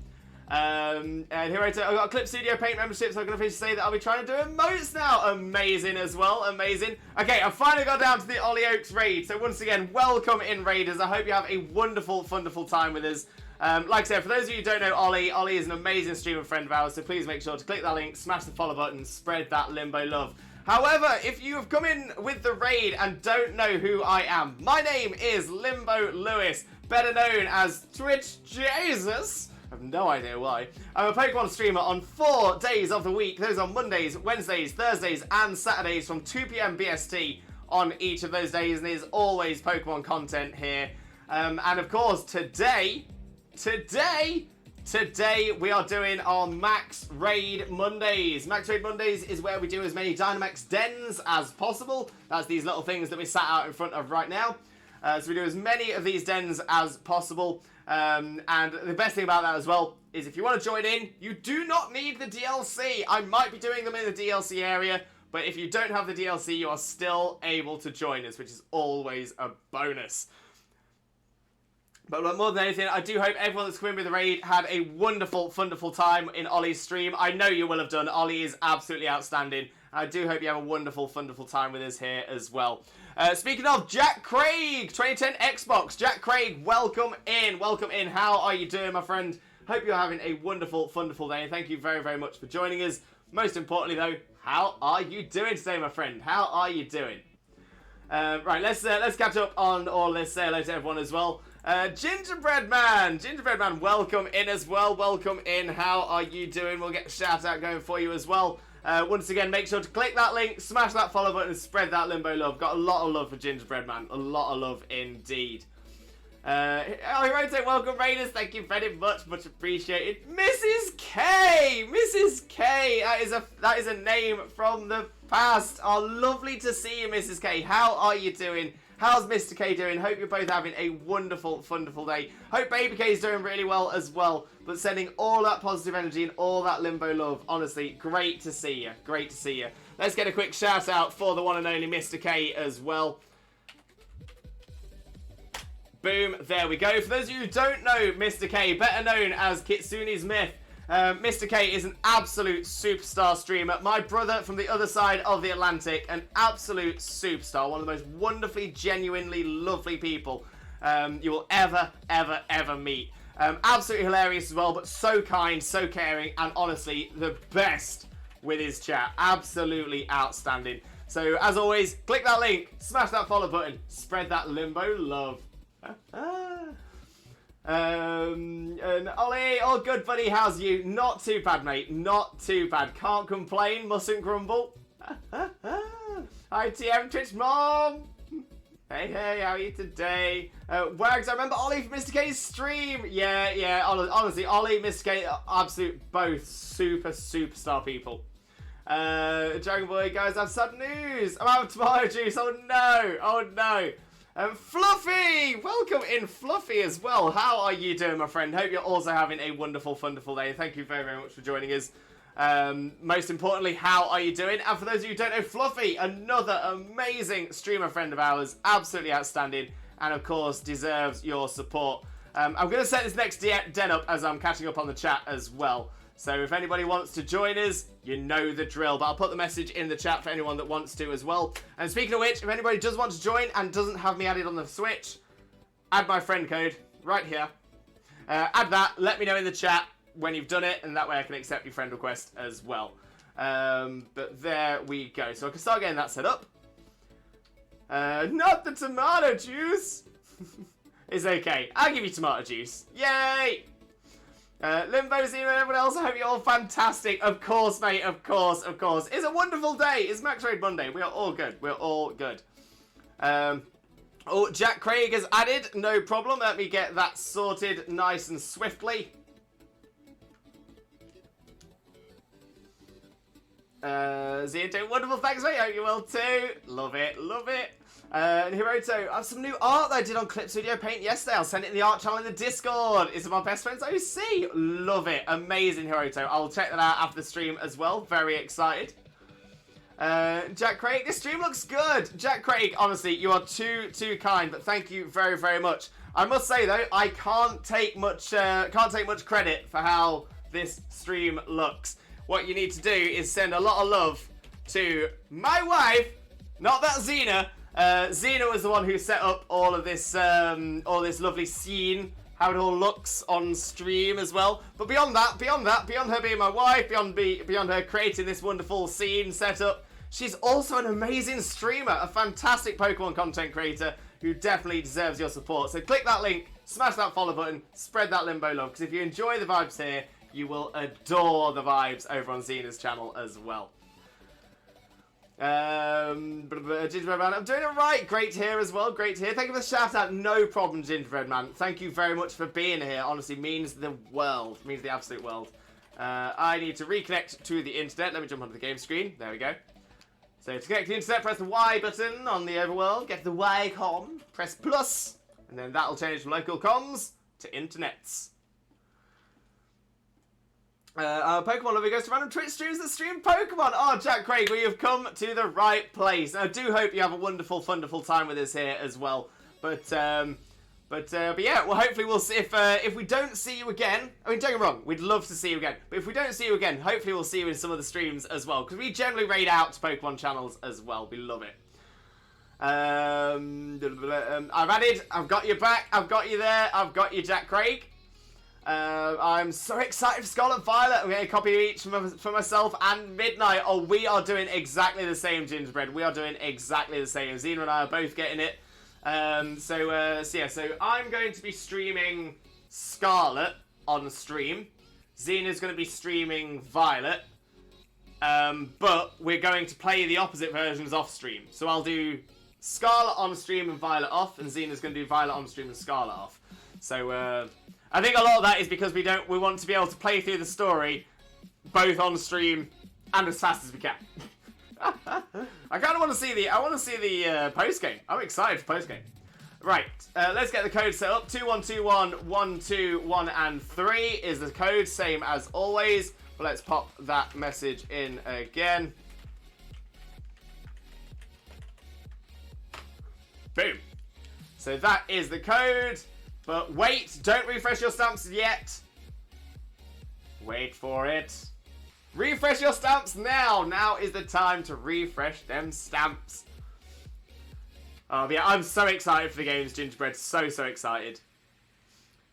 And Hiroto, I've got Clip Studio Paint memberships. I'm going to say that I'll be trying to do emotes now. Amazing as well, amazing. Okay, I finally got down to the Ollie Oaks raid. So once again, welcome in, raiders. I hope you have a wonderful, wonderful time with us. Like I said, for those of you who don't know Ollie is an amazing streamer friend of ours. So please make sure to click that link, smash the follow button, spread that Limbo love. However, if you have come in with the raid and don't know who I am, my name is Limbo Lewis, better known as Twitch Jesus. I have no idea why. I'm a Pokemon streamer on 4 days of the week. Those are Mondays, Wednesdays, Thursdays, and Saturdays from 2 PM BST on each of those days. And there's always Pokemon content here. And of course, today Today we are doing our Max Raid Mondays. Max Raid Mondays is where we do as many Dynamax dens as possible. That's these little things that we sat out in front of right now. So we do as many of these dens as possible. And the best thing about that as well is if you want to join in, you do not need the DLC. I might be doing them in the DLC area, but if you don't have the DLC, you are still able to join us, which is always a bonus. But more than anything, I do hope everyone that's come in with the raid had a wonderful, wonderful time in Ollie's stream. I know you will have done. Ollie is absolutely outstanding. I do hope you have a wonderful, wonderful time with us here as well. Speaking of, Jack Craig, 2010 Xbox. Jack Craig, welcome in. Welcome in. How are you doing, my friend? Hope you're having a wonderful, wonderful day. And thank you very, very much for joining us. Most importantly, though, how are you doing today, my friend? How are you doing? Right, let's catch up on all this. Say hello to everyone as well. Gingerbread Man, welcome in as well. Welcome in. How are you doing? We'll get a shout out going for you as well. Once again, make sure to click that link, smash that follow button, and spread that limbo love. Got a lot of love for Gingerbread Man. A lot of love indeed. Hirote, welcome Raiders. Thank you very much. Much appreciated. Mrs. K! Mrs. K! That is a name from the past. Oh, lovely to see you, Mrs. K. How are you doing? How's Mr. K doing? Hope you're both having a wonderful, wonderful day. Hope Baby K is doing really well as well. But sending all that positive energy and all that limbo love. Honestly, great to see you. Great to see you. Let's get a quick shout out for the one and only Mr. K as well. Boom, there we go. For those of you who don't know Mr. K, better known as Kitsune's Myth, Mr. K is an absolute superstar streamer. My brother from the other side of the Atlantic, an absolute superstar. One of the most wonderfully, genuinely lovely people you will ever, ever, ever meet. Absolutely hilarious as well, but so kind, so caring, and honestly, the best with his chat. Absolutely outstanding. So, as always, click that link, smash that follow button, spread that limbo love. And Ollie, all good, buddy. How's you? Not too bad, mate. Not too bad. Can't complain. Mustn't grumble. Hi, TM Twitch Mom. Hey, how are you today? Wags, I remember Ollie from Mr. K's stream. Yeah. Honestly, Ollie, Mr. K, absolute both superstar people. Dragon Boy, guys, I have sad news. I'm out of tomato juice. Oh no. Fluffy! Welcome in, Fluffy, as well. How are you doing, my friend? Hope you're also having a wonderful, wonderful day. Thank you very, very much for joining us. Most importantly, how are you doing? And for those of you who don't know, Fluffy, another amazing streamer friend of ours. Absolutely outstanding. And, of course, deserves your support. I'm going to set this next den up as I'm catching up on the chat as well. So if anybody wants to join us, you know the drill. But I'll put the message in the chat for anyone that wants to as well. And speaking of which, if anybody does want to join and doesn't have me added on the Switch, add my friend code right here. Add that, let me know in the chat when you've done it, and that way I can accept your friend request as well. But there we go. So I can start getting that set up. Not the tomato juice! It's okay. I'll give you tomato juice. Yay! Limbo, Zero, and everyone else, I hope you're all fantastic. Of course, mate, of course. It's a wonderful day. It's Max Raid Monday. We are all good. Oh, Jack Craig has added. No problem. Let me get that sorted nice and swiftly. Zia doing wonderful. Thanks, mate. Hope you will too. Love it. And Hiroto, I have some new art that I did on Clip Studio Paint yesterday. I'll send it in the art channel in the Discord. It's my best friend's OC. Love it. Amazing, Hiroto. I'll check that out after the stream as well. Very excited. Jack Craig, this stream looks good. Jack Craig, honestly, you are too kind, but thank you very, very much. I must say though, I can't take much credit for how this stream looks. What you need to do is send a lot of love to my wife, not that Xena. Xena was the one who set up all this lovely scene, how it all looks on stream as well. But beyond her being my wife, beyond her creating this wonderful scene setup, she's also an amazing streamer, a fantastic Pokemon content creator who definitely deserves your support. So click that link, smash that follow button, spread that limbo love, because if you enjoy the vibes here, you will adore the vibes over on Xena's channel as well. Gingerbread Man, I'm doing alright. Great to hear as well. Great to hear. Thank you for the shout out. No problem, Gingerbread Man. Thank you very much for being here. Honestly, means the world. Means the absolute world. I need to reconnect to the internet. Let me jump onto the game screen. There we go. So to connect to the internet, press the Y button on the overworld. Get to the Y com. Press plus. And then that'll change from local comms to internets. Pokemon lover goes to random Twitch streams that stream Pokemon. Oh, Jack Craig, we have come to the right place. I do hope you have a wonderful, wonderful time with us here as well. But yeah, well, hopefully we'll see if we don't see you again. I mean, don't get me wrong, we'd love to see you again. But if we don't see you again, hopefully we'll see you in some of the streams as well. Because we generally raid out to Pokemon channels as well. We love it. I've got you back. I've got you there. I've got you, Jack Craig. I'm so excited for Scarlet Violet. I'm getting a copy of each for myself and Midnight. Oh, we are doing exactly the same, Gingerbread. We are doing exactly the same. Xena and I are both getting it. So I'm going to be streaming Scarlet on stream. Xena's going to be streaming Violet. But we're going to play the opposite versions off stream. So I'll do Scarlet on stream and Violet off, and Xena's going to do Violet on stream and Scarlet off. So, I think a lot of that is because we want to be able to play through the story both on stream and as fast as we can. I kind of want to see the post game. I'm excited for post game. Right, let's get the code set up. 2121-121 and 3 is the code, same as always. But let's pop that message in again. Boom. So that is the code. But wait, don't refresh your stamps yet. Wait for it. Refresh your stamps now. Now is the time to refresh them stamps. Oh, yeah, I'm so excited for the games, Gingerbread. So excited.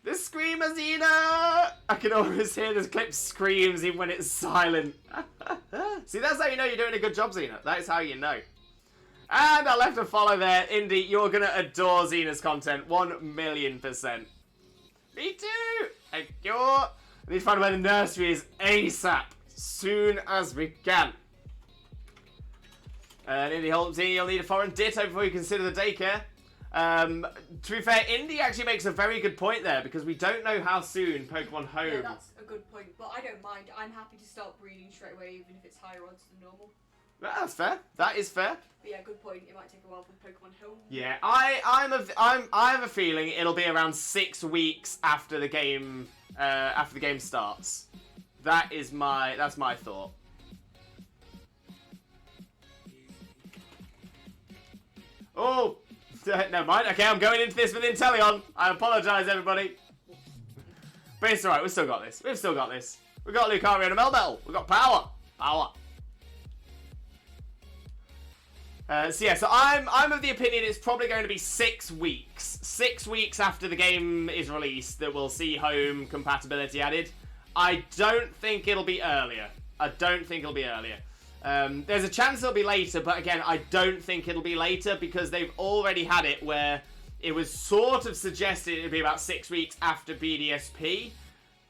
The screamer, Xena! I can always hear this clip screams even when it's silent. See, that's how you know you're doing a good job, Xena. That is how you know. And I left a follow there. Indy, you're going to adore Xena's content. 1,000,000%. Me too! Thank you! I need to find where the nursery is ASAP. Soon as we can. And Indy Holmes, you'll need a foreign ditto before you consider the daycare. To be fair, Indy actually makes a very good point there, because we don't know how soon Pokemon Home... Yeah, that's a good point, but I don't mind. I'm happy to start breeding straight away, even if it's higher odds than normal. That's fair. That is fair. But yeah, good point. It might take a while for Pokemon Home. Yeah, I have a feeling it'll be around 6 weeks after the game starts. That's my thought. Oh, never mind. Okay, I'm going into this with Inteleon. I apologise, everybody. But it's alright. We've still got this. We've got Lucario and a Melmetal. We've got power. So I'm of the opinion it's probably going to be 6 weeks. 6 weeks after the game is released that we'll see home compatibility added. I don't think it'll be earlier. There's a chance it'll be later, but again, I don't think it'll be later because they've already had it where it was sort of suggested it'd be about 6 weeks after BDSP,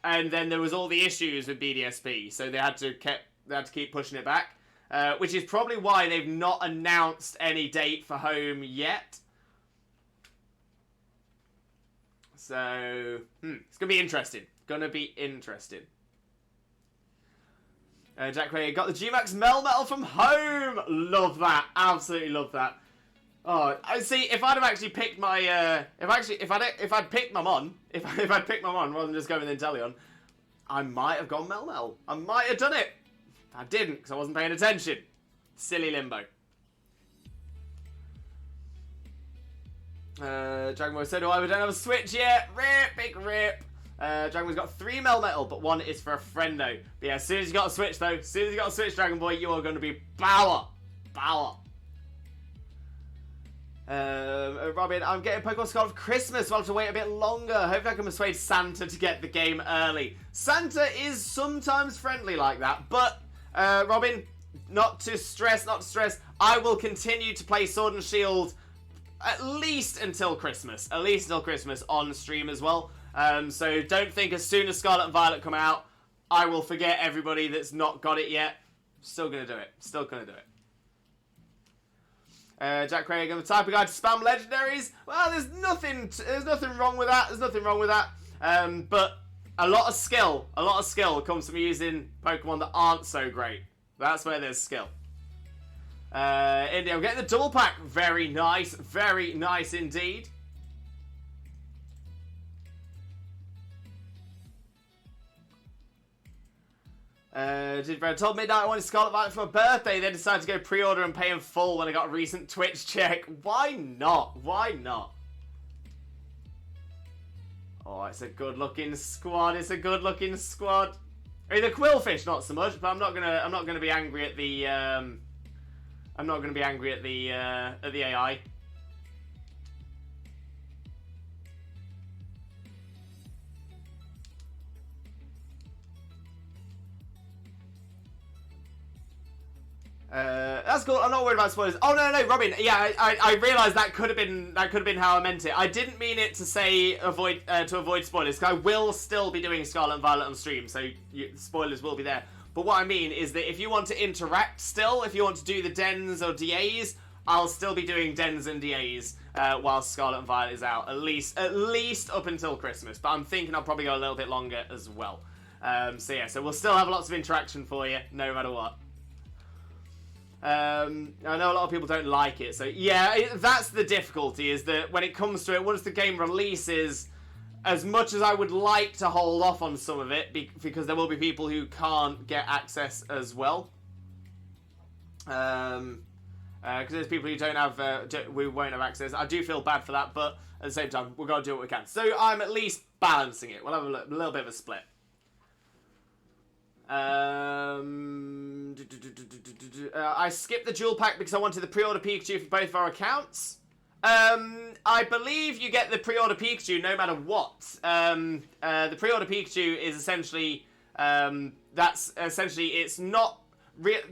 and then there was all the issues with BDSP, so they had to keep pushing it back. Which is probably why they've not announced any date for home yet. So, it's going to be interesting. Jack Ray got the G-Max Melmetal from home. Love that. Absolutely love that. Oh, I see. If I'd have actually picked my, if I'd picked my mon rather than just going with Inteleon, I might have gone Melmetal. I might have done it. I didn't, because I wasn't paying attention. Silly Limbo. Dragon Boy said, oh, we don't have a Switch yet. Rip, big rip. Dragon Boy's got 3 Melmetal, but 1 is for a friendo. But yeah, as soon as you got a Switch, though, Dragon Boy, you are going to be power. Robin, I'm getting Pokemon Scarlet for Christmas, so I'll have to wait a bit longer. Hopefully I can persuade Santa to get the game early. Santa is sometimes friendly like that, but... Robin, not to stress. I will continue to play Sword and Shield at least until Christmas. On stream as well. So don't think as soon as Scarlet and Violet come out, I will forget everybody that's not got it yet. Still gonna do it. Jack Craig, I'm the type of guy to spam legendaries. Well, there's nothing wrong with that. There's nothing wrong with that. But a lot of skill comes from using Pokemon that aren't so great. That's where there's skill. India, I'm getting the double pack. Very nice indeed. I told Midnight I wanted Scarlet Violet for my birthday, then decided to go pre-order and pay in full when I got a recent Twitch check. Why not? Why not? Oh, it's a good-looking squad. It's a good-looking squad. I mean, the Quillfish not so much, but I'm not gonna be angry at the I'm not gonna be angry at the AI. That's cool. I'm not worried about spoilers. Oh no, Robin. Yeah, I realised that could have been how I meant it. I didn't mean it to say avoid spoilers. Cause I will still be doing Scarlet and Violet on stream, so spoilers will be there. But what I mean is that if you want to interact still, if you want to do the dens or DAs, I'll still be doing dens and DAs whilst Scarlet and Violet is out. At least up until Christmas. But I'm thinking I'll probably go a little bit longer as well. So yeah, so we'll still have lots of interaction for you, no matter what. I know a lot of people don't like it, so yeah, that's the difficulty, is that when it comes to it, once the game releases, as much as I would like to hold off on some of it, because there will be people who can't get access as well, because there's people who don't have, we won't have access. I do feel bad for that, but at the same time, we've got to do what we can. So I'm at least balancing it. We'll have a little bit of a split. I skipped the dual pack because I wanted the pre-order Pikachu for both of our accounts. I believe you get the pre-order Pikachu no matter what. The pre-order Pikachu is essentially, it's not,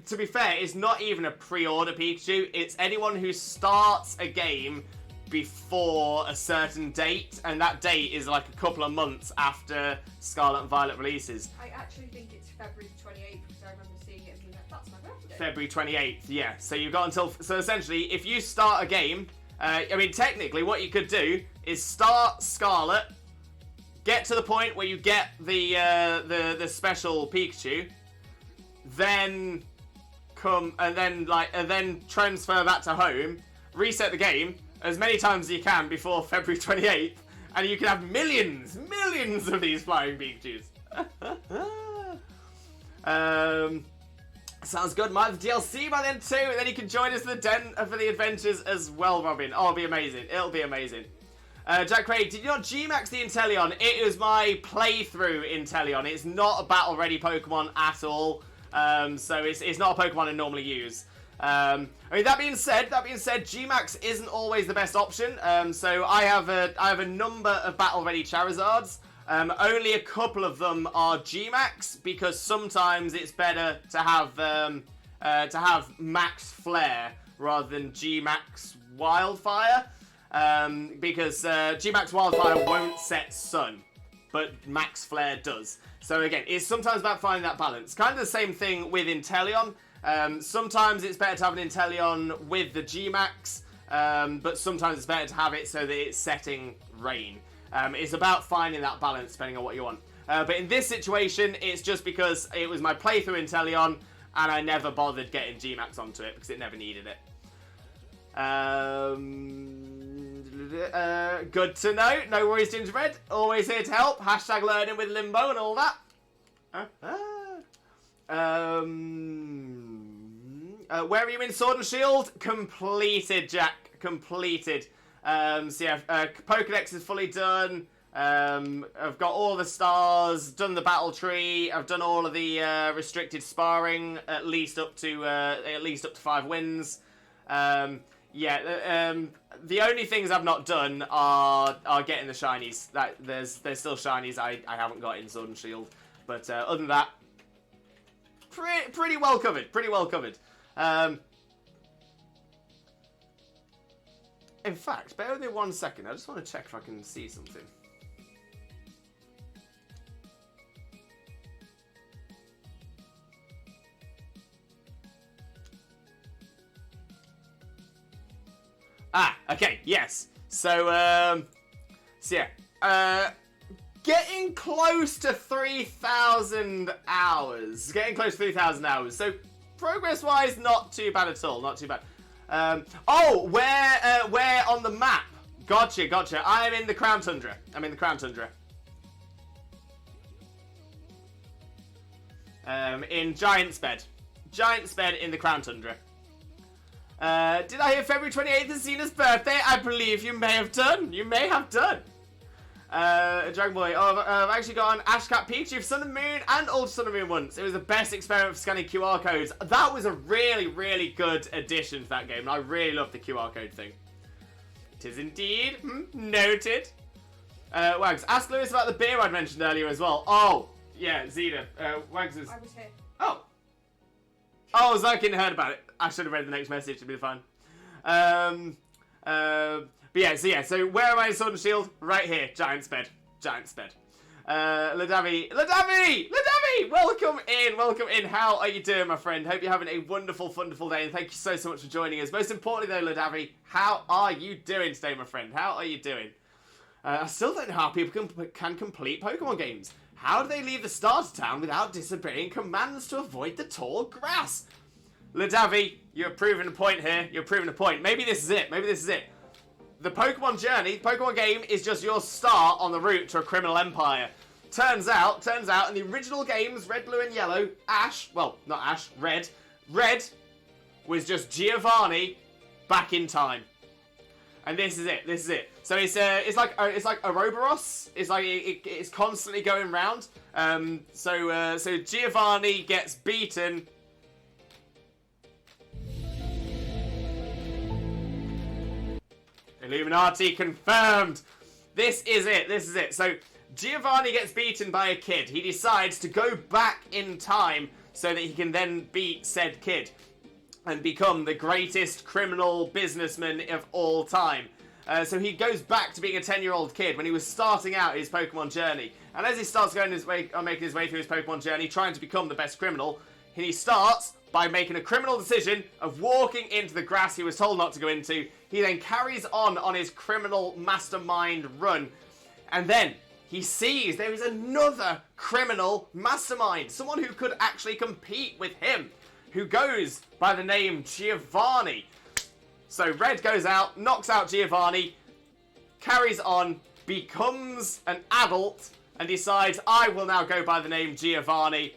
to be fair, it's not even a pre-order Pikachu. It's anyone who starts a game before a certain date, and that date is like a couple of months after Scarlet and Violet releases. I actually think it's February 28th because I remember seeing it and being like, that's my birthday. February 28th, yeah. So you've got until... So essentially, if you start a game... I mean, technically, what you could do is start Scarlet, get to the point where you get the special Pikachu, then then transfer that to home, reset the game as many times as you can before February 28th, and you can have millions of these flying Pikachus. Sounds good. Might have the DLC by then too, and then you can join us for the den for the adventures as well, Robin. Oh, it'll be amazing. It'll be amazing. Jack Craig, did you not G-Max the Inteleon? It was my playthrough Inteleon. It's not a battle-ready Pokemon at all. So it's not a Pokemon I normally use. I mean, that being said, G-Max isn't always the best option. So I have a number of battle-ready Charizards. Only a couple of them are G-Max because sometimes it's better to have Max Flare rather than G-Max Wildfire. Because G-Max Wildfire won't set Sun, but Max Flare does. So again, it's sometimes about finding that balance. Kind of the same thing with Inteleon. Sometimes it's better to have an Inteleon with the G-Max, but sometimes it's better to have it so that it's setting Rain. It's about finding that balance depending on what you want. But in this situation, it's just because it was my playthrough Inteleon, and I never bothered getting G-Max onto it because it never needed it. Good to know. No worries, Gingerbread. Always here to help. Hashtag learning with Limbo and all that. Where are you in Sword and Shield? Completed, Jack. Completed. So yeah, Pokedex is fully done. I've got all the stars, done the battle tree. I've done all of the restricted sparring, at least up to 5 wins. Yeah, the only things I've not done are getting the shinies. There's still shinies I haven't got in Sword and Shield, but other than that, pretty well covered. Pretty well covered. In fact, bear with me 1 second. I just want to check if I can see something. Okay, yes. So yeah. Getting close to 3,000 hours. Getting close to 3,000 hours. So, progress-wise, not too bad at all. Not too bad. Where on the map? Gotcha. I'm in the Crown Tundra. In Giant's Bed. Giant's Bed in the Crown Tundra. Did I hear February 28th is Xena's birthday? I believe you may have done. Dragon Boy, I've actually got an Ashcat Pikachu for Sun and Moon and Ultra Sun and Moon once. It was the best experiment for scanning QR codes. That was a really, really good addition to that game, and I really love the QR code thing. It is indeed. Noted. Wags, ask Lewis about the beer I'd mentioned earlier as well. Oh, yeah, Zeta. Wags is... I was here. Oh, Zerkin heard about it. I should have read the next message, it'd be fine. But yeah, so where am I in Sword and Shield? Right here, Giant's Bed. Ladavi, welcome in. How are you doing, my friend? Hope you're having a wonderful day, and thank you so much for joining us. Most importantly though, Ladavi, how are you doing today, my friend? How are you doing? I still don't know how people can complete Pokemon games. How do they leave the starter town without disobeying commands to avoid the tall grass? Ladavi, you're proving a point here. Maybe this is it. The Pokemon journey, the Pokemon game, is just your start on the route to a criminal empire. Turns out, in the original games, Red, Blue, and Yellow, Red was just Giovanni back in time. And this is it. So it's like Ouroboros. It's constantly going round. So Giovanni gets beaten. Illuminati confirmed. This is it. So Giovanni gets beaten by a kid. He decides to go back in time so that he can then beat said kid and become the greatest criminal businessman of all time. So he goes back to being a 10-year-old kid when he was starting out his Pokemon journey. And as he starts making his way through his Pokemon journey, trying to become the best criminal, he starts by making a criminal decision of walking into the grass he was told not to go into. He then carries on his criminal mastermind run. And then he sees there is another criminal mastermind, someone who could actually compete with him, who goes by the name Giovanni. So Red goes out, knocks out Giovanni, carries on, becomes an adult, and decides, I will now go by the name Giovanni.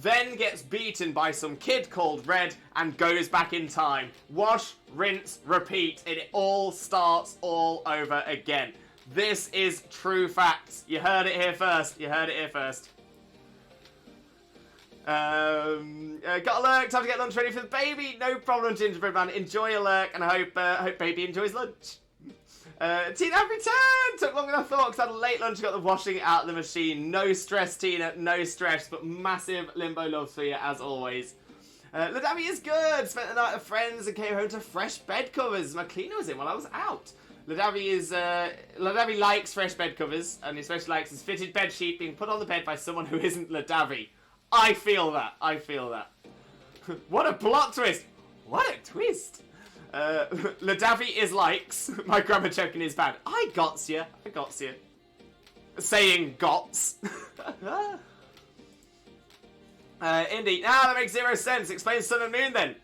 Then gets beaten by some kid called Red and goes back in time. Wash, rinse, repeat, and it all starts all over again. This is true facts. You heard it here first. Got a lurk, time to get lunch ready for the baby. No problem, Gingerbread Man. Enjoy your lurk, and I hope baby enjoys lunch. Tina, I've returned! Took longer than I thought because I had a late lunch and got the washing out of the machine. No stress, Tina, no stress, but massive Limbo love for you as always. Ladami is good! Spent the night with friends and came home to fresh bed covers. My cleaner was in while I was out. Ladavi likes fresh bed covers, and he especially likes his fitted bed sheet being put on the bed by someone who isn't Ladavi. I feel that. What a plot twist! What a twist! Ladavi is likes. My grammar checking is bad. I gots ya. Saying gots. Indeed. That makes 0 sense. Explain Sun and Moon then.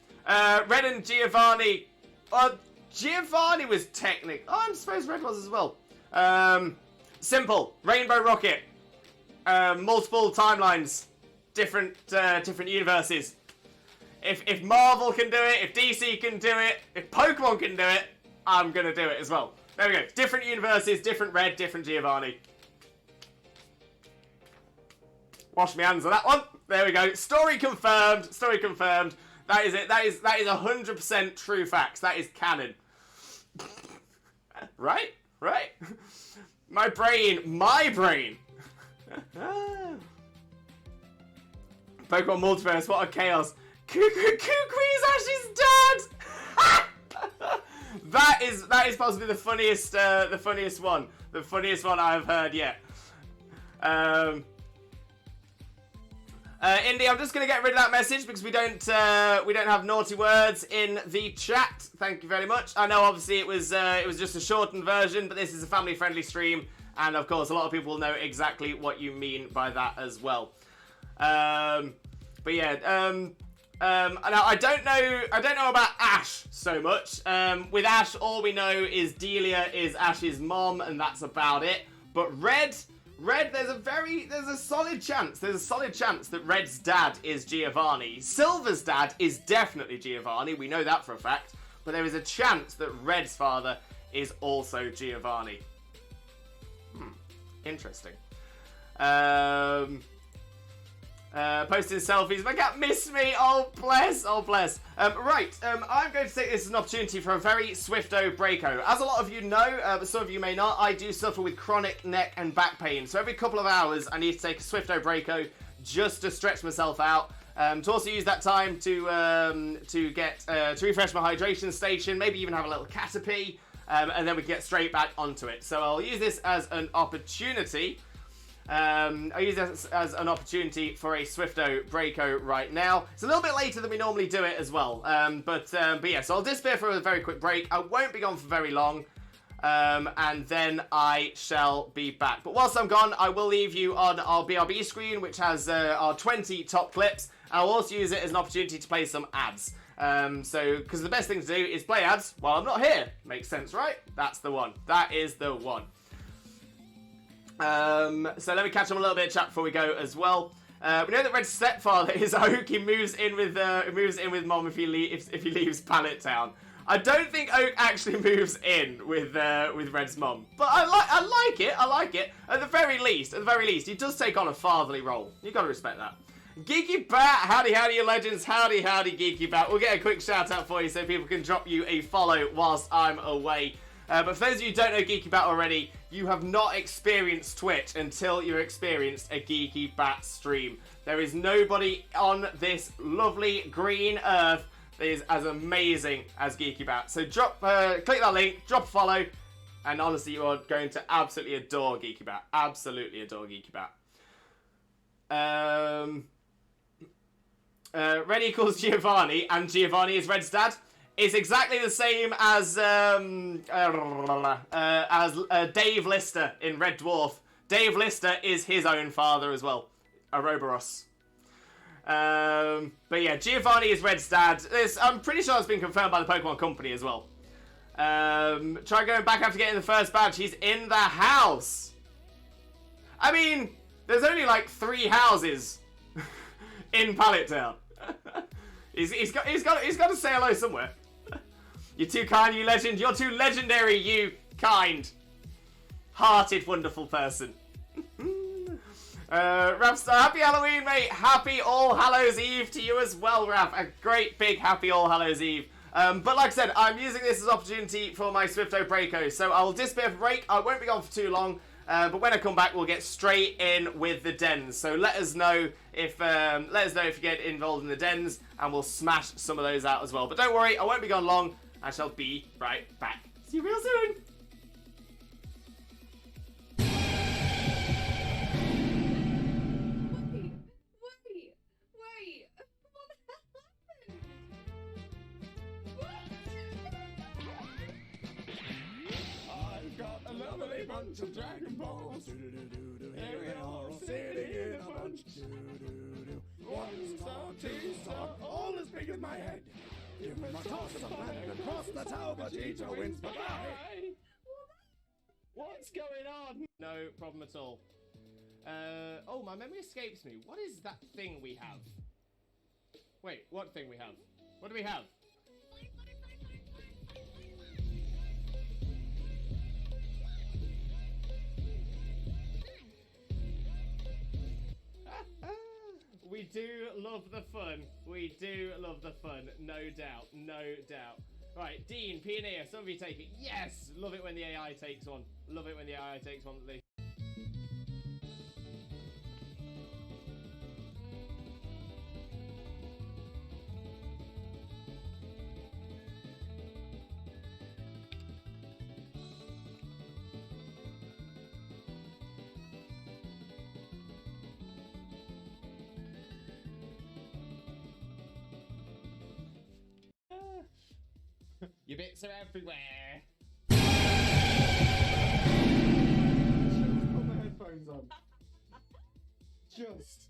Red and Giovanni. Giovanni was technic. I suppose Red was as well. Simple. Rainbow Rocket. Multiple timelines. Different universes. If Marvel can do it, if DC can do it, if Pokemon can do it, I'm gonna do it as well. There we go. Different universes, different Red, different Giovanni. Wash my hands on that one. There we go. Story confirmed. That is it. That is 100% true facts. That is canon. Right? My brain. Pokemon Multiverse, what a chaos. Kukui is Ash's dad! That is possibly the funniest one. The funniest one I've heard yet. Indy, I'm just going to get rid of that message because we don't have naughty words in the chat. Thank you very much. I know obviously it was just a shortened version, but this is a family-friendly stream, and of course a lot of people will know exactly what you mean by that as well. But yeah, now I don't know about Ash so much. With Ash, all we know is Delia is Ash's mom, and that's about it. But Red, there's a solid chance that Red's dad is Giovanni. Silver's dad is definitely Giovanni. We know that for a fact. But there is a chance that Red's father is also Giovanni. Interesting. Posting selfies. My cat missed me. Oh, bless. Oh, bless. Right. I'm going to take this as an opportunity for a very swifto breako. As a lot of you know, but some of you may not, I do suffer with chronic neck and back pain. So every couple of hours, I need to take a swifto breako just to stretch myself out. To also use that time to refresh my hydration station, maybe even have a little caterpie, and then we get straight back onto it. So I'll use this as an opportunity. I use this as an opportunity for a swifto breako right now. It's a little bit later than we normally do it as well. But yeah, so I'll disappear for a very quick break. I won't be gone for very long. And then I shall be back. But whilst I'm gone, I will leave you on our BRB screen, which has our 20 top clips. I'll also use it as an opportunity to play some ads. Because the best thing to do is play ads while I'm not here. Makes sense, right? That's the one. That is the one. So let me catch up a little bit of chat before we go as well. We know that Red's stepfather is Oak. He moves in with Mom if he leaves Pallet Town. I don't think Oak actually moves in with Red's mom, but I like it. I like it. At the very least, he does take on a fatherly role. You got to respect that. Geeky Bat, howdy, you legends. Howdy, Geeky Bat. We'll get a quick shout out for you so people can drop you a follow whilst I'm away. But for those of you who don't know Geeky Bat already, you have not experienced Twitch until you've experienced a Geeky Bat stream. There is nobody on this lovely green earth that is as amazing as Geeky Bat. So click that link, drop a follow, and honestly, you are going to absolutely adore Geeky Bat. Absolutely adore Geeky Bat. Red equals Giovanni, and Giovanni is Red's dad. It's exactly the same as Dave Lister in Red Dwarf. Dave Lister is his own father as well, Ouroboros. But yeah, Giovanni is Red's dad. I'm pretty sure it's been confirmed by the Pokemon Company as well. Try going back after getting the first badge. He's in the house. I mean, there's only like 3 houses in Pallet Town. He's got to say hello somewhere. You're too kind, you legend. You're too legendary, you kind-hearted, wonderful person. Rapstar, happy Halloween, mate. Happy All Hallows Eve to you as well, Rap. A great big happy All Hallows Eve. But like I said, I'm using this as an opportunity for my swifto breako. So I will disappear for break. I won't be gone for too long. But when I come back, we'll get straight in with the dens. So let us know if you get involved in the dens, and we'll smash some of those out as well. But don't worry, I won't be gone long. I shall be right back. See you real soon. Wait. What the hell happened? I've got a lovely bunch of Dragon Balls. Here we are all sitting in a bunch. 1 star, 2 star, all as big as my head. Give me my toss of the flag across the tower, but Vegeta wins. Bye-bye. What's going on? No problem at all. Oh, my memory escapes me. What is that thing we have? Wait, what thing we have? What do we have? We do love the fun. We do love the fun. No doubt. No doubt. Right, Dean, Pioneer, some of you take it. Yes! Love it when the AI takes one. Love it when the AI takes one. Your bits are everywhere. Just put my headphones on. Just.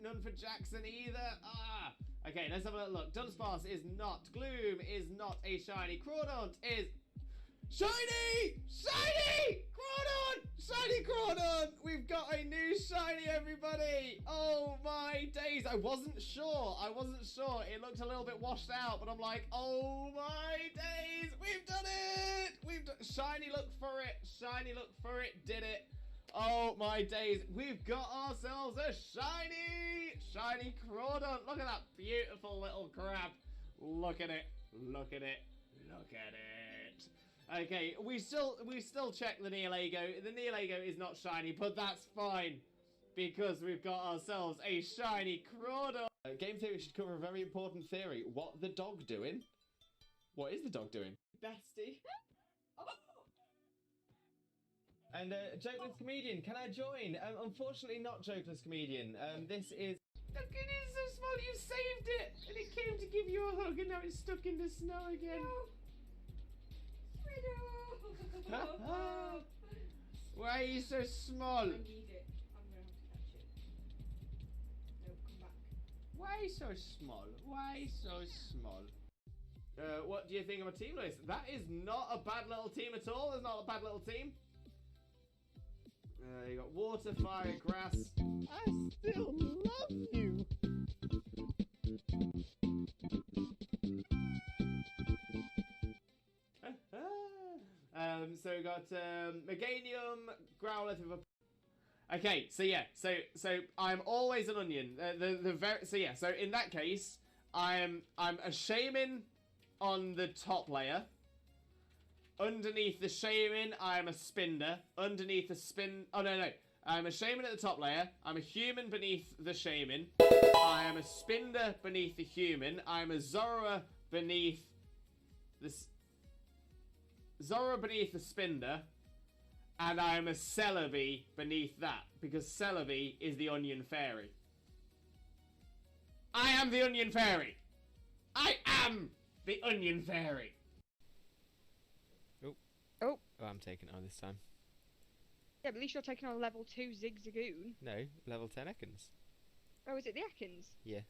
None for Jackson either. Ah. Okay, let's have a look. Dunsparce is not. Gloom is not a shiny. Crawdaunt is shiny! Shiny! Crawdaunt! Shiny Crawdaunt! We've got a new shiny, everybody! Oh my days! I wasn't sure. It looked a little bit washed out, but I'm like, oh my days! We've done it! Shiny, look for it. Shiny, look for it. Did it. Oh my days, we've got ourselves a shiny Crawdaunt. Look at that beautiful little crab. Look at it. Okay, we still check the Neolago. The Neolago is not shiny, but that's fine because we've got ourselves a shiny Crawdaunt. Game theory should cover a very important theory. What the dog doing? What is the dog doing? Bestie. And Jokeless Comedian, can I join? Unfortunately not Jokeless Comedian. This is... Look, it is so small, you saved it! And it came to give you a hug and now it's stuck in the snow again. Why are you so small? I need it. I'm gonna have to catch it. No, come back. Why so small? What do you think of my team list? That is not a bad little team at all. It's not a bad little team. You got water, fire, grass. I still love you. So we got Meganium, Growlithe with a... Okay, so yeah, so I'm always an onion. So in that case, I'm a shaman on the top layer. Underneath the shaman, I'm a spinder. Underneath the I'm a shaman at the top layer. I'm a human beneath the shaman. I am a spinder beneath the human. I'm a Zorua beneath the... Zorua beneath the spinder. And I'm a Celebi beneath that. Because Celebi is the onion fairy. I am the onion fairy! I am the onion fairy! Oh. Oh, I'm taking it on this time. Yeah, but at least you're taking on level 2 Zigzagoon. No, level 10 Ekans. Oh, is it the Ekans? Yeah.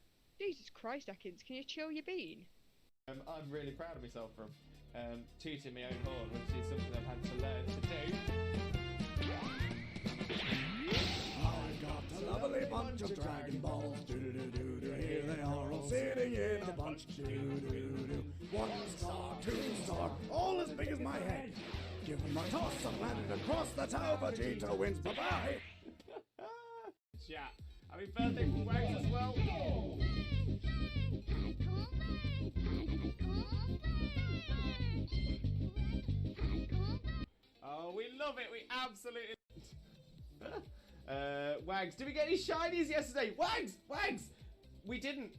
Jesus Christ, Ekans, can you chill your bean? I'm really proud of myself for tooting my own horn, which is something I've had to learn to do. I got a lovely bunch of Dragon Balls. Do-do-do-do-do. Here they are all sitting in a bunch. Do-do-do-do. 1 star, 2 star, all as big as my head. Give them a toss and landed across the tower. Vegeta wins. Bye-bye. Yeah. Happy birthday from Wags as well. Oh, we love it. We absolutely... Wags, did we get any shinies yesterday? Wags! We didn't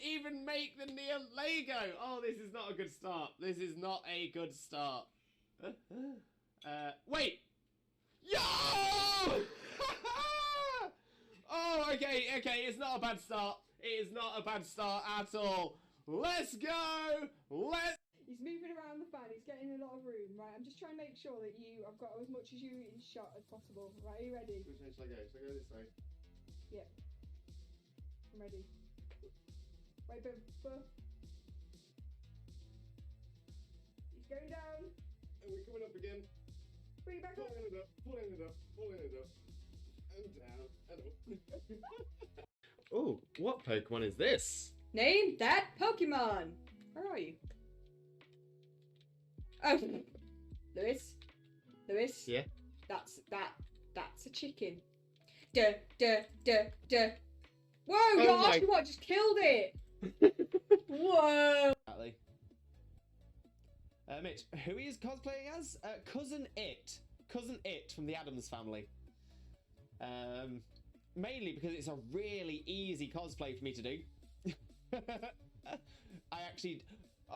even make the Neolago. Oh, this is not a good start. Wait. Yo! Oh, okay. It's not a bad start. It is not a bad start at all. Let's go. He's moving around the fan, he's getting a lot of room, right? I'm just trying to make sure that I've got as much as you in shot as possible. Right, are you ready? Which way should I go? Should I go this way? Yep. I'm ready. Wait, but... He's going down. And we're coming up again. Bring it back up. Pulling it up. And down, and up. Oh, what Pokemon is this? Name that Pokemon. Where are you? Oh, Lewis. Yeah. That's a chicken. Duh. Whoa, Oh you're my- asking what just killed it. Whoa. Exactly. Mitch, who he is cosplaying as? Cousin It from the Addams Family. Mainly because it's a really easy cosplay for me to do.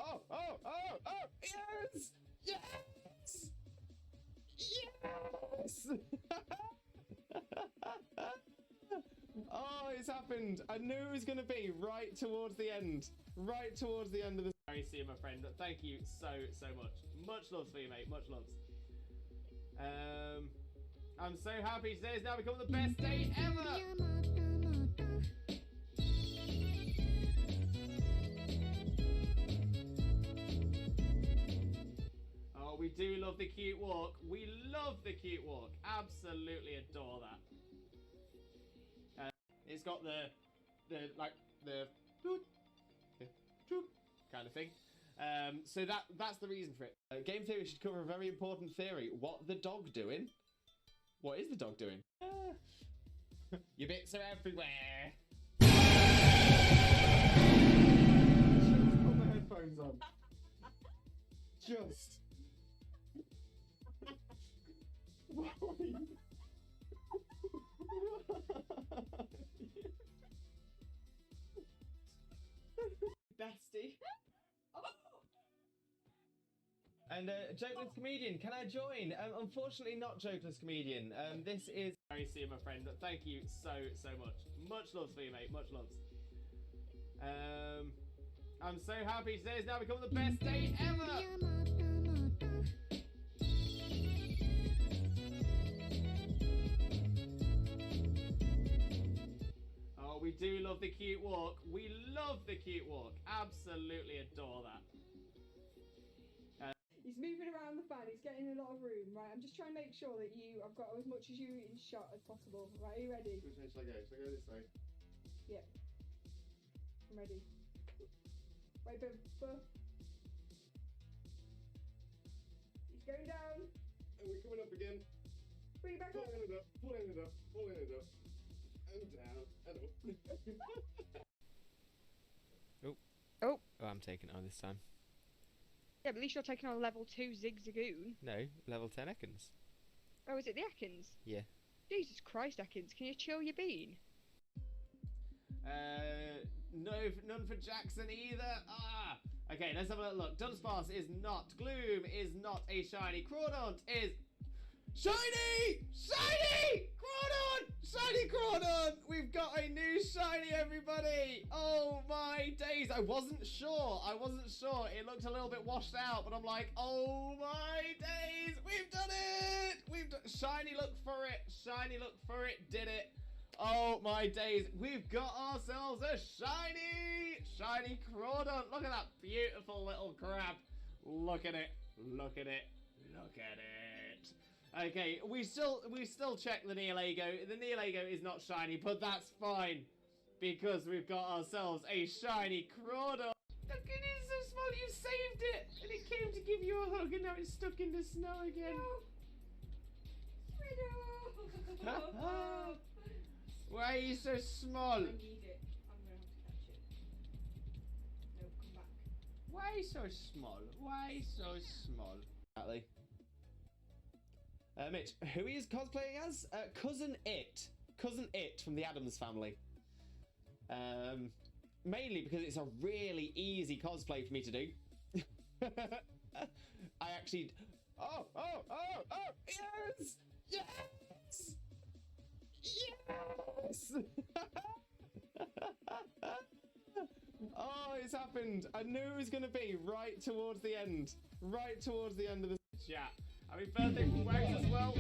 Oh, oh, oh, oh, yes! Yes! Yes! Oh, it's happened. I knew it was going to be right towards the end. Right towards the end of the... Very soon, my friend. Thank you so, so much. Much loves for you, mate. Much loves. I'm so happy today has now become the best day ever! Oh, we do love the cute walk. We love the cute walk. Absolutely adore that. It's got the toot kind of thing. So that's the reason for it. Game theory should cover a very important theory. What the dog doing? What is the dog doing? Your bits are everywhere. Just put my headphones on. Just. Bestie. And Jokeless Comedian, can I join? Unfortunately not Jokeless Comedian. This is very soon, my friend. Thank you so, so much. Much loves for you, mate. Much loves. I'm so happy today has now become the best day ever! Oh, we do love the cute walk. We love the cute walk. Absolutely adore that. He's moving around the fan, he's getting a lot of room, right? I'm just trying to make sure that I've got as much as you in shot as possible, right? Are you ready? Which way shall I go? Shall I go this way? Yeah. I'm ready. Wait, but... He's going down. And we're coming up again. Bring it back up. Pulling it up, pulling it up, pulling it up. And down, and up. Oh. Oh, I'm taking it on this time. Yeah, but at least you're taking on level 2 Zigzagoon. No, level 10 Ekans. Oh, is it the Ekans? Yeah. Jesus Christ, Ekans, can you chill your bean? No, none for Jackson either. Ah! Okay, let's have a little look. Dunsparce is not. Gloom is not a shiny. Crawdaunt is... Shiny! Shiny! Crawdaunt! Shiny Crawdaunt! We've got a new shiny, everybody! Oh my days! I wasn't sure. It looked a little bit washed out, but I'm like, oh my days! We've done it! Shiny, look for it. Shiny, look for it. Did it. Oh my days! We've got ourselves a shiny Crawdaunt. Look at that beautiful little crab. Look at it. Look at it. Look at it. Okay, we still check the Neolago. The Neolago is not shiny, but that's fine because we've got ourselves a shiny Crawdaunt. Look, it is so small. You saved it, and it came to give you a hug, and now it's stuck in the snow again. Why are you so small? I need it. I'm going to have to catch it. No, come back. Why so small? Why so small? Exactly. Mitch, who he is cosplaying as? Cousin It. Cousin It from the Addams Family. Mainly because it's a really easy cosplay for me to do. I actually... Oh! Yes! Yes! Yes! Oh, it's happened. I knew it was going to be right towards the end. Right towards the end of the chat. Happy birthday from Wags as well.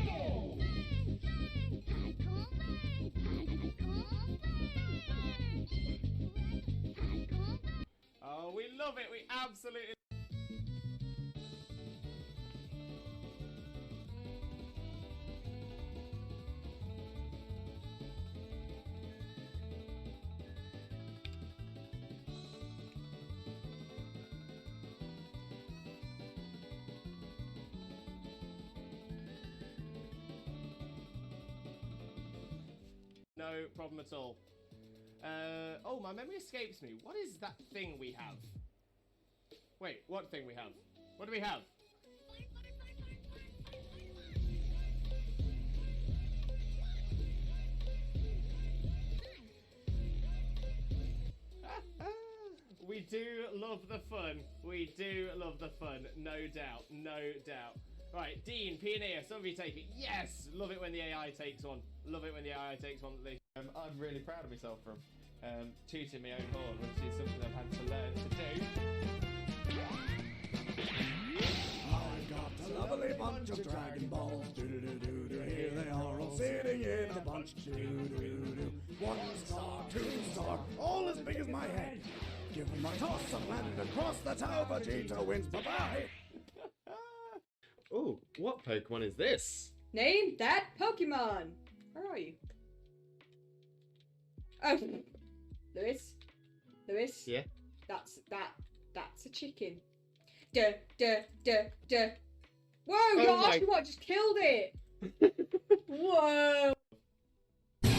Oh, we love it. We absolutely... No problem at all. Oh, my memory escapes me. What is that thing we have? Wait, what thing we have? What do we have? We do love the fun. We do love the fun. No doubt. No doubt. Right, Dean, Pioneer, some of you take it. Yes! Love it when the AI takes one. Love it when the AI takes one. I'm really proud of myself from tooting my own horn, which is something I've had to learn to do. I've got a lovely bunch of Dragon Balls. Do-do-do-do-do. Here they are all sitting in a bunch. Do-do-do-do. 1 star, 2 star, all as big as my head. Give them a toss and landed across the tower. Vegeta wins. Bye-bye. Oh, what Pokemon is this? Name that Pokemon. Where are you? Oh, Lewis. Lewis. Yeah. That's a chicken. Duh. Whoa! Oh Your my- Oshawott just killed it. Whoa! Wait!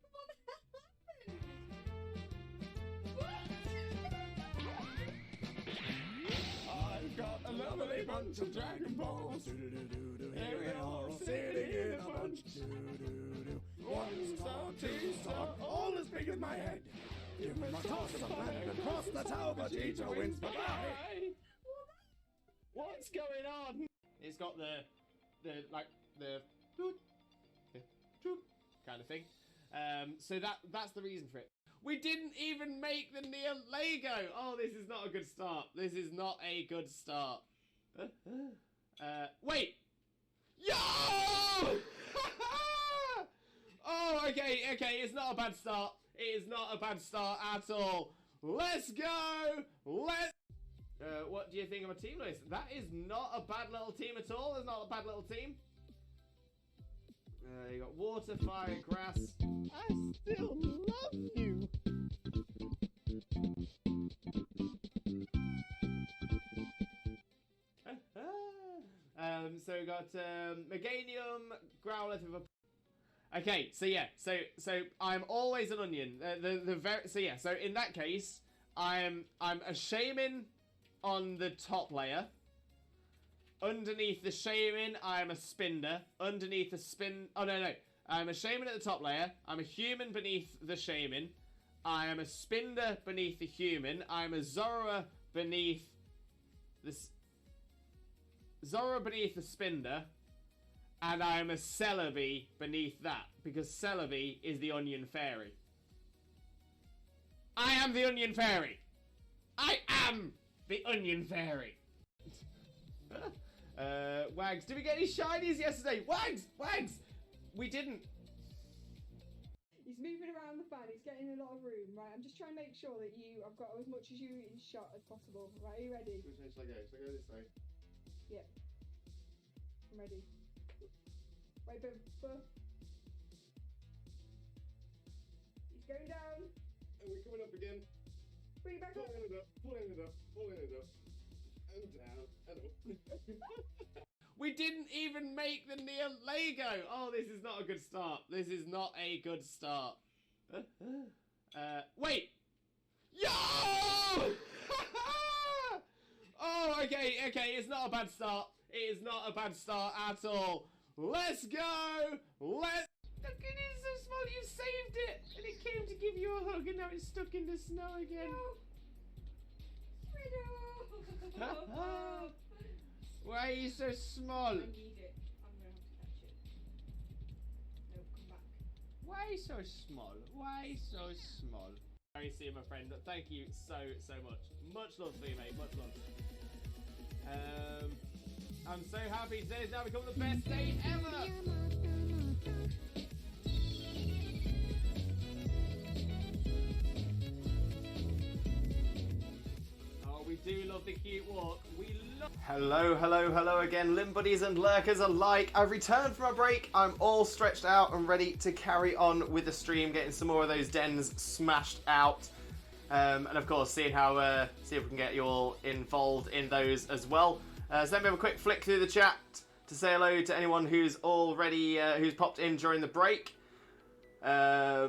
What the hell happened? I've got a lovely bunch of Dragon Balls. Do-do-do-do-do. Here they are all sitting in a bunch. Do-do-do-do. 1 star, 2 star, all as big as my head. Give them a toss and landed across the tower. Vegeta wins. Bye-bye. What's going on? It's got the toot kind of thing. So that's the reason for it. We didn't even make the Neo Lego. Oh, this is not a good start. This is not a good start. Wait. Yo! Oh, okay. It's not a bad start. It is not a bad start at all. Let's go. What do you think of a team list? That is not a bad little team at all. It's not a bad little team. You got water, fire, grass. I still love you. So we got Meganium, Growlithe with a. Okay, so yeah, so I'm always an onion. So in that case, I'm a shaman on the top layer. Underneath the shaman, I'm a spinder. Underneath the spin... Oh, no. I'm a shaman at the top layer. I'm a human beneath the shaman. I am a spinder beneath the human. I'm a Zorua beneath the... Zorua beneath the spinder. And I'm a Celebi beneath that. Because Celebi is the onion fairy. I am the onion fairy. I am the onion fairy. Wags, did we get any shinies yesterday? Wags! We didn't. He's moving around the fan. He's getting a lot of room, right? I'm just trying to make sure that I've got as much as you in shot as possible. Right, are you ready? Which way should I go? Should I go this way? Yep. I'm ready. Wait, but he's going down. And we're coming up again. Bring it back up. Pulling it up. And down. And up. We didn't even make the Neo Lego. Oh, this is not a good start. This is not a good start. Wait. Yo! Oh, okay. It's not a bad start. It is not a bad start at all. Let's go. Look, it is so small. You saved it, and it came to give you a hug, and now it's stuck in the snow again. Why are you so small? I need it. I'm going to have to catch it. No, come back. Why so small? Why so small? Very see you, my friend. Thank you so much. Much love for you, mate. Much love. I'm so happy today's now become the best day ever. Oh, we do love the cute walk. We love. Hello again, Limb Buddies and Lurkers alike. I've returned from my break. I'm all stretched out and ready to carry on with the stream, getting some more of those dens smashed out. And of course, seeing how see if we can get you all involved in those as well. So let me have a quick flick through the chat to say hello to anyone who's already who's popped in during the break. There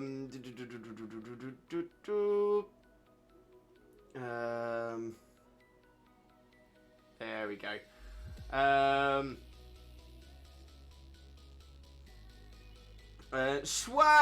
we go. Schwag!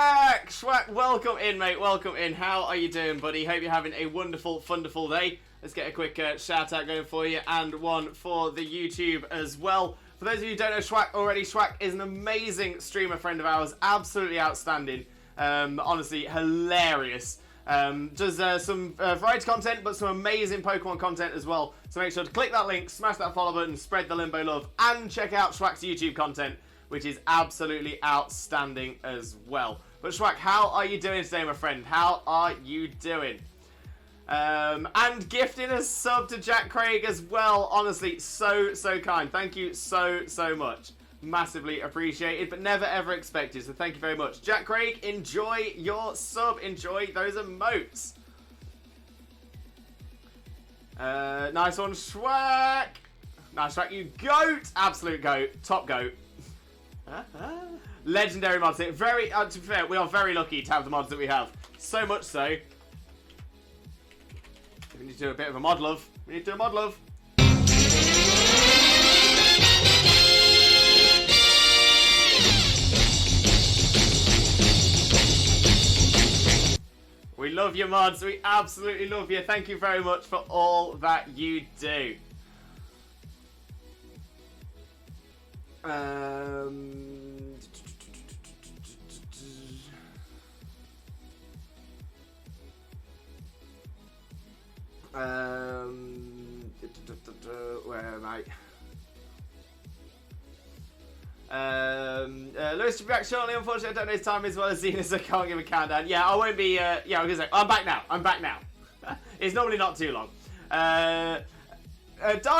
Schwack, welcome in, mate. Welcome in. How are you doing, buddy? Hope you're having a wonderful, wonderful day. Let's get a quick shout out going for you, and one for the YouTube as well. For those of you who don't know Schwack already, Schwack is an amazing streamer friend of ours. Absolutely outstanding. Honestly, hilarious. Does some variety content, but some amazing Pokemon content as well. So make sure to click that link, smash that follow button, spread the Limbo love, and check out Schwack's YouTube content, which is absolutely outstanding as well. But Schwack, how are you doing today, my friend? How are you doing? And gifting a sub to Jack Craig as well. Honestly, so kind. Thank you so much. Massively appreciated, but never ever expected. So thank you very much. Jack Craig, enjoy your sub. Enjoy those emotes. Nice one, Schwack. Nice Schwack, you goat. Absolute goat. Top goat. Legendary mods. Very, to be fair, we are very lucky to have the mods that we have. So much so. We need to do a bit of a mod love. We need to do a mod love. We love you, mods. We absolutely love you. Thank you very much for all that you do. Where am I? Lewis to be back shortly. Unfortunately, I don't know his time as well as Xena, so I can't give a countdown. Yeah, I won't be. Yeah, I was gonna say, I'm back now. I'm back now. It's normally not too long. Dark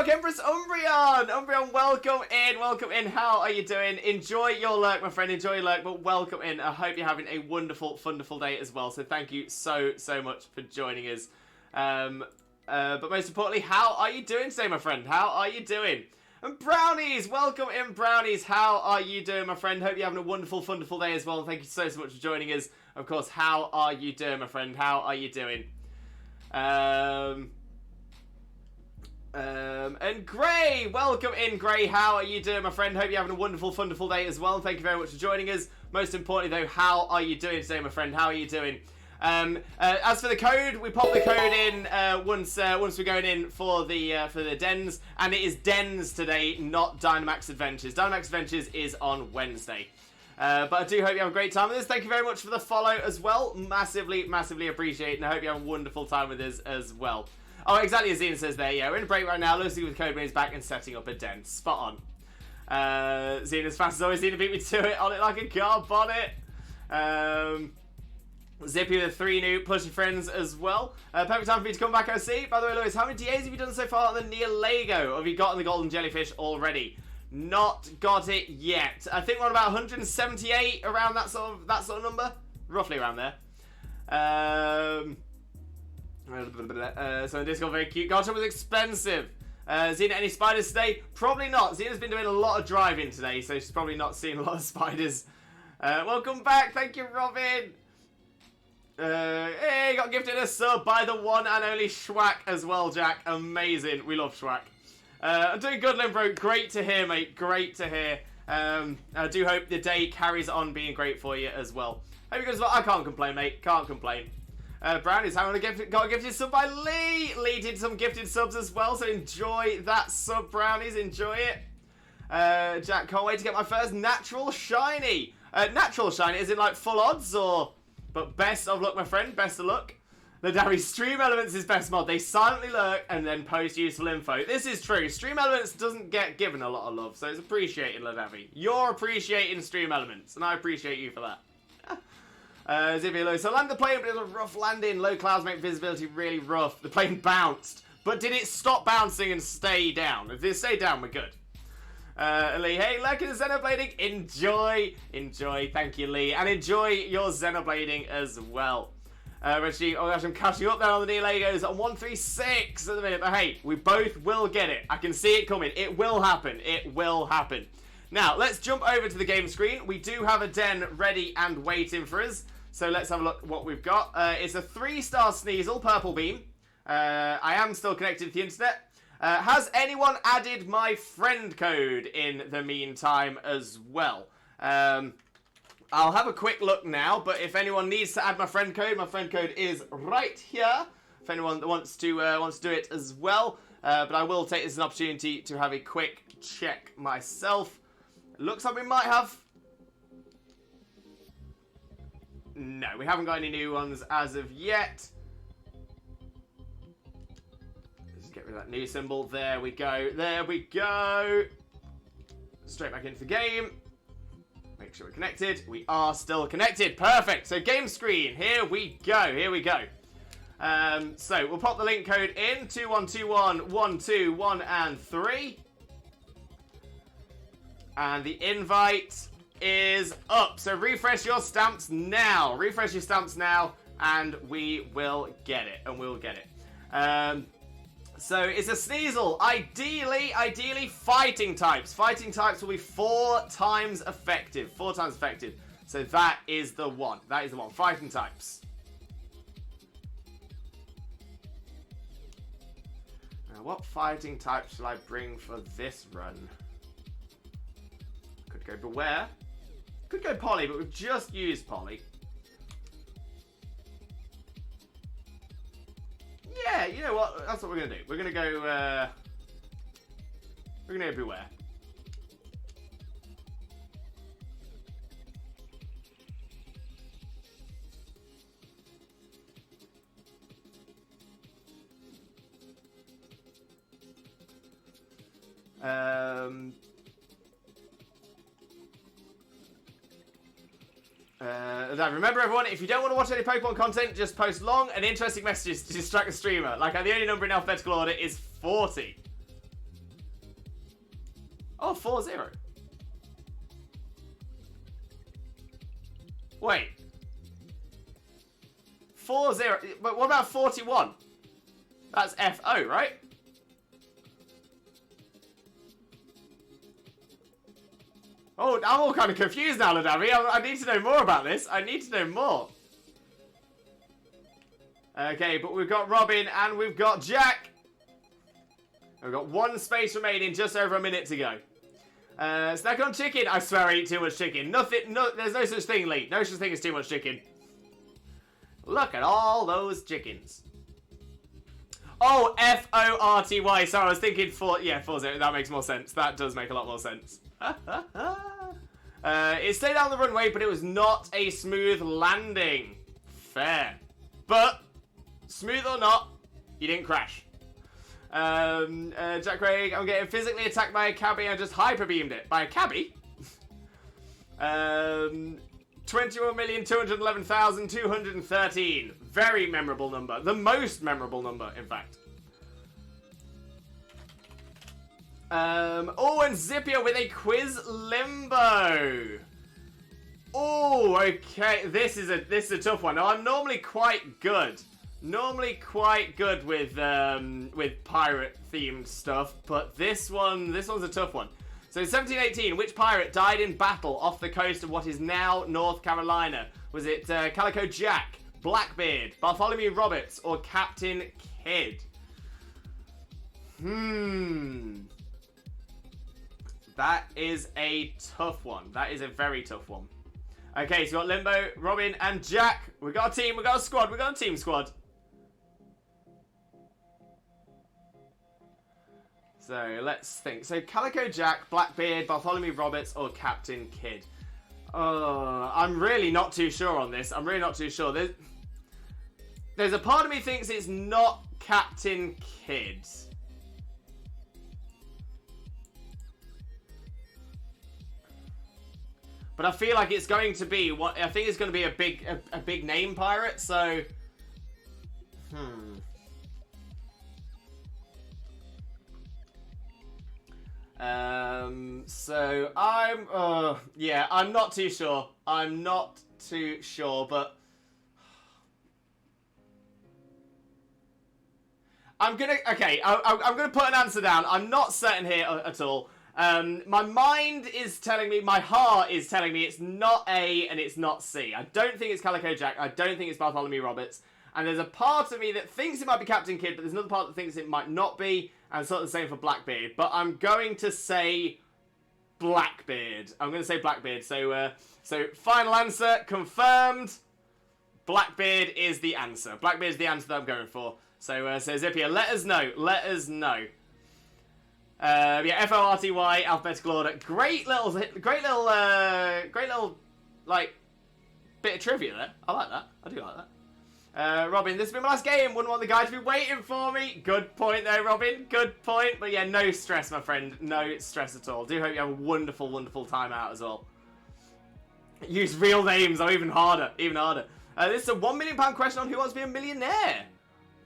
Empress Umbreon! Umbreon, welcome in, welcome in. How are you doing? Enjoy your lurk, my friend, enjoy your lurk, but welcome in. I hope you're having a wonderful, wonderful day as well, so thank you so much for joining us. But most importantly, how are you doing today, my friend? How are you doing? And Brownies, welcome in, Brownies. How are you doing, my friend? Hope you're having a wonderful, wonderful day as well, and thank you so much for joining us. Of course, how are you doing, my friend? How are you doing? And Gray, welcome in, Gray. How are you doing, my friend? Hope you're having a wonderful, wonderful day as well. Thank you very much for joining us. Most importantly, though, how are you doing today, my friend? How are you doing? As for the code, we pop the code in once we're going in for the dens, and it is dens today, not Dynamax Adventures. Dynamax Adventures is on Wednesday. But I do hope you have a great time with us. Thank you very much for the follow as well. Massively appreciate it, and I hope you have a wonderful time with us as well. Oh, exactly as Ian says there, yeah, we're in a break right now, listening with Codebrain's back and setting up a den. Spot on. Xena's fast as always, Xena beat me to it, on it like a car bonnet. Zippy with 3 new plushy friends as well. Perfect time for me to come back, I see. By the way, Lewis, how many DAs have you done so far on the Near Lego? Have you gotten the golden jellyfish already? Not got it yet. I think we're on about 178, around that sort of number. Roughly around there. So in Discord, very cute. Gotcha was expensive. Xena, any spiders today? Probably not. Xena's been doing a lot of driving today, so she's probably not seen a lot of spiders. Welcome back. Thank you, Robin. Hey, got gifted a sub by the one and only Schwack as well, Jack. Amazing. We love Schwack. I'm doing good, Limbro. Great to hear, mate. Great to hear. I do hope the day carries on being great for you as well. Hope you guys well. I can't complain, mate. Can't complain. Brownies, got a gifted sub by Lee. Lee did some gifted subs as well, so enjoy that sub, Brownies. Enjoy it. Jack, can't wait to get my first natural shiny. Natural shiny, is it like full odds or... But best of luck, my friend. Best of luck. Ladavi, Stream Elements is best mod. They silently lurk and then post useful info. This is true. Stream Elements doesn't get given a lot of love, so it's appreciated, Ladavi. You're appreciating Stream Elements, and I appreciate you for that. Zippy low. So land the plane, but it was a rough landing. Low clouds make visibility really rough. The plane bounced. But did it stop bouncing and stay down? If it stayed down, we're good. Lee, hey, lurking and Xenoblading, enjoy, thank you, Lee, and enjoy your Xenoblading as well. Reggie, oh gosh, I'm catching up there on the new Legos on 136 at the minute, but hey, we both will get it. I can see it coming. It will happen. It will happen. Now, let's jump over to the game screen. We do have a den ready and waiting for us, so let's have a look at what we've got. It's a 3-star Sneasel, Purple Beam. I am still connected to the internet. Has anyone added my friend code in the meantime as well? I'll have a quick look now, but if anyone needs to add my friend code is right here. If anyone that wants to do it as well. But I will take this as an opportunity to have a quick check myself. Looks like we might have... No, we haven't got any new ones as of yet. Let's get rid of that new symbol. There we go. There we go. Straight back into the game. Make sure we're connected. We are still connected. Perfect. So game screen. Here we go. Here we go. So we'll pop the link code in. 2121 121 and 3. And the invite is up. So refresh your stamps now. Refresh your stamps now, and we will get it. And we'll get it. So it's a Sneasel. Ideally, fighting types. Fighting types will be 4 times effective. 4 times effective. So that is the one. That is the one. Fighting types. Now, what fighting type shall I bring for this run? Could go Beware. Could go Polly, but we've just used Polly. Yeah, you know what? That's what we're gonna do. We're gonna go. We're gonna go Beware. Remember everyone, if you don't want to watch any Pokemon content, just post long and interesting messages to distract the streamer. Like, the only number in alphabetical order is 40. Oh, 40. Wait. 40. But what about 41? That's FO, right? Oh, I'm all kind of confused now, Ladami. I need to know more about this. I need to know more. Okay, but we've got Robin and we've got Jack. We've got 1 space remaining, just over a minute to go. Snack on chicken. I swear I eat too much chicken. There's no such thing, Lee. No such thing as too much chicken. Look at all those chickens. Oh, F-O-R-T-Y. Sorry, I was thinking 40. That makes more sense. That does make a lot more sense. It stayed out on the runway, but it was not a smooth landing. Fair. But, smooth or not, you didn't crash. Jack Craig, I'm getting physically attacked by a cabbie. I just hyper beamed it. By a cabbie? 21,211,213. Very memorable number. The most memorable number, in fact. Oh, and Zippia with a quiz limbo. Oh, okay. This is a tough one. Now, I'm normally quite good. With pirate themed stuff, but this one's a tough one. So 1718, which pirate died in battle off the coast of what is now North Carolina? Was it Calico Jack, Blackbeard, Bartholomew Roberts, or Captain Kidd? That is a tough one. That is a very tough one. Okay, so we've got Limbo, Robin, and Jack. We've got a team, we've got a squad, we've got a team squad. So, let's think. So, Calico Jack, Blackbeard, Bartholomew Roberts, or Captain Kidd? I'm really not too sure on this. I'm really not too sure. There's a part of me thinks it's not Captain Kidd. But I feel like it's going to be I think it's going to be a big name pirate. So, So I'm not too sure. I'm not too sure, but I'm gonna put an answer down. I'm not certain here at all. My mind is telling me, my heart is telling me it's not A and it's not C. I don't think it's Calico Jack. I don't think it's Bartholomew Roberts. And there's a part of me that thinks it might be Captain Kidd, but there's another part that thinks it might not be. And it's sort of the same for Blackbeard. But I'm going to say Blackbeard. I'm going to say Blackbeard. So final answer confirmed. Blackbeard is the answer. Blackbeard is the answer that I'm going for. So Zippia, let us know. Let us know. Yeah, FORTY, alphabetical order. Great little, like, bit of trivia there. I like that. I do like that. Robin, this has been my last game. Wouldn't want the guy to be waiting for me. Good point there, Robin. Good point. But yeah, no stress, my friend. No stress at all. Do hope you have a wonderful, wonderful time out as well. Use real names. Or even harder. Even harder. This is a £1 million question on Who Wants to Be a Millionaire.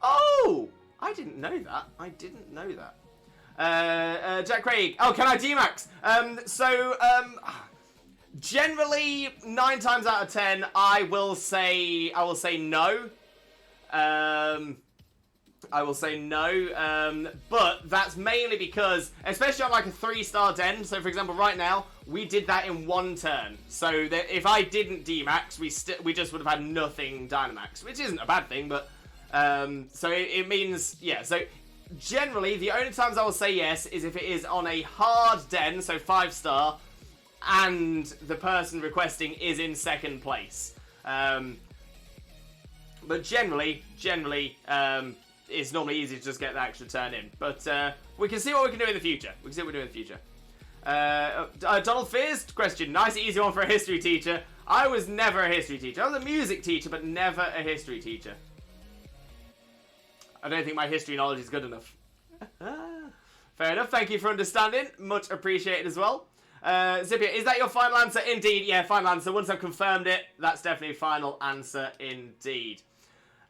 Oh! I didn't know that. I didn't know that. Jack Craig. Oh, can I Dmax? Generally, 9 times out of 10, I will say no. I will say no, but that's mainly because, especially on like a 3-star den, so for example right now, we did that in 1 turn, so that if I didn't D-Max, we just would have had nothing Dynamax, which isn't a bad thing, but, so it means, yeah, so generally, the only times I will say yes is if it is on a hard den, so 5-star, and the person requesting is in 2nd place. But generally, it's normally easy to just get the extra turn in. But we can see what we can do in the future. We can see what we do in the future. Donald Fears question. Nice easy one for a history teacher. I was never a history teacher. I was a music teacher, but never a history teacher. I don't think my history knowledge is good enough. Fair enough. Thank you for understanding. Much appreciated as well. Zippia, is that your final answer? Indeed. Yeah, final answer. Once I've confirmed it, that's definitely a final answer indeed.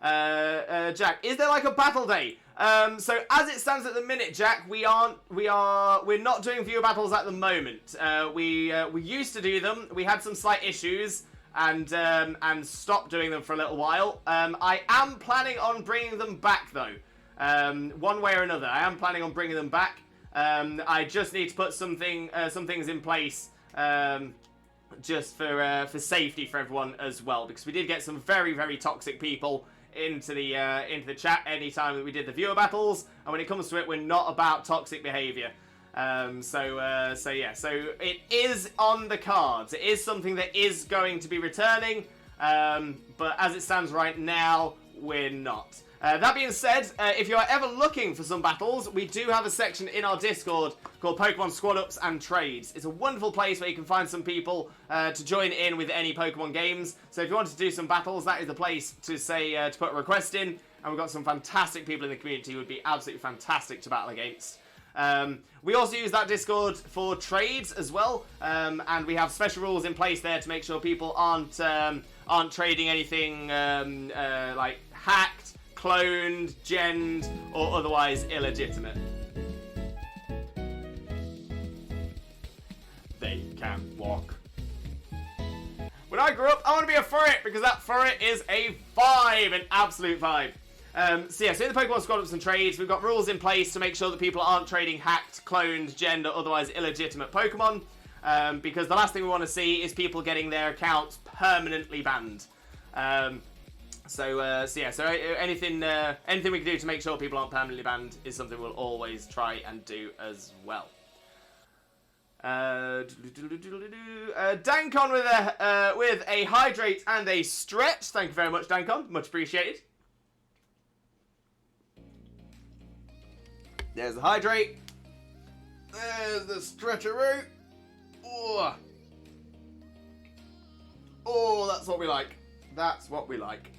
Jack, is there like a battle day? So as it stands at the minute, Jack, we're not doing viewer battles at the moment. We used to do them. We had some slight issues and stopped doing them for a little while. I am planning on bringing them back though. One way or another, I am planning on bringing them back. I just need to put some things in place, just for safety for everyone as well, because we did get some very, very toxic people into the chat anytime that we did the viewer battles, and when it comes to it, we're not about toxic behaviour. So yeah, so it is on the cards. It is something that is going to be returning, but as it stands right now, we're not. That being said, if you're ever looking for some battles, we do have a section in our Discord called Pokemon Squad Ups and Trades. It's a wonderful place where you can find some people to join in with any Pokemon games. So if you want to do some battles, that is the place to say to put a request in. And we've got some fantastic people in the community who would be absolutely fantastic to battle against. We also use that Discord for trades as well, and we have special rules in place there to make sure people aren't trading anything like hacked, cloned, genned, or otherwise illegitimate. They can walk. When I grew up, I want to be a furret, because that furret is a vibe, an absolute vibe. So yeah, so in the Pokemon Squad Ups and Trades, we've got rules in place to make sure that people aren't trading hacked, cloned, genned, or otherwise illegitimate Pokemon, because the last thing we want to see is people getting their accounts permanently banned. So yeah, so anything we can do to make sure people aren't permanently banned is something we'll always try and do as well. Dankon with a hydrate and a stretch. Thank you very much, Dankon. Much appreciated. There's the hydrate. There's the stretcheroo. Oh, that's what we like. That's what we like.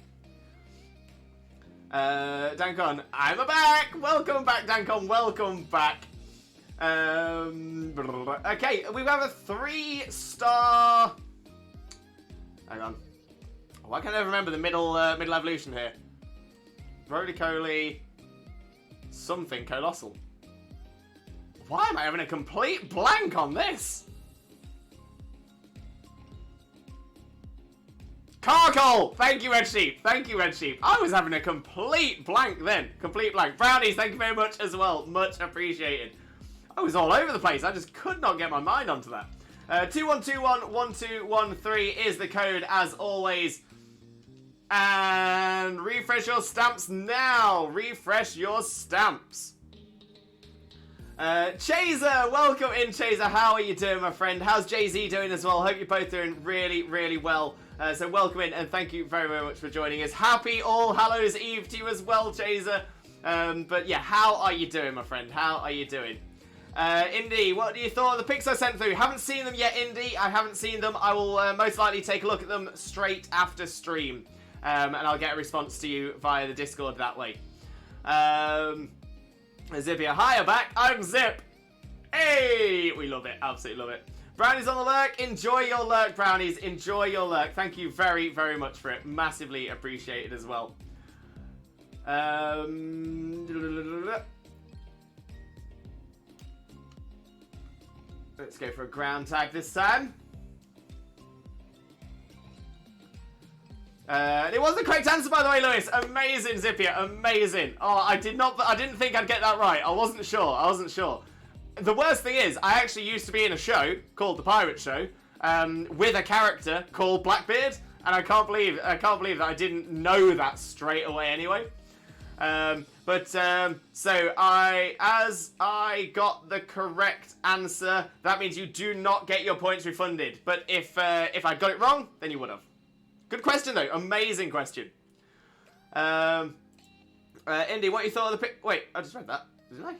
Dankon, I'm back! Welcome back, Dankon, welcome back. Okay, we have a 3-star... Hang on. Why can't I remember the middle evolution here? Roly-Coly... Something Colossal. Why am I having a complete blank on this? Carkle! Thank you, Red Sheep. Thank you, Red Sheep. I was having a complete blank then. Complete blank. Brownies, thank you very much as well. Much appreciated. I was all over the place. I just could not get my mind onto that. 21211213 is the code as always. And refresh your stamps now. Refresh your stamps. Chaser, welcome in, Chaser. How are you doing, my friend? How's Jay-Z doing as well? Hope you're both doing really, really well. So welcome in, and thank you very, very much for joining us. Happy All Hallows Eve to you as well, Chaser. But yeah, how are you doing, my friend? How are you doing? Indy, what do you thought of the pics I sent through? Haven't seen them yet, Indy. I haven't seen them. I will most likely take a look at them straight after stream. And I'll get a response to you via the Discord that way. Zip here. Hi, I'm back. I'm Zip. Hey! We love it. Absolutely love it. Brownies on the lurk. Enjoy your lurk, Brownies. Enjoy your lurk. Thank you very, very much for it. Massively appreciated as well. Let's go for a ground tag this time. It was the correct answer, by the way, Lewis. Amazing, Zippia. Amazing. Oh, I didn't think I'd get that right. I wasn't sure. The worst thing is, I actually used to be in a show called The Pirate Show, with a character called Blackbeard, and I can't believe that I didn't know that straight away anyway. So as I got the correct answer, that means you do not get your points refunded. But if I got it wrong, then you would have. Good question though, amazing question. Indy, what you thought of the pic? Wait, I just read that, didn't I?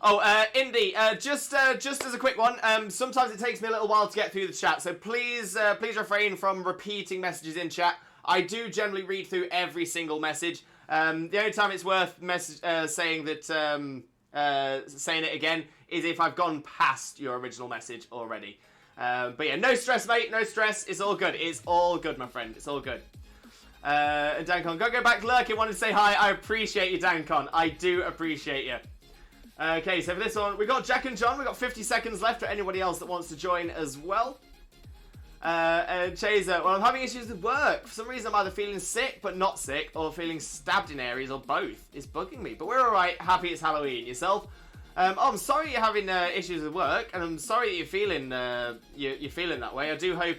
Oh, Indy, just as a quick one, sometimes it takes me a little while to get through the chat, so please refrain from repeating messages in chat. I do generally read through every single message. The only time it's worth saying it again is if I've gone past your original message already. But yeah, no stress, mate, no stress. It's all good. It's all good, my friend. It's all good. And Dancon, go back lurking. Wanted to say hi. I appreciate you, Dancon. I do appreciate you. Okay, so for this one, we got Jack and John. We got 50 seconds left for anybody else that wants to join as well. Chaser, well, I'm having issues with work. For some reason, I'm either feeling sick but not sick, or feeling stabbed in areas, or both. It's bugging me. But we're alright. Happy it's Halloween. Yourself? I'm sorry you're having issues with work, and I'm sorry that you're feeling you're feeling that way. I do hope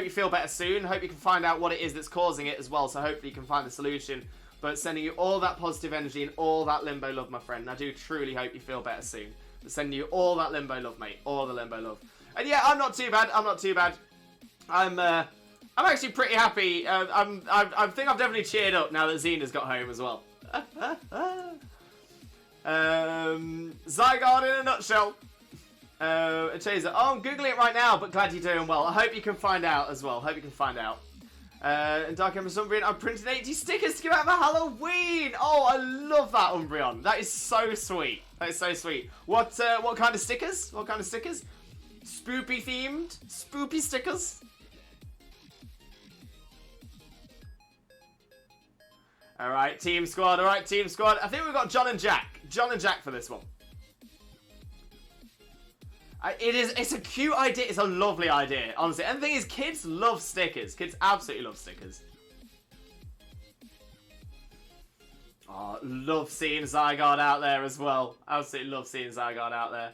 you feel better soon. Hope you can find out what it is that's causing it as well. So hopefully you can find the solution. But sending you all that positive energy and all that limbo love, my friend. And I do truly hope you feel better soon. But sending you all that limbo love, mate. All the limbo love. And yeah, I'm not too bad. I'm actually pretty happy. I think I've definitely cheered up now that Xena's got home as well. Zygarde in a nutshell. Chaser. Oh, I'm googling it right now, but glad you're doing well. I hope you can find out as well. And Dark Emperor Umbreon, I printed 80 stickers to give out for Halloween. Oh, I love that, Umbreon. That is so sweet. What kind of stickers? Spoopy themed? Spoopy stickers? Alright, team squad. I think we've got John and Jack for this one. It's a cute idea. It's a lovely idea, honestly. And the thing is, kids love stickers. Kids absolutely love stickers. Oh, love seeing Zygarde out there as well. Absolutely love seeing Zygarde out there.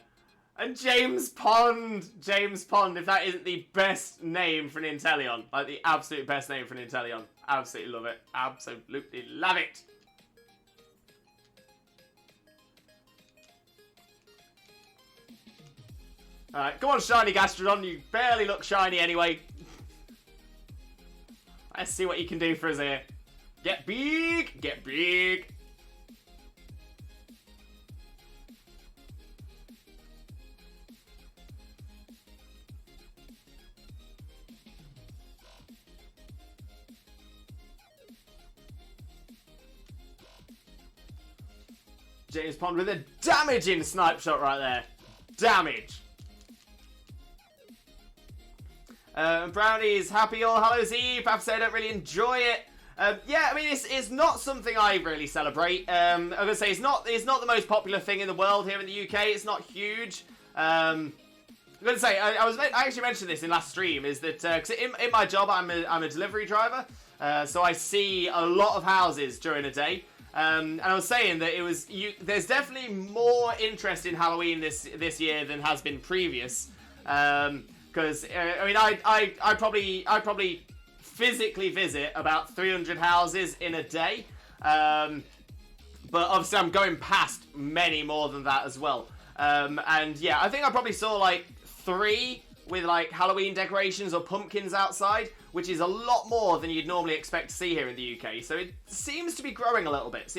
And James Pond. If that isn't the best name for an Inteleon. Like, the absolute best name for an Inteleon. Absolutely love it. Absolutely love it. Alright, come on, shiny Gastrodon. You barely look shiny anyway. Let's see what you can do for us here. Get big! James Pond with a damaging snipe shot right there. Damage. Brownies, happy All Hallows Eve. I have to say I don't really enjoy it. Yeah, I mean, it's not something I really celebrate. I'm gonna say it's not the most popular thing in the world here in the UK. It's not huge. I'm gonna say I actually mentioned this in last stream. Is that because in my job I'm a delivery driver, so I see a lot of houses during a day. And I was saying that there's definitely more interest in Halloween this year than has been previous. Because I mean, I probably physically visit about 300 houses in a day, but obviously I'm going past many more than that as well. And yeah, I think I probably saw like 3 with like Halloween decorations or pumpkins outside, which is a lot more than you'd normally expect to see here in the UK. So it seems to be growing a little bit.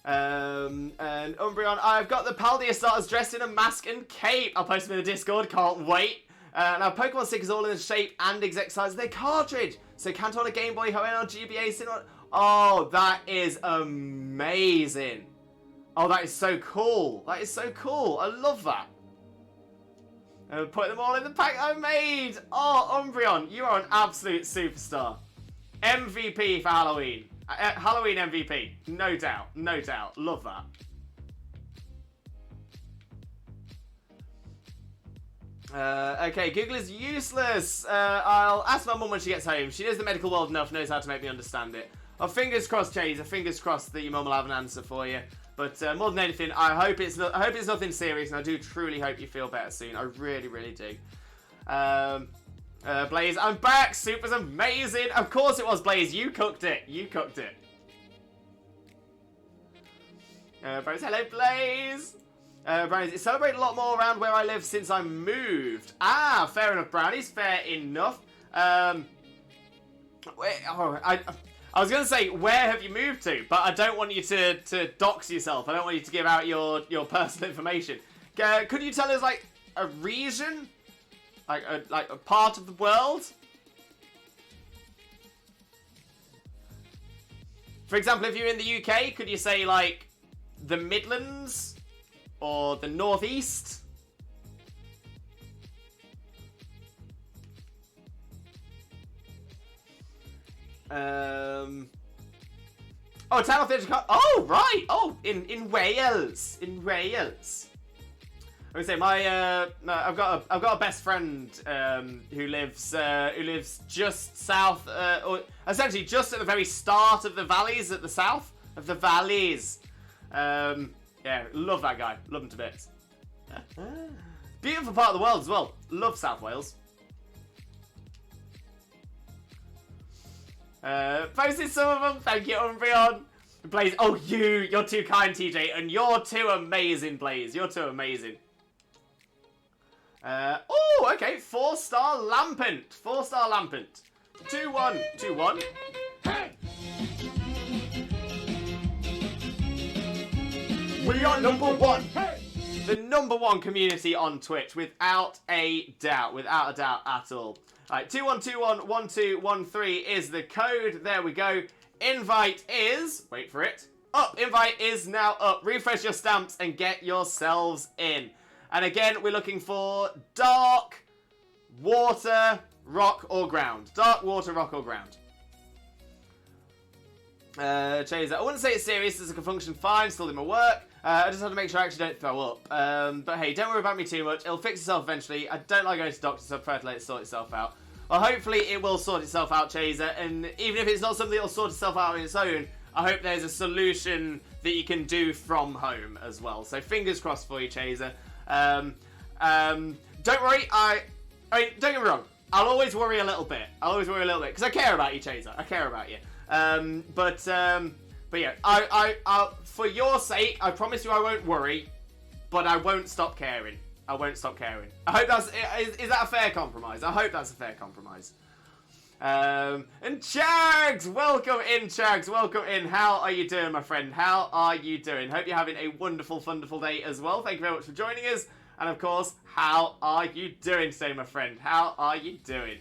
And Umbreon, I've got the Paldea starters dressed in a mask and cape. I'll post them in the Discord, can't wait. Now, Pokemon stickers all in the shape and exact size of their cartridge. So can't on a Game Boy, Hoenn on GBA, sit on... Oh, that is amazing. Oh, that is so cool. That is so cool. I love that. Put them all in the pack I made. Oh, Umbreon, you are an absolute superstar. MVP for Halloween. Halloween MVP. No doubt. No doubt. Love that. Okay, Google is useless. I'll ask my mum when she gets home. She knows the medical world enough, knows how to make me understand it. Oh, fingers crossed, Chaser. Fingers crossed that your mum will have an answer for you. But more than anything, I hope it's nothing serious, and I do truly hope you feel better soon. I really, really do. Blaze, I'm back. Super's amazing. Of course it was, Blaze. You cooked it. You cooked it. Bros, hello, Blaze. Brownies, it's celebrated a lot more around where I live since I moved. Ah, fair enough, Brownies. Fair enough. I was going to say, where have you moved to? But I don't want you to dox yourself. I don't want you to give out your personal information. Could you tell us, like, a region? Like a part of the world? For example, if you're in the UK, could you say, like, the Midlands? Or the Northeast? Oh, town of the edge of... Oh, right! Oh, in Wales. In Wales. I would say I've got a best friend who lives just south, or essentially just at the very start of the valleys, at the south of the valleys. Yeah, love that guy. Love him to bits. Beautiful part of the world as well. Love South Wales. Posted some of them. Thank you, Umbreon. Blaze. Oh, you're too kind, TJ, and you're too amazing, Blaze. You're too amazing. Oh, okay. 4-star Lampent. 4-star Lampent. 2-1. 2-1. Hey! We are #1. Hey! The #1 community on Twitch, without a doubt. Without a doubt at all. Alright, 21211213 is the code. There we go. Invite is... Wait for it. Up. Invite is now up. Refresh your stamps and get yourselves in. And again, we're looking for dark, water, rock, or ground. Dark, water, rock, or ground. Chaser, I wouldn't say it's serious. This can function fine. Still do my work. I just have to make sure I actually don't throw up. But hey, don't worry about me too much. It'll fix itself eventually. I don't like going to doctors, so I prefer to let it sort itself out. Well, hopefully it will sort itself out, Chaser. And even if it's not something that'll sort itself out on its own, I hope there's a solution that you can do from home as well. So fingers crossed for you, Chaser. Don't worry. I mean, don't get me wrong. I'll always worry a little bit. Because I care about you, Chaser. I care about you. But yeah, I for your sake, I promise you I won't worry, but I won't stop caring. I won't stop caring. I hope that's... Is that a fair compromise? I hope that's a fair compromise. And Chags! Welcome in, Chags. Welcome in. How are you doing, my friend? How are you doing? Hope you're having a wonderful, wonderful day as well. Thank you very much for joining us. And of course, how are you doing today, my friend? How are you doing?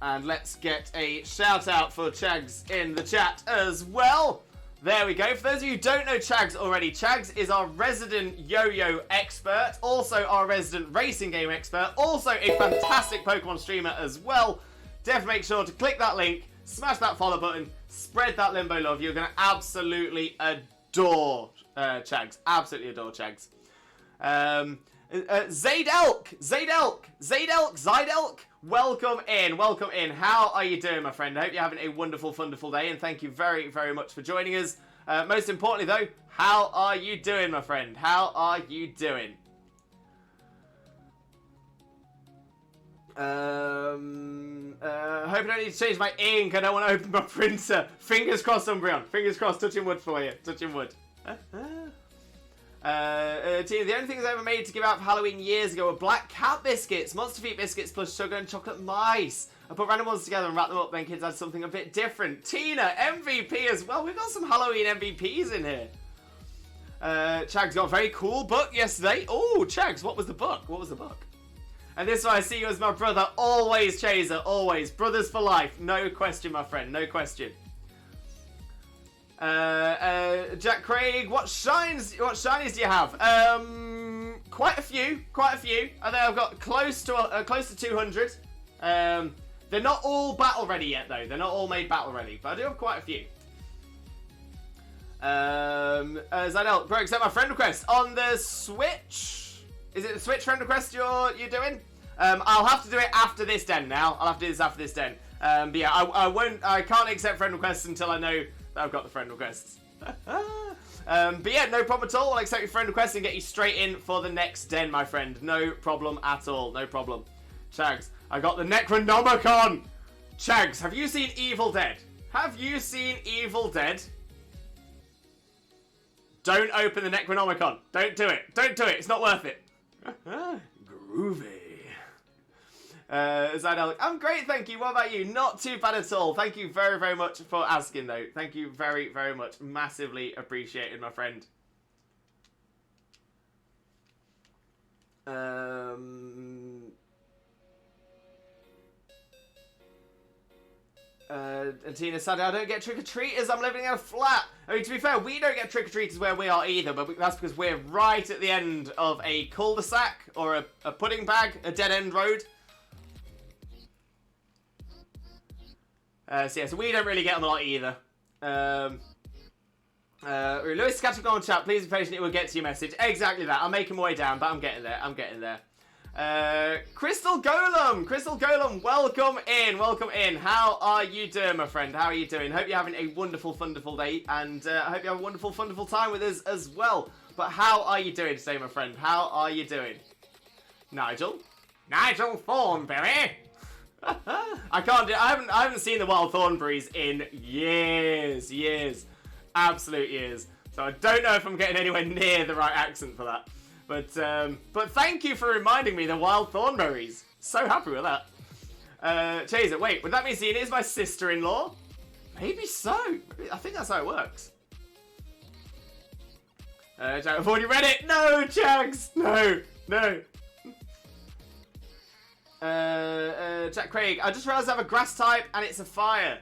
And let's get a shout out for Chags in the chat as well. There we go. For those of you who don't know Chags already, Chags is our resident yo-yo expert, also our resident racing game expert, also a fantastic Pokemon streamer as well. Definitely make sure to click that link, smash that follow button, spread that Limbo love. You're going to absolutely adore Chags. Absolutely adore Chags. Zaydelk, welcome in. How are you doing, my friend? I hope you're having a wonderful, wonderful day, and thank you very, very much for joining us. Most importantly, though, how are you doing, my friend? How are you doing? Hope I don't need to change my ink. I don't want to open my printer. Fingers crossed, Umbreon. Fingers crossed. Touching wood for you. Touching wood. Tina, the only things I ever made to give out for Halloween years ago were black cat biscuits, monster feet biscuits, plus sugar and chocolate mice. I put random ones together and wrapped them up, then kids had something a bit different. Tina, MVP as well. We've got some Halloween MVPs in here. Chags got a very cool book yesterday. Oh, Chags, what was the book? What was the book? And this one, I see you as my brother. Always, Chaser, always. Brothers for life. No question, my friend. No question. Jack Craig, what shinies do you have? Quite a few. I think I've got close to 200. They're not all battle ready yet, though. They're not all made battle ready, but I do have quite a few. Zadel, bro, accept my friend request on the Switch. Is it the Switch friend request you're doing? I'll have to do it after this den now. I'll have to do this after this den. But yeah, I can't accept friend requests until I know that I've got the friend requests. But yeah, no problem at all. I'll accept your friend request and get you straight in for the next den, my friend. No problem at all. No problem. Chags, I got the Necronomicon. Chags, have you seen Evil Dead? Have you seen Evil Dead? Don't open the Necronomicon. Don't do it. Don't do it. It's not worth it. Groovy. Zadel, I'm great, thank you. What about you? Not too bad at all. Thank you very, very much for asking, though. Thank you very, very much. Massively appreciated, my friend. And Tina said, I don't get trick-or-treaters, I'm living in a flat. I mean, to be fair, we don't get trick-or-treaters where we are either, but that's because we're right at the end of a cul-de-sac, or a pudding bag, a dead-end road. So yeah, so we don't really get them a lot either. Lewis, catch up on chat, please be patient, it will get to your message. Exactly that, I'm making my way down, but I'm getting there, Crystal Golem, welcome in. How are you doing, my friend? How are you doing? Hope you're having a wonderful, wonderful day, and I hope you have a wonderful, wonderful time with us as well. But how are you doing today, my friend? How are you doing? Nigel Thornberry. I can't do. I haven't seen the Wild Thornberries in years, absolute years. So I don't know if I'm getting anywhere near the right accent for that. But thank you for reminding me the Wild Thornberries. So happy with that. Chaser, wait, would that mean Xena is my sister-in-law? Maybe so. I think that's how it works. I've already read it. No, Chags. No. Jack Craig, I just realised I have a grass type and it's a fire.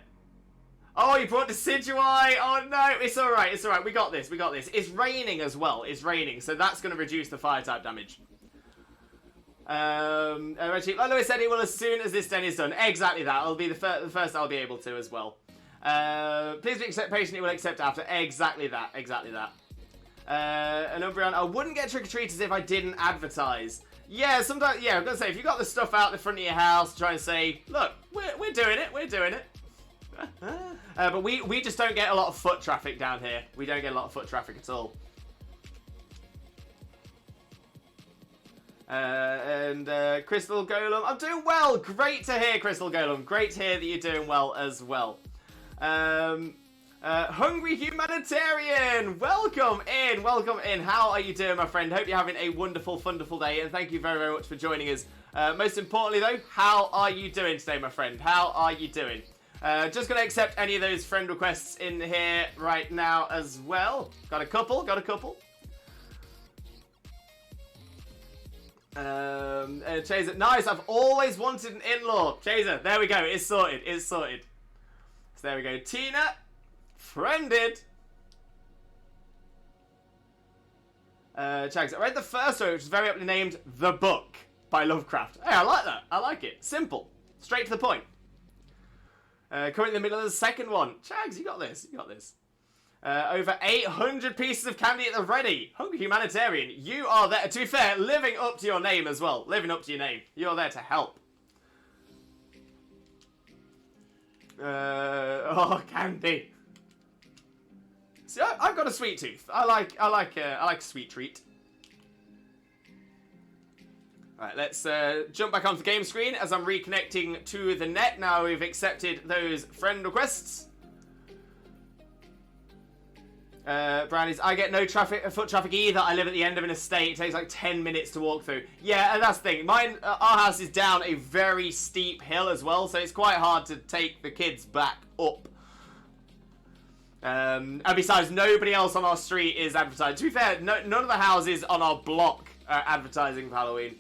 Oh, you brought Decidueye. Oh no, it's alright, we got this. It's raining as well, so that's going to reduce the fire type damage. Reggie, like Lewis said, it will as soon as this den is done. Exactly that, it'll be the first I'll be able to as well. Please be patient, it will accept after. Exactly that. And Umbreon, I wouldn't get trick-or-treaters if I didn't advertise. Yeah, sometimes, yeah, I'm going to say, if you got the stuff out the front of your house, try and say, look, we're doing it. But we just don't get a lot of foot traffic down here. We don't get a lot of foot traffic at all. Crystal Golem, I'm doing well. Great to hear, Crystal Golem. Great to hear that you're doing well as well. Hungry Humanitarian, welcome in. How are you doing, my friend? Hope you're having a wonderful, wonderful day, and thank you very, very much for joining us. Most importantly, though, how are you doing today, my friend? How are you doing? Just going to accept any of those friend requests in here right now as well. Got a couple. Chaser, nice, I've always wanted an in-law. Chaser, there we go, it's sorted. So there we go. Tina, friended. Chags, I read the first story, which is very aptly named The Book by Lovecraft. Hey, I like that. I like it. Simple. Straight to the point. Currently in the middle of the second one. Chags, you got this. Over 800 pieces of candy at the ready. Hungry Humanitarian, you are there. To be fair, living up to your name as well. You're there to help. Oh, candy. See, I've got a sweet tooth. I like a sweet treat. Alright, let's jump back onto the game screen as I'm reconnecting to the net. Now we've accepted those friend requests. Brownies, I get no foot traffic either. I live at the end of an estate. It takes like 10 minutes to walk through. Yeah, and that's the thing. Mine, our house is down a very steep hill as well, so it's quite hard to take the kids back up. And besides, nobody else on our street is advertising. To be fair, none of the houses on our block are advertising for Halloween.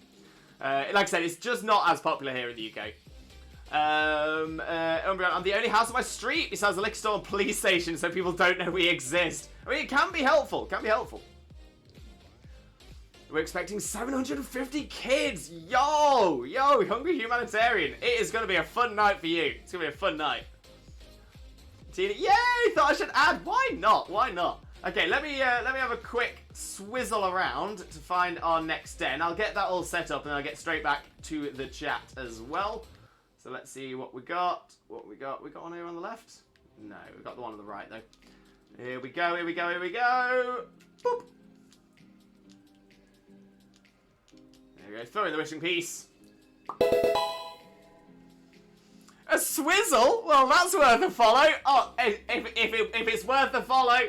Like I said, it's just not as popular here in the UK. I'm the only house on my street besides the liquor store and police station, so people don't know we exist. I mean, it can be helpful. We're expecting 750 kids. Yo, hungry humanitarian. It is going to be a fun night for you. It's going to be a fun night. Tina, yay! Thought I should add. Why not? Okay, let me have a quick swizzle around to find our next den. I'll get that all set up and I'll get straight back to the chat as well. So let's see what we got. We got one here on the left? No, we got the one on the right though. Here we go. Boop. There we go. Throw in the wishing piece. A swizzle? Well, that's worth a follow. Oh, if it's worth the follow,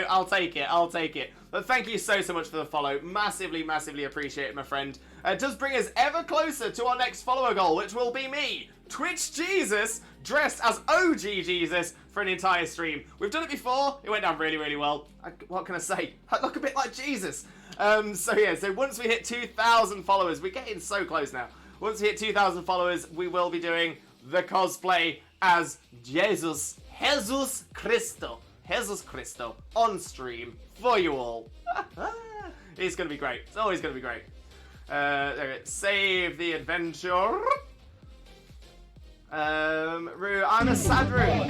I'll take it. But thank you so much for the follow. Massively appreciate it, my friend. It does bring us ever closer to our next follower goal, which will be me, Twitch Jesus, dressed as OG Jesus for an entire stream. We've done it before. It went down really well. What can I say? I look a bit like Jesus. So once we hit 2,000 followers, we're getting so close now. Once we hit 2,000 followers, we will be doing the cosplay as Jesus Cristo on stream for you all. It's gonna be great. It's always gonna be great. There it. Save the adventure. Rue, I'm a Sadru.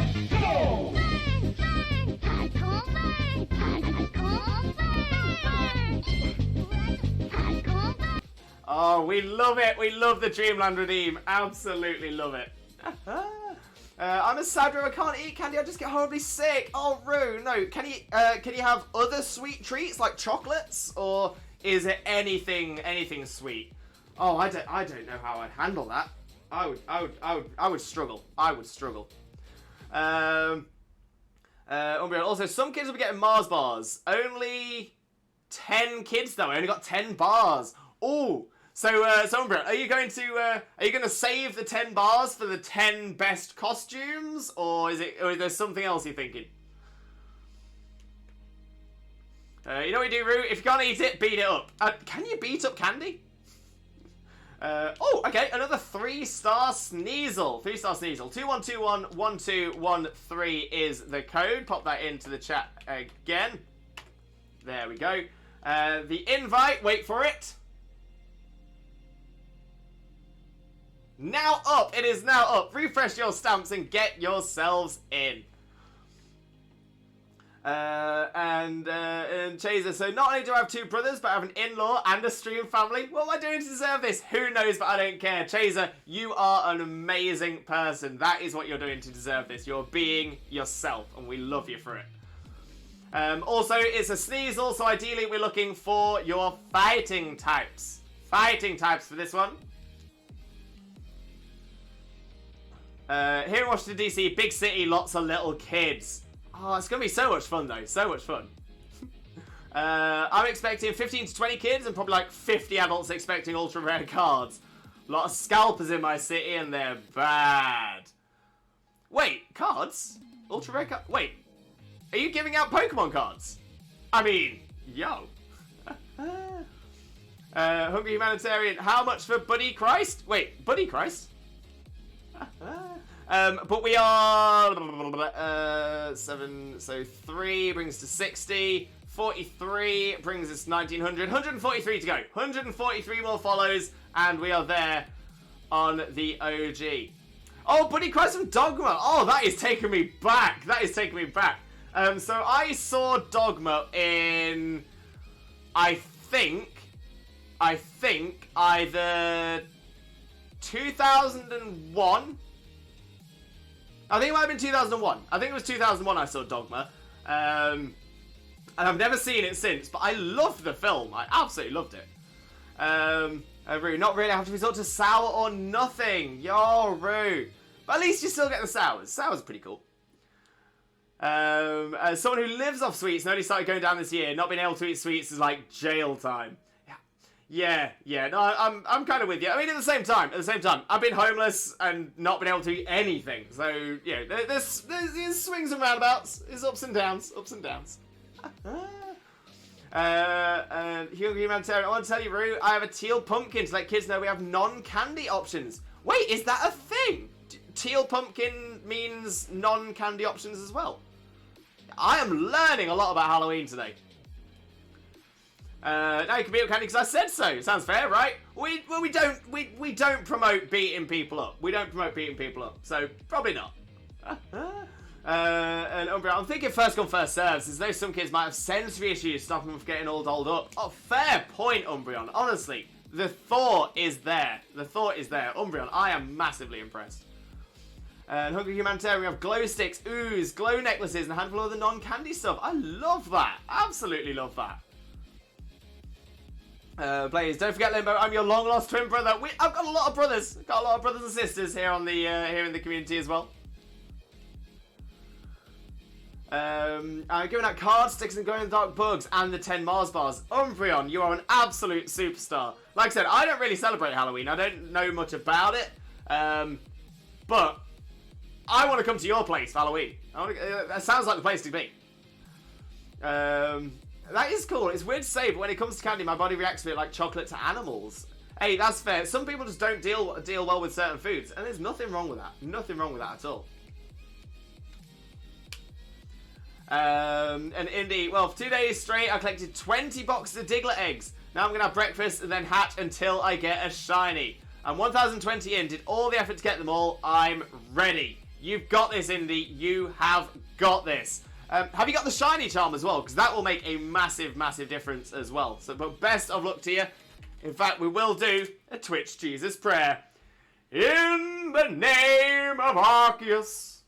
Oh, we love it. We love the Dreamland Redeem. Absolutely love it. I'm a Sadru. I can't eat candy. I just get horribly sick. Oh, Rue, no. Can you have other sweet treats like chocolates, or is it anything sweet? Oh, I don't know how I'd handle that. I would struggle. Also, some kids will be getting Mars bars. Only 10 kids though. I only got 10 bars. Oh. So, Umbra, are you going to save the 10 bars for the 10 best costumes, or is there something else you're thinking? You know what you do, Roo? If you can't eat it, beat it up. Can you beat up candy? Oh, okay, another 3-star Sneasel. 3-star Sneasel. 21211213 is the code. Pop that into the chat again. There we go. The invite, wait for it. Now up! It is now up! Refresh your stamps and get yourselves in. And Chaser, so not only do I have 2 brothers, but I have an in-law and a stream family. What am I doing to deserve this? Who knows, but I don't care. Chaser, you are an amazing person. That is what you're doing to deserve this. You're being yourself, and we love you for it. Also, it's a Sneasel, so ideally we're looking for your fighting types. Fighting types for this one. Here in Washington DC, big city, lots of little kids. Oh, it's going to be so much fun though, so much fun. I'm expecting 15 to 20 kids and probably like 50 adults expecting ultra rare cards. A lot of scalpers in my city and they're bad. Wait, cards? Ultra rare cards? Wait, are you giving out Pokemon cards? I mean, yo. Hungry Humanitarian, how much for Buddy Christ? Wait, Buddy Christ? But we are 7, so 3 brings to 60, 43 brings us 1900, 143 to go, 143 more follows, and we are there on the OG. Oh, Buddy Christ from Dogma. Oh, that is taking me back. So I saw Dogma in, I think either 2001. I think it might have been 2001. I think it was 2001 I saw Dogma. And I've never seen it since, but I loved the film. I absolutely loved it. Not really have to resort to sour or nothing. Yo, Roo. But at least you still get the sours. Sours are pretty cool. As someone who lives off sweets and only started going down this year, not being able to eat sweets is like jail time. Yeah. No, I'm kind of with you. I mean, at the same time, I've been homeless and not been able to eat anything. So, yeah, there's swings and roundabouts. There's ups and downs. Humanitarian, I want to tell you, Roo, I have a teal pumpkin to let kids know we have non-candy options. Wait, is that a thing? Teal pumpkin means non-candy options as well. I am learning a lot about Halloween today. Now you can beat up candy because I said so. Sounds fair, right? We don't promote beating people up. So probably not. And Umbria, I'm thinking first come first serves, as though some kids might have sensory issues stopping them from getting all dolled up. Oh, fair point, Umbreon. Honestly, the thought is there. Umbreon, I am massively impressed. And Hungry Humanitarian, we have glow sticks, ooze, glow necklaces, and a handful of the non-candy stuff. I love that. Absolutely love that. Players, don't forget Limbo, I'm your long-lost twin brother. I've got a lot of brothers. And sisters here on the here in the community as well. I'm giving out card sticks and going dark bugs and the 10 Mars bars. Umbreon, you are an absolute superstar. Like I said, I don't really celebrate Halloween. I don't know much about it. But I want to come to your place for Halloween. That sounds like the place to be. That is cool. It's weird to say, but when it comes to candy, my body reacts to it like chocolate to animals. Hey, that's fair. Some people just don't deal well with certain foods, and there's nothing wrong with that. Nothing wrong with that at all. And Indy, well, for 2 days straight, I collected 20 boxes of Diglett eggs. Now I'm going to have breakfast and then hatch until I get a shiny. I'm 1020 in, did all the effort to get them all. I'm ready. You've got this, Indy. You have got this. Have you got the shiny charm as well? Because that will make a massive, massive difference as well. So, but best of luck to you. In fact, we will do a Twitch Jesus prayer. In the name of Arceus,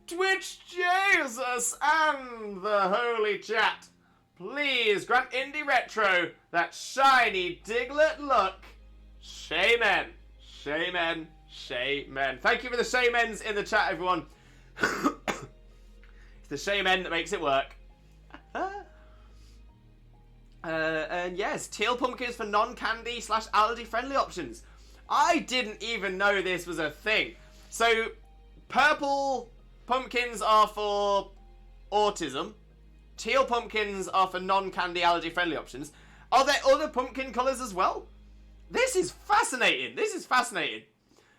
Twitch Jesus, and the Holy Chat, please grant Indie Retro that shiny Diglett look. Shaman. Shaman. Shaman. Thank you for the shamens in the chat, everyone. It's the shaman that makes it work. And yes, teal pumpkins for non-candy / allergy friendly options. I didn't even know this was a thing. So, purple pumpkins are for autism. Teal pumpkins are for non-candy allergy friendly options. Are there other pumpkin colours as well? This is fascinating.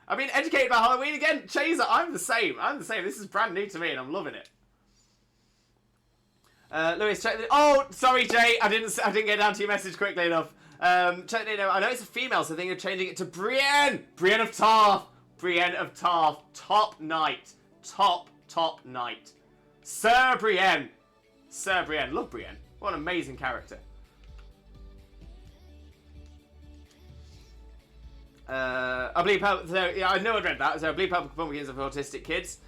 I've been educated about Halloween again. Chaser, I'm the same. This is brand new to me and I'm loving it. Lewis, check the... Oh, sorry, Jay. I didn't get down to your message quickly enough. Check the... I know it's a female, so I think of changing it to Brienne. Brienne of Tarth. Top knight. Top knight. Sir Brienne. Love Brienne. What an amazing character. I believe... yeah, I know I'd read that. So I believe purple pumpkins are for autistic kids.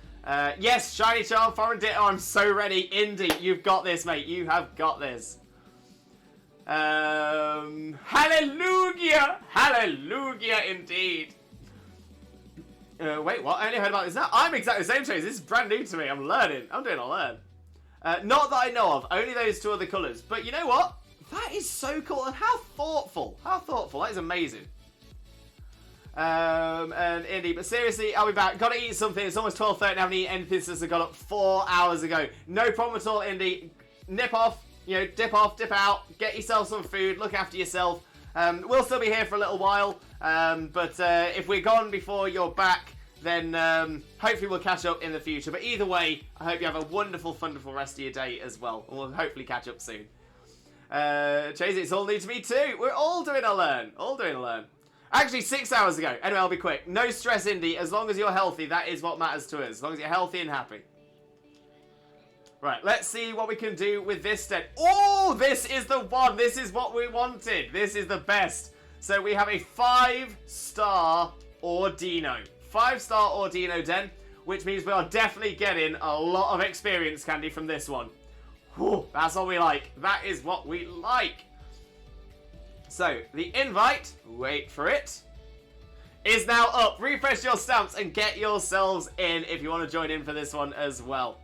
Yes, shiny charm, foreign ditto. I'm so ready. Indy, you've got this, mate. You have got this. Hallelujah indeed. Wait, what? I only heard about this now. I'm exactly the same choice. This is brand new to me. I'm learning. I'm doing a learn. Not that I know of. Only those two other colours. But you know what? That is so cool. And how thoughtful. That is amazing. And Indy, but seriously, I'll be back. Gotta eat something. It's almost 12:30 and I haven't eaten anything since I got up 4 hours ago. No problem at all, Indy. Nip off, dip off, dip out, get yourself some food, look after yourself. We'll still be here for a little while, but if we're gone before you're back, then hopefully we'll catch up in the future. But either way, I hope you have a wonderful, wonderful rest of your day as well, and we'll hopefully catch up soon. Chase, it's all new to me too. We're all doing a learn. Actually, 6 hours ago. Anyway, I'll be quick. No stress, Indy. As long as you're healthy, that is what matters to us. As long as you're healthy and happy. Right, let's see what we can do with this set. Oh, this is the one. This is what we wanted. This is the best. So we have a 5-star Ordino. 5-star Ordino Den, which means we are definitely getting a lot of experience candy from this one. Whew, that's what we like. That is what we like. So, the invite, wait for it, is now up. Refresh your stamps and get yourselves in if you want to join in for this one as well.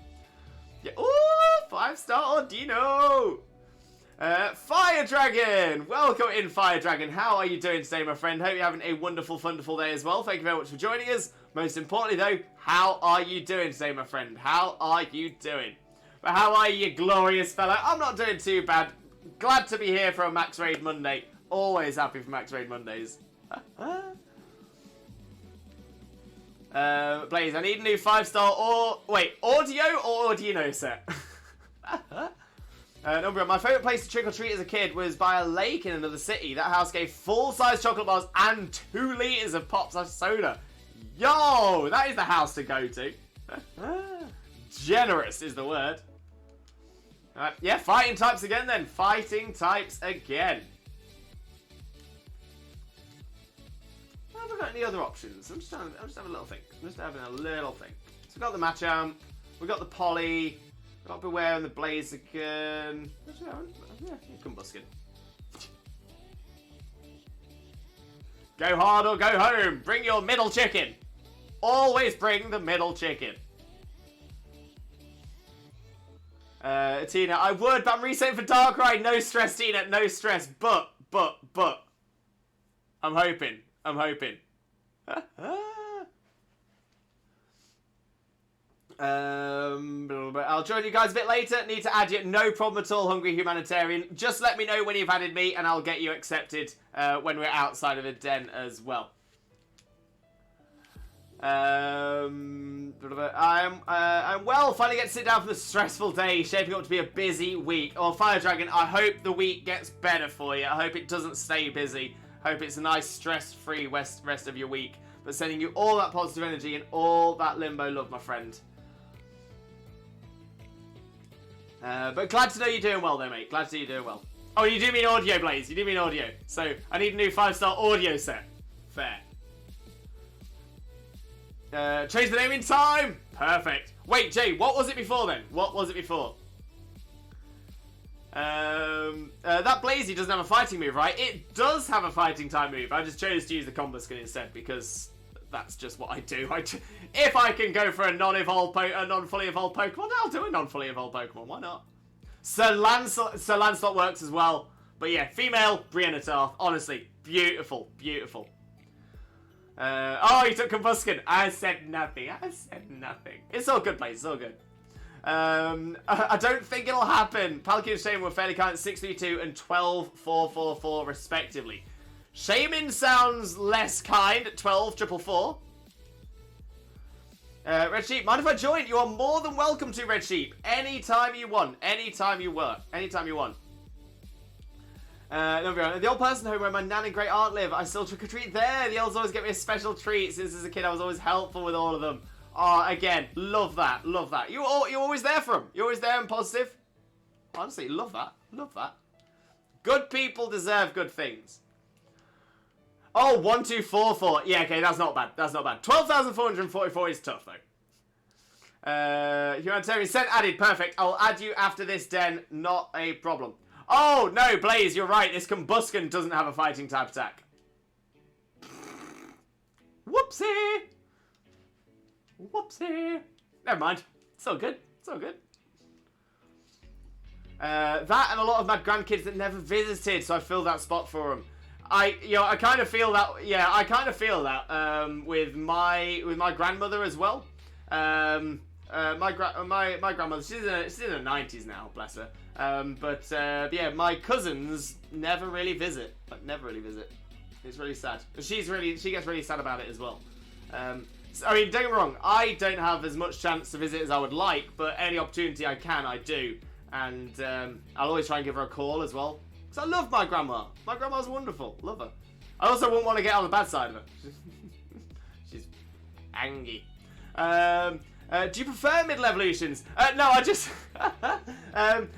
Yeah. Ooh, 5-star Dino. Fire Dragon! Welcome in, Fire Dragon. How are you doing today, my friend? Hope you're having a wonderful, wonderful day as well. Thank you very much for joining us. Most importantly, though, how are you doing today, my friend? How are you doing? But how are you, glorious fella? I'm not doing too bad. Glad to be here for a Max Raid Monday. Always happy for Max Raid Mondays. Blaze, I need a new 5-star audio or Audino set? Number one, my favourite place to trick-or-treat as a kid was by a lake in another city. That house gave full-size chocolate bars and 2 litres of pop/soda. Yo, that is the house to go to. Generous is the word. Yeah, fighting types again then. Fighting types again. Have I got any other options? I'm just having a little think. I'm just having a little think. So we've got the Machamp, we've got the Polly, we've got Beware and the Blaziken. Yeah, Combuskin. Go hard or go home. Bring your middle chicken. Always bring the middle chicken. Tina, I would, but I'm resetting for Darkrai. No stress, Tina. No stress. But. I'm hoping. I'll join you guys a bit later. Need to add you. No problem at all, Hungry Humanitarian. Just let me know when you've added me, and I'll get you accepted when we're outside of the den as well. I'm well. Finally get to sit down for the stressful day, shaping up to be a busy week. Oh, Fire Dragon, I hope the week gets better for you. I hope it doesn't stay busy. Hope it's a nice stress-free rest of your week. But sending you all that positive energy and all that limbo love, my friend. But glad to know you're doing well, though, mate. Glad to know you're doing well. Oh, you do mean audio, Blaze. You do mean audio. So I need a new 5-star audio set. Fair. Change the name in time. Perfect. Wait, Jay, what was it before then? What was it before? That Blazy doesn't have a fighting move, right? It does have a fighting type move. I just chose to use the Combuskin instead because that's just what I do. If I can go for a non-fully evolved Pokemon, I'll do a non-fully evolved Pokemon. Why not? Sir Lancelot works as well. But yeah, female Brianna Tarth. Honestly, beautiful, beautiful. Oh, you took Combuskin. I said nothing. It's all good, Blaze. It's all good. I don't think it'll happen. Palkia and Shaman were fairly kind at 632 and 12444 respectively. Shaman sounds less kind at 12444. Red Sheep, mind if I join? You are more than welcome to, Red Sheep. Anytime you want. Anytime you want. The old person home where my nan and great aunt live. I still trick or treat there. The olds always get me a special treat. Since as a kid I was always helpful with all of them. Oh, again, love that. You're always there for them. You're always there and positive. Honestly, love that. Good people deserve good things. Oh, 1244. Yeah, okay, that's not bad. 12,444 is tough, though. Humanitarian sent added. Perfect. I'll add you after this den. Not a problem. Oh, no, Blaze, you're right. This Combuskin doesn't have a fighting type attack. Whoopsie. Never mind. It's all good. That and a lot of my grandkids that never visited, so I filled that spot for them. I kind of feel that. Yeah, I kind of feel that with my grandmother as well. My grandmother, she's in her 90s now, bless her. Yeah, my cousins never really visit. It's really sad. She gets really sad about it as well. I mean, don't get me wrong, I don't have as much chance to visit as I would like, but any opportunity I can, I do. And I'll always try and give her a call as well. Because I love my grandma. My grandma's wonderful. Love her. I also wouldn't want to get on the bad side of her. She's angry. Do you prefer middle evolutions? No, I just...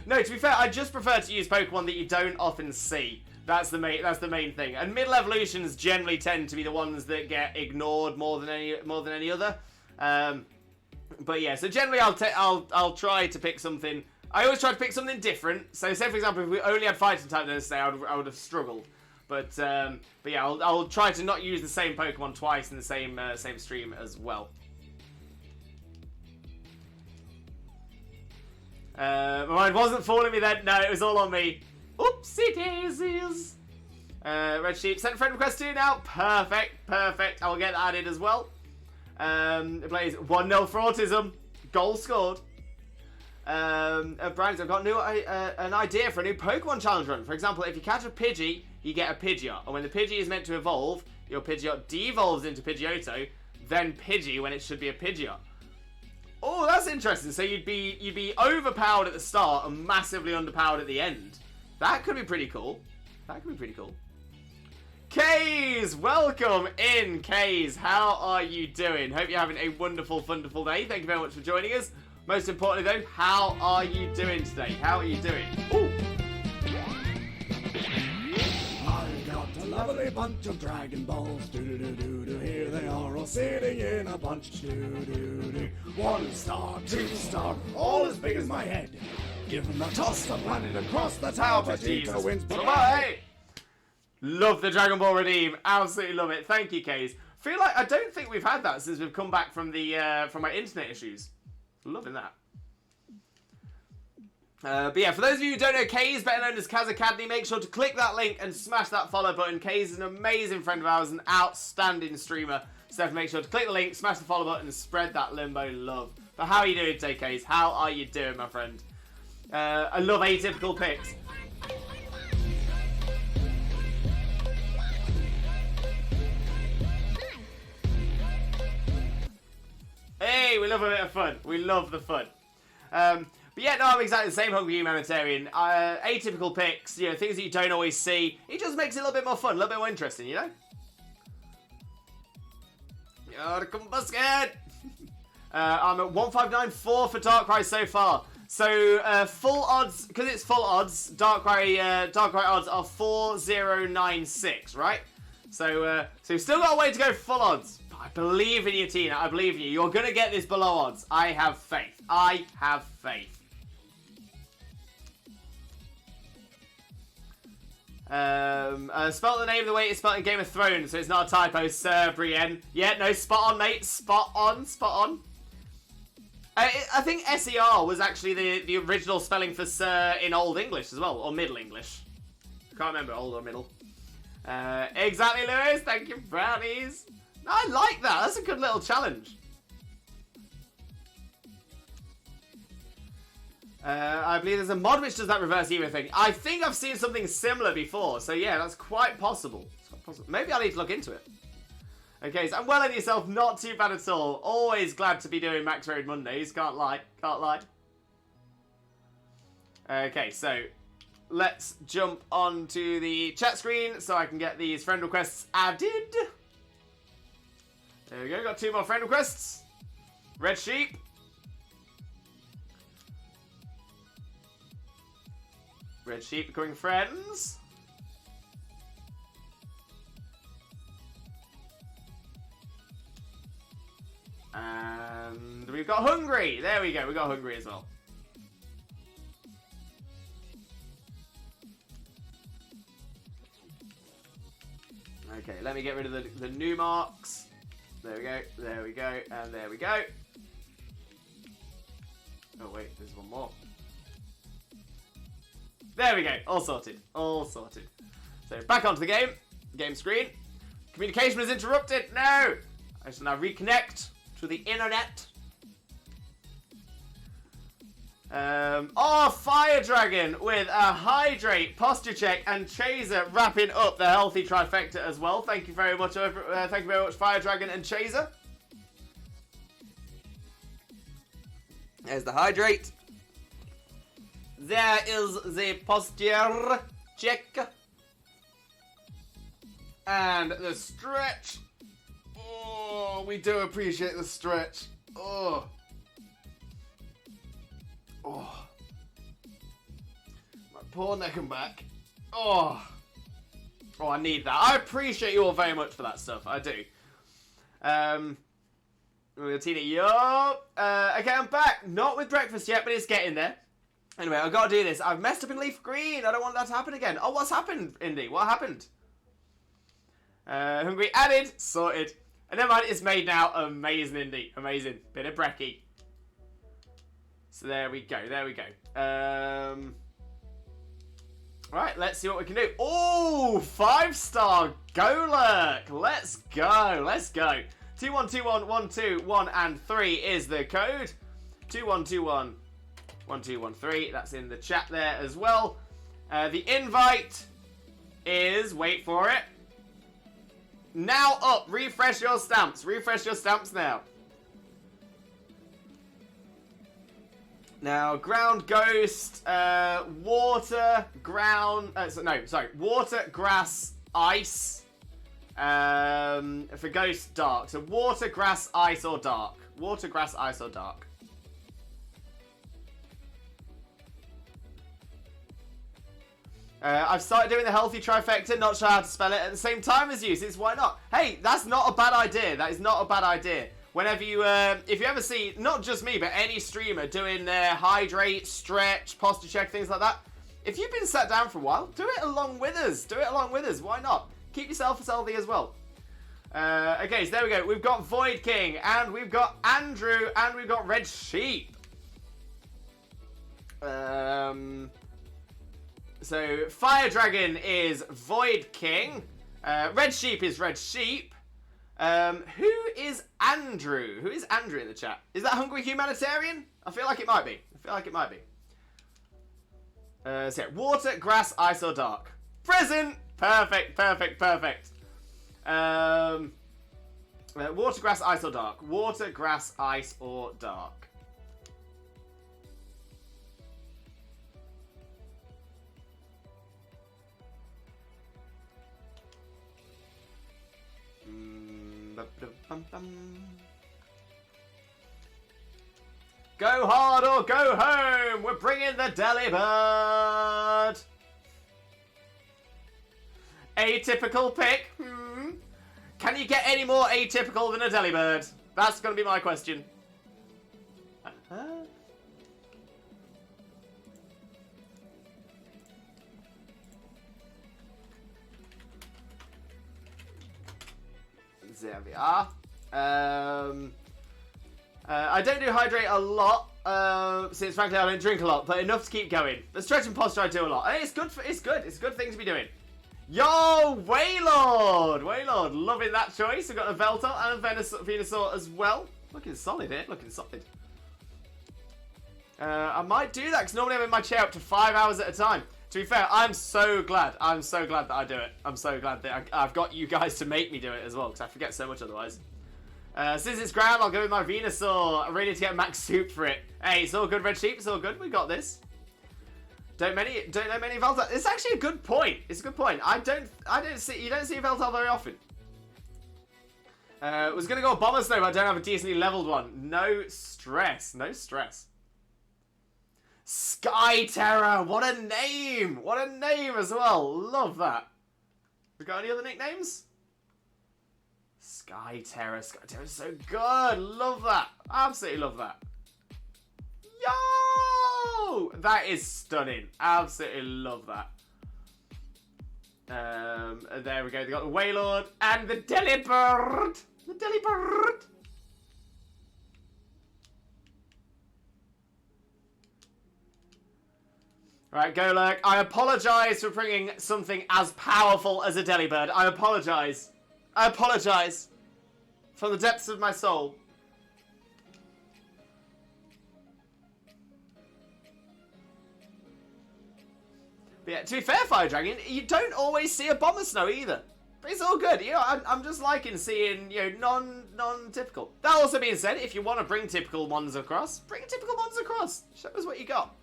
no, to be fair, I just prefer to use Pokemon that you don't often see. That's the main thing. And middle evolutions generally tend to be the ones that get ignored more than any other. But yeah, so generally I'll try to pick something I always try to pick something different. So say for example, if we only had fighting type this day, I would have struggled. But yeah, I'll try to not use the same Pokemon twice in the same stream as well. My mind wasn't fooling me then. No, it was all on me. Oopsie daisies. Red Sheep sent a friend request to you now. Perfect, perfect. I'll get that added as well. It plays 1-0 for autism. Goal scored. Brian's, I've got an idea for a new Pokemon challenge run. For example, if you catch a Pidgey, you get a Pidgeot. And when the Pidgey is meant to evolve, your Pidgeot devolves into Pidgeotto, then Pidgey when it should be a Pidgeot. Oh, that's interesting. So you'd be overpowered at the start and massively underpowered at the end. That could be pretty cool. That could be pretty cool. Kays, welcome in, Kays. How are you doing? Hope you're having a wonderful, wonderful day. Thank you very much for joining us. Most importantly, though, how are you doing today? How are you doing? Ooh. I got a lovely bunch of Dragon Balls. Do-do-do-do-do. Here they are all sitting in a bunch. Do-do-do-do. 1 star, 2 star, all as big as my head. Give them a toss to planet across the tower. Vegeta wins. Bye-bye. Love the Dragon Ball Redeem. Absolutely love it. Thank you, Kays. Feel like I don't think we've had that since we've come back from the from my internet issues. Loving that. But yeah, for those of you who don't know Kays, better known as Kaz Academy, make sure to click that link and smash that follow button. Kays is an amazing friend of ours, an outstanding streamer. So make sure to click the link, smash the follow button, and spread that Limbo love. But how are you doing today, Kays? How are you doing, my friend? I love atypical picks. Hey, we love a bit of fun. We love the fun. But yeah, no, I'm exactly the same, Hungry Humanitarian. Atypical picks, you know, things that you don't always see. It just makes it a little bit more fun, a little bit more interesting, you know? You're Kumbusket! I'm at 1594 for Darkrai so far. So, full odds, because it's full odds, Darkrai odds are 4096, right? So we've still got a way to go for full odds. I believe in you, Tina. I believe in you. You're going to get this below odds. I have faith. I have faith. Spell the name the way it's spelled in Game of Thrones, so it's not a typo, Sir Brienne. Yeah, no, spot on, mate. Spot on, spot on. I think SER was actually the original spelling for Sir in Old English as well, or Middle English. Can't remember, old or middle. Exactly, Lewis. Thank you, brownies. I like that. That's a good little challenge. I believe there's a mod which does that reverse Evo thing. I think I've seen something similar before. So yeah, that's quite possible. It's quite possible. Maybe I'll need to look into it. Okay, so I'm well in yourself. Not too bad at all. Always glad to be doing Max Road Mondays. Can't lie. Can't lie. Okay, so let's jump onto the chat screen so I can get these friend requests added. There we go, got 2 more friend requests. Red Sheep. Red Sheep becoming friends. And we've got Hungry. There we go, we got Hungry as well. Okay, let me get rid of the new marks. There we go, there we go, and there we go. Oh wait, there's one more. There we go, all sorted, all sorted. So back onto the game screen. Communication was interrupted, no! I shall now reconnect to the internet. Fire Dragon with a Hydrate, Posture Check, and Chaser wrapping up the healthy trifecta as well. Thank you very much, Fire Dragon and Chaser. There's the Hydrate. There is the Posture Check. And the Stretch. Oh, we do appreciate the stretch. Oh. Oh. My poor neck and back. Oh. Oh, I need that. I appreciate you all very much for that stuff. I do. Tina, yup. Okay, I'm back. Not with breakfast yet, but it's getting there. Anyway, I've got to do this. I've messed up in leaf green. I don't want that to happen again. Oh, what's happened, Indy? What happened? Hungry added. Sorted. And never mind, it's made now. Amazing, Indy. Amazing. Bit of brekkie. So there we go. There we go. Right, let's see what we can do. Oh, 5-star Golurk. Let's go. Let's go. 212112 and 3 is the code. 2121 1213. That's in the chat there as well. The invite is, wait for it, now up. Refresh your stamps. Refresh your stamps now. Now, ground ghost, water, ground, water, grass, ice, for ghost, dark. So water, grass, ice, or dark. Water, grass, ice, or dark. I've started doing the healthy trifecta, not sure how to spell it, at the same time as you, since why not? Hey, that's not a bad idea. That is not a bad idea. Whenever you, if you ever see, not just me, but any streamer doing their hydrate, stretch, posture check, things like that, if you've been sat down for a while, do it along with us. Do it along with us. Why not? Keep yourself as healthy as well. Okay, so there we go. We've got Void King, and we've got Andrew, and we've got Red Sheep. So, Fire Dragon is Void King. Red Sheep is Red Sheep. Who is Andrew? Who is Andrew in the chat? Is that Hungry Humanitarian? I feel like it might be. I feel like it might be. So yeah, water, grass, ice, or dark. Present! Perfect, perfect, perfect. Water, grass, ice, or dark. Water, grass, ice, or dark. Go hard or go home! We're bringing the Delibird! Atypical pick? Can you get any more atypical than a Delibird? That's going to be my question. There we are. I don't do hydrate a lot, since frankly I don't drink a lot, but enough to keep going. The stretch and posture I do a lot. And it's good. It's good. It's a good thing to be doing. Yo, Waylord! Waylord, loving that choice. We've got a Veltor and a Venusaur as well. Looking solid here. Looking solid. I might do that because normally I'm in my chair up to 5 hours at a time. To be fair, I'm so glad. I'm so glad that I do it. I'm so glad that I've got you guys to make me do it as well, because I forget so much otherwise. Since it's ground, I'll go with my Venusaur. I really need to get max soup for it. Hey, it's all good, Red Sheep. It's all good. We got this. Don't know many Veltar. It's actually a good point. It's a good point. You don't see a Veltar very often. Was gonna go Bomber Snow, but I don't have a decently leveled one. No stress. No stress. Sky Terror, what a name! What a name as well. Love that. We got any other nicknames? Sky Terror. Sky Terror is so good. Love that. Absolutely love that. Yo! That is stunning. Absolutely love that. There we go. They got the Waylord and the Delibird. The Delibird. Right, Golurk, I apologise for bringing something as powerful as a Delibird. I apologise. I apologise. From the depths of my soul. But yeah, to be fair, Fire Dragon, you don't always see a Bomber Snow either. But it's all good. You know, I'm just liking seeing, you know, non-typical. That also being said, if you want to bring typical ones across, bring typical ones across. Show us what you got.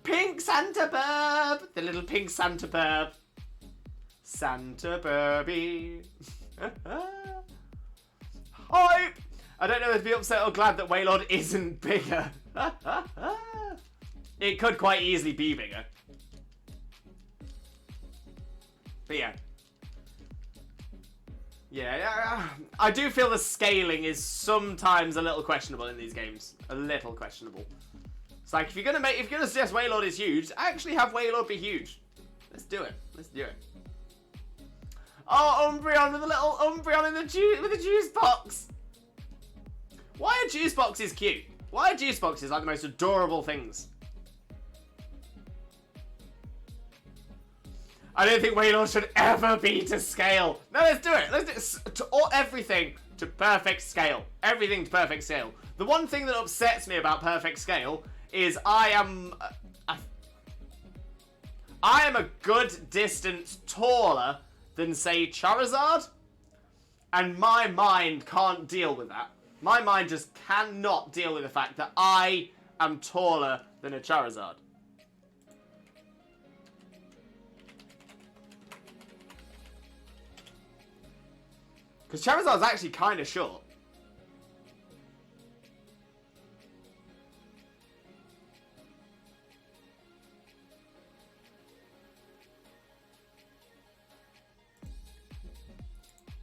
Pink Santa Burb! The little pink Santa Burb. Santa Burby. Hi! I don't know if to be upset or glad that Waylord isn't bigger. It could quite easily be bigger. But yeah. Yeah, I do feel the scaling is sometimes a little questionable in these games. A little questionable. It's like, if you're gonna suggest Wailord is huge, actually have Wailord be huge. Let's do it. Let's do it. Oh, Umbreon with a little Umbreon with a juice box. Why are juice boxes cute? Why are juice boxes like the most adorable things? I don't think Wailord should ever be to scale. No, let's do it. Let's do it. Everything to perfect scale. Everything to perfect scale. The one thing that upsets me about perfect scale is I am a good distance taller than, say, Charizard, and my mind can't deal with that. My mind just cannot deal with the fact that I am taller than a Charizard. Because Charizard's actually kind of short.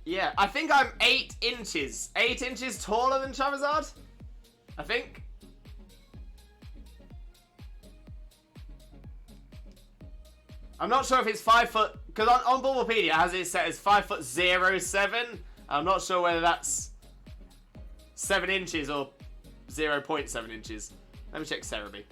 Yeah, I think I'm 8 inches. 8 inches taller than Charizard? I think. I'm not sure if it's 5 foot, because on Bulbapedia it has it set as 5'07". I'm not sure whether that's 7 inches or 0.7 inches. Let me check Cerebi.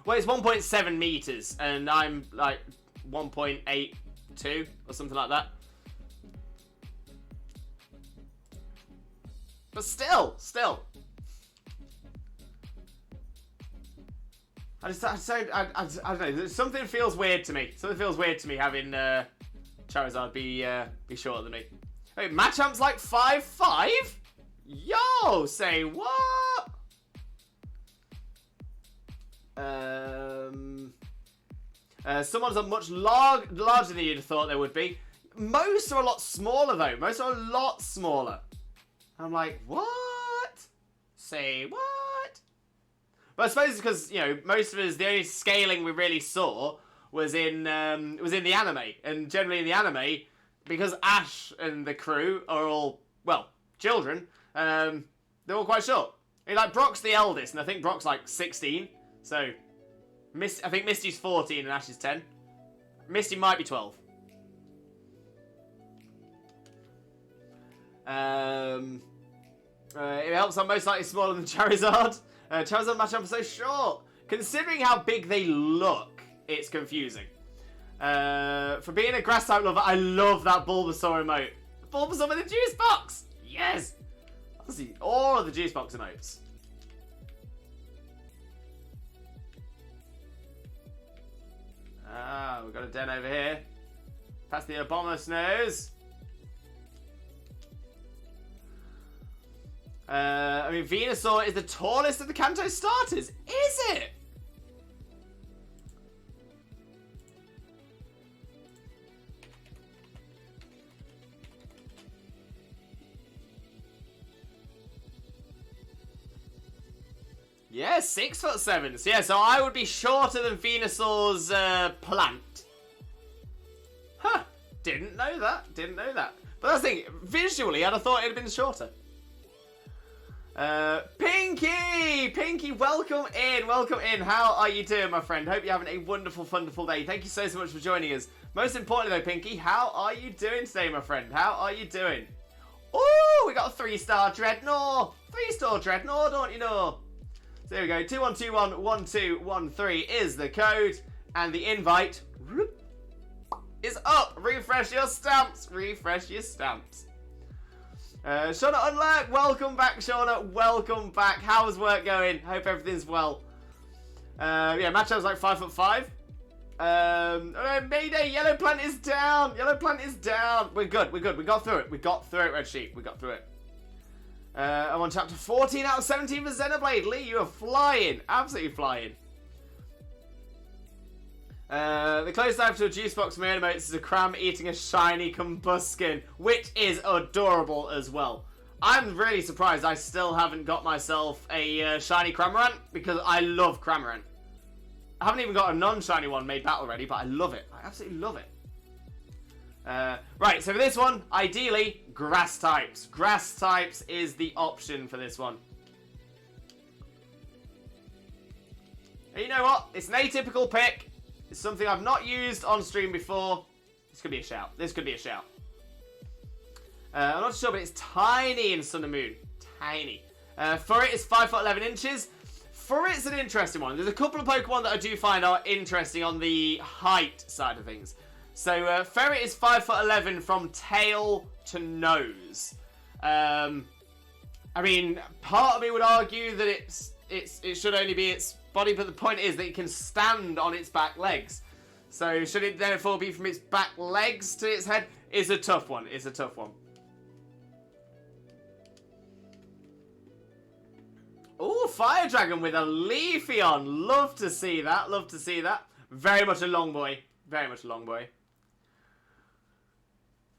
Well, it's 1.7 meters, and I'm like 1.82 or something like that. But still. I don't know. Something feels weird to me. Something feels weird to me having Charizard be shorter than me. Wait, Machamp's like 5'5"? Yo, say what? Someone's much larger than you'd have thought they would be. Most are a lot smaller, though. Most are a lot smaller. I'm like, what? Say what? But I suppose it's because, you know, most of us, the only scaling we really saw was in the anime. And generally in the anime, because Ash and the crew are all, well, children, they're all quite short. I mean, like, Brock's the eldest, and I think Brock's like 16. So, I think Misty's 14 and Ash is 10. Misty might be 12. It helps I'm most likely smaller than Charizard. Charizard and Machamp are so short. Considering how big they look, it's confusing. For being a grass type lover, I love that Bulbasaur emote. Bulbasaur with a juice box! Yes! Honestly, all of the juice box emotes. Ah, we've got a den over here. Past the Abominous nose. I mean, Venusaur is the tallest of the Kanto starters. Is it? Yeah, 6'7". So yeah, so I would be shorter than Venusaur's plant. Huh. Didn't know that. But that's the thing. Visually, I'd have thought it'd have been shorter. Pinky, welcome in. How are you doing, my friend? Hope you're having a wonderful, wonderful day. Thank you so much for joining us. Most importantly, though, Pinky, how are you doing today, my friend? How are you doing? Oh, we got a 3-star Dreadnought. 3-star Dreadnought, don't you know? So there we go. 21211213 is the code, and the invite is up. Refresh your stamps. Shauna Unlurk, welcome back, Shauna. Welcome back. How's work going? Hope everything's well. Yeah, Machamp's like 5'5". Mayday, Yellow Plant is down. We're good. We got through it. Red Sheep. We got through it. I'm on chapter 14 out of 17 for Xenoblade. Lee, you are flying. Absolutely flying. The closest I have to a juice box from my emotes is a Cram eating a shiny Combuskin, which is adorable as well. I'm really surprised I still haven't got myself a shiny Cramorant, because I love Cramorant. I haven't even got a non-shiny one made battle ready, but I love it. I absolutely love it. Right, so for this one, ideally, grass types. Grass types is the option for this one. And you know what? It's an atypical pick. It's something I've not used on stream before. This could be a shout. This could be a shout. I'm not sure, but it's tiny in Sun and Moon. Tiny. Furret is 5'11". Furret's an interesting one. There's a couple of Pokemon that I do find are interesting on the height side of things. So, Ferret is 5'11" from tail to nose. I mean, part of me would argue that it should only be its body, but the point is that it can stand on its back legs. So, should it therefore be from its back legs to its head? Is a tough one. It's a tough one. Ooh, Fire Dragon with a Leafeon. Love to see that. Love to see that. Very much a long boy. Very much a long boy.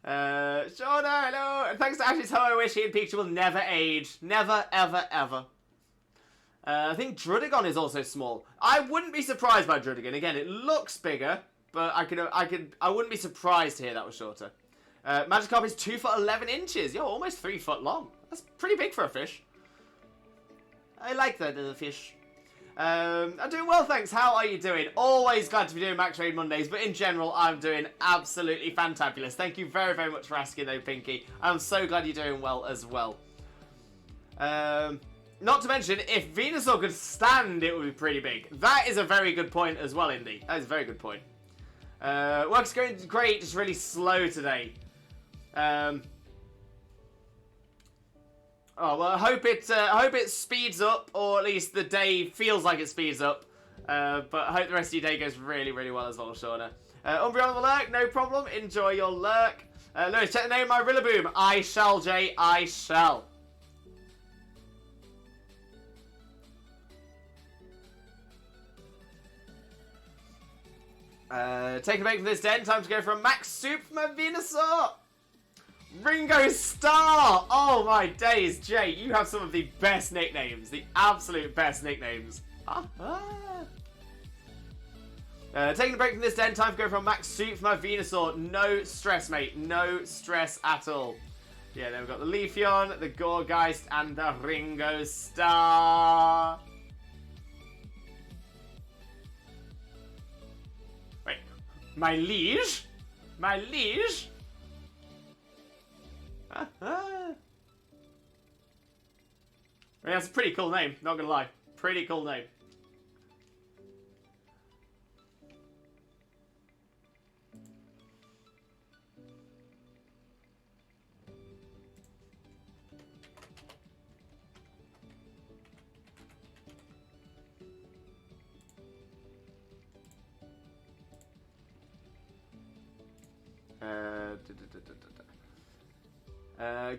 Shauna, hello. And thanks to Ashley's How I Wish he and Pikachu will never age. Never, ever, ever. I think Drudigon is also small. I wouldn't be surprised by Drudigon. Again, it looks bigger, but I wouldn't be surprised to hear that was shorter. Magikarp is 2'11". Yo, almost 3 foot long. That's pretty big for a fish. I like that little fish. I'm doing well, thanks. How are you doing? Always glad to be doing Max Raid Mondays, but in general, I'm doing absolutely fantabulous. Thank you very, very much for asking, though, Pinky. I'm so glad you're doing well as well. Not to mention, if Venusaur could stand, it would be pretty big. That is a very good point as well, Indy. That is a very good point. Work's going great, just really slow today. Oh, well, I hope it speeds up, or at least the day feels like it speeds up. But I hope the rest of your day goes really, really well as well, Shauna. Umbreon on the lurk, no problem. Enjoy your lurk. Lewis, check the name of my Rillaboom. I shall, Jay, I shall. Take a break from this den. Time to go for a max soup for my Venusaur. Ringo Starr! Oh my days, Jay, you have some of the best nicknames. The absolute best nicknames. Taking a break from this den, time to go for a max suit for my Venusaur. No stress, mate. No stress at all. Yeah, then we've got the Leafeon, the Gourgeist, and the Ringo Starr. Wait, my liege? My liege? I mean, that's a pretty cool name, not gonna lie. Pretty cool name.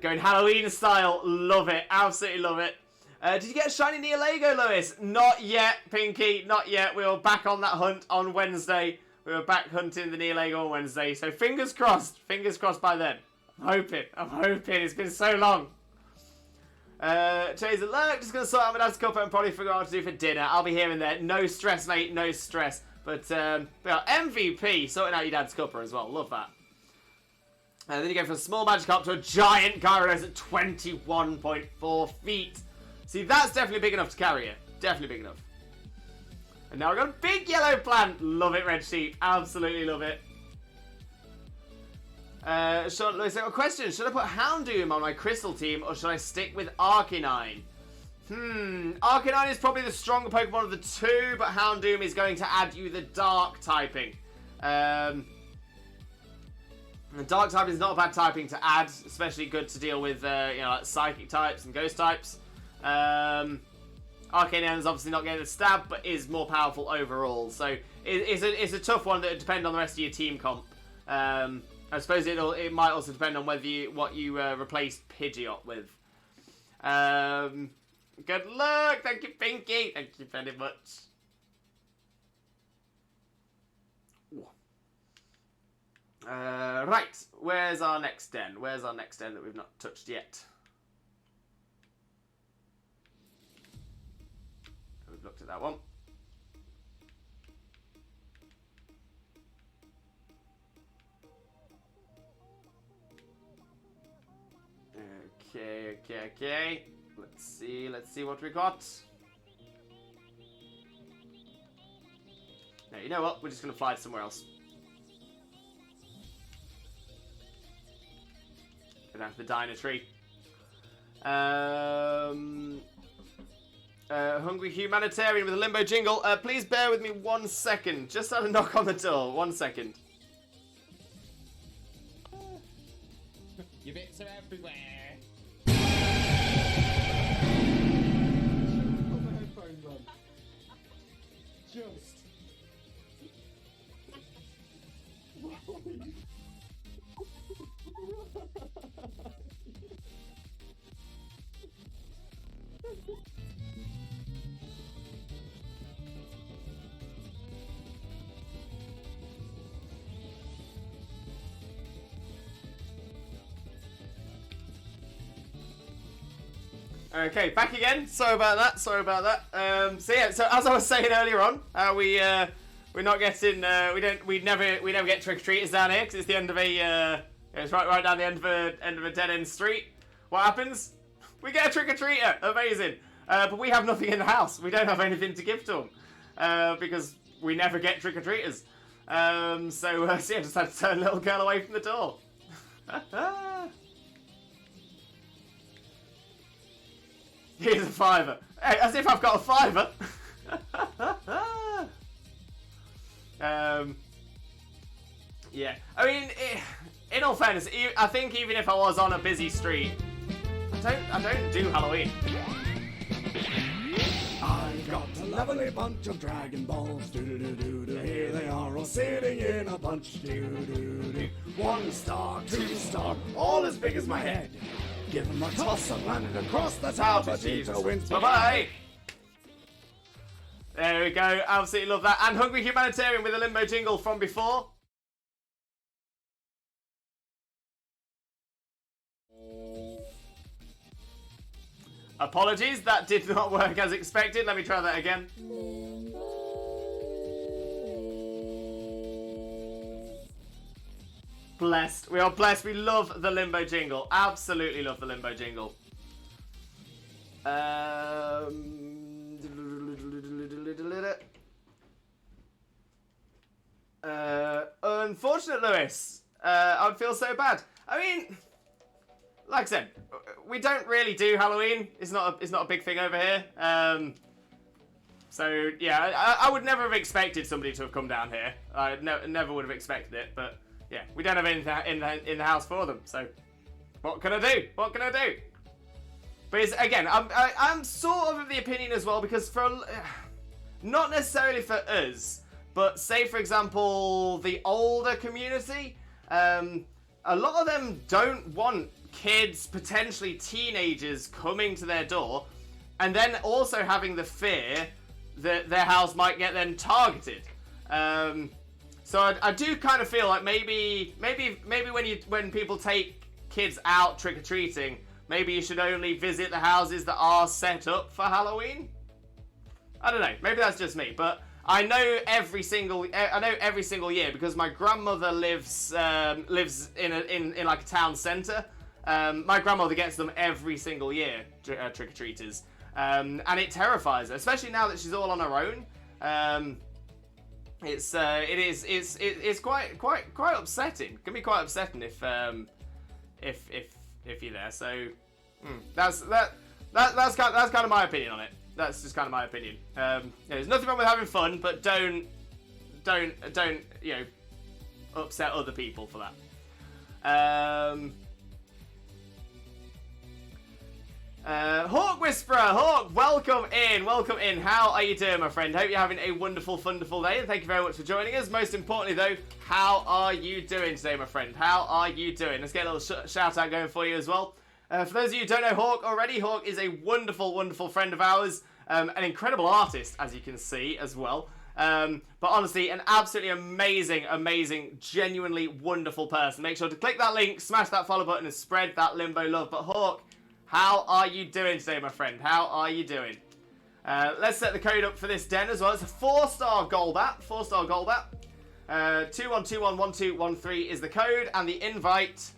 Going Halloween style, love it, absolutely love it. Did you get a shiny Neolego, Lewis? Not yet, Pinky, not yet. We were back on that hunt on Wednesday. We were back hunting the Neolego on Wednesday, so fingers crossed by then. I'm hoping, it's been so long. Today's alert, just gonna sort out my dad's cuppa and probably figure out what to do for dinner. I'll be here and there, no stress, mate, no stress. But MVP, sorting out your dad's cuppa as well, love that. And then you go from a small Magikarp to a giant Gyarados at 21.4 feet. See, that's definitely big enough to carry it. Definitely big enough. And now I've got a big yellow plant. Love it, Red Sheep. Absolutely love it. Sean Lewis, I've got a question. Should I put Houndoom on my Crystal team, or should I stick with Arcanine? Arcanine is probably the stronger Pokemon of the two, but Houndoom is going to add you the Dark typing. The Dark type is not a bad typing to add, especially good to deal with, like Psychic types and Ghost types. Arcanine is obviously not getting the stab, but is more powerful overall. So it's a tough one that would depend on the rest of your team comp. I suppose it might also depend on what you replaced Pidgeot with. Good luck, thank you, Pinky. Thank you very much. Right, where's our next den? Where's our next den that we've not touched yet? We've looked at that one. Okay. Let's see what we got. No, you know what? We're just gonna fly to somewhere else. Go down to the Dyna tree. Hungry humanitarian with a limbo jingle. Please bear with me 1 second. Just had a knock on the door. 1 second. Your bits are everywhere. Put my headphones on. Just. Okay, back again. Sorry about that. So yeah. So as I was saying earlier on, we're not getting. We never get trick or treaters down here because it's the end of a. It's right down the end of a dead end street. What happens? We get a trick or treater. Amazing. But we have nothing in the house. We don't have anything to give to them because we never get trick or treaters. So yeah, just had to turn little girl away from the door. Here's a fiver. Hey, as if I've got a fiver. Yeah. I mean, in all fairness, I think even if I was on a busy street, I don't do Halloween. I've got a lovely bunch of Dragon Balls. Do-do-do-do-do. Here they are all sitting in a bunch. Do-do-do-do. 1 star, 2 star, all as big as my head. Give them a toss and land it across the tower. Vegeta wins. Bye-bye. There we go. Absolutely love that. And Hungry Humanitarian with a limbo jingle from before. Apologies, that did not work as expected. Let me try that again. Blessed. We are blessed. We love the limbo jingle. Absolutely love the limbo jingle. Unfortunate, Lewis. I would feel so bad. I mean, like I said, we don't really do Halloween. It's not a big thing over here. So yeah, I would never have expected somebody to have come down here. I never would have expected it, but. Yeah, we don't have anything in the house for them, so what can I do? What can I do? But it's, again, I'm sort of the opinion as well, because for not necessarily for us, but say for example the older community, a lot of them don't want kids, potentially teenagers, coming to their door, and then also having the fear that their house might get then targeted. So I do kind of feel like maybe when people take kids out trick-or-treating, maybe you should only visit the houses that are set up for Halloween. I don't know. Maybe that's just me, but I know every single year because my grandmother lives in like a town centre. My grandmother gets them every single year, trick-or-treaters, and it terrifies her, especially now that she's all on her own. It's quite upsetting. It can be quite upsetting if you're there. So that's kind of my opinion on it. That's just kind of my opinion. There's nothing wrong with having fun, but don't upset other people for that. Hawk Whisperer, Hawk, welcome in. How are you doing, my friend? Hope you're having a wonderful day, and thank you very much for joining us. Most importantly, though, how are you doing today, my friend? How are you doing? Let's get a little shout out going for you as well. For those of you who don't know Hawk already, Hawk is a wonderful friend of ours, an incredible artist, as you can see as well. But honestly, an absolutely amazing, genuinely wonderful person. Make sure to click that link, smash that follow button, and spread that limbo love. But Hawk, how are you doing today, my friend? How are you doing? Let's set the code up for this den as well. It's a 4-star gold bat. 4-star gold bat. 21211213 is the code, and the invite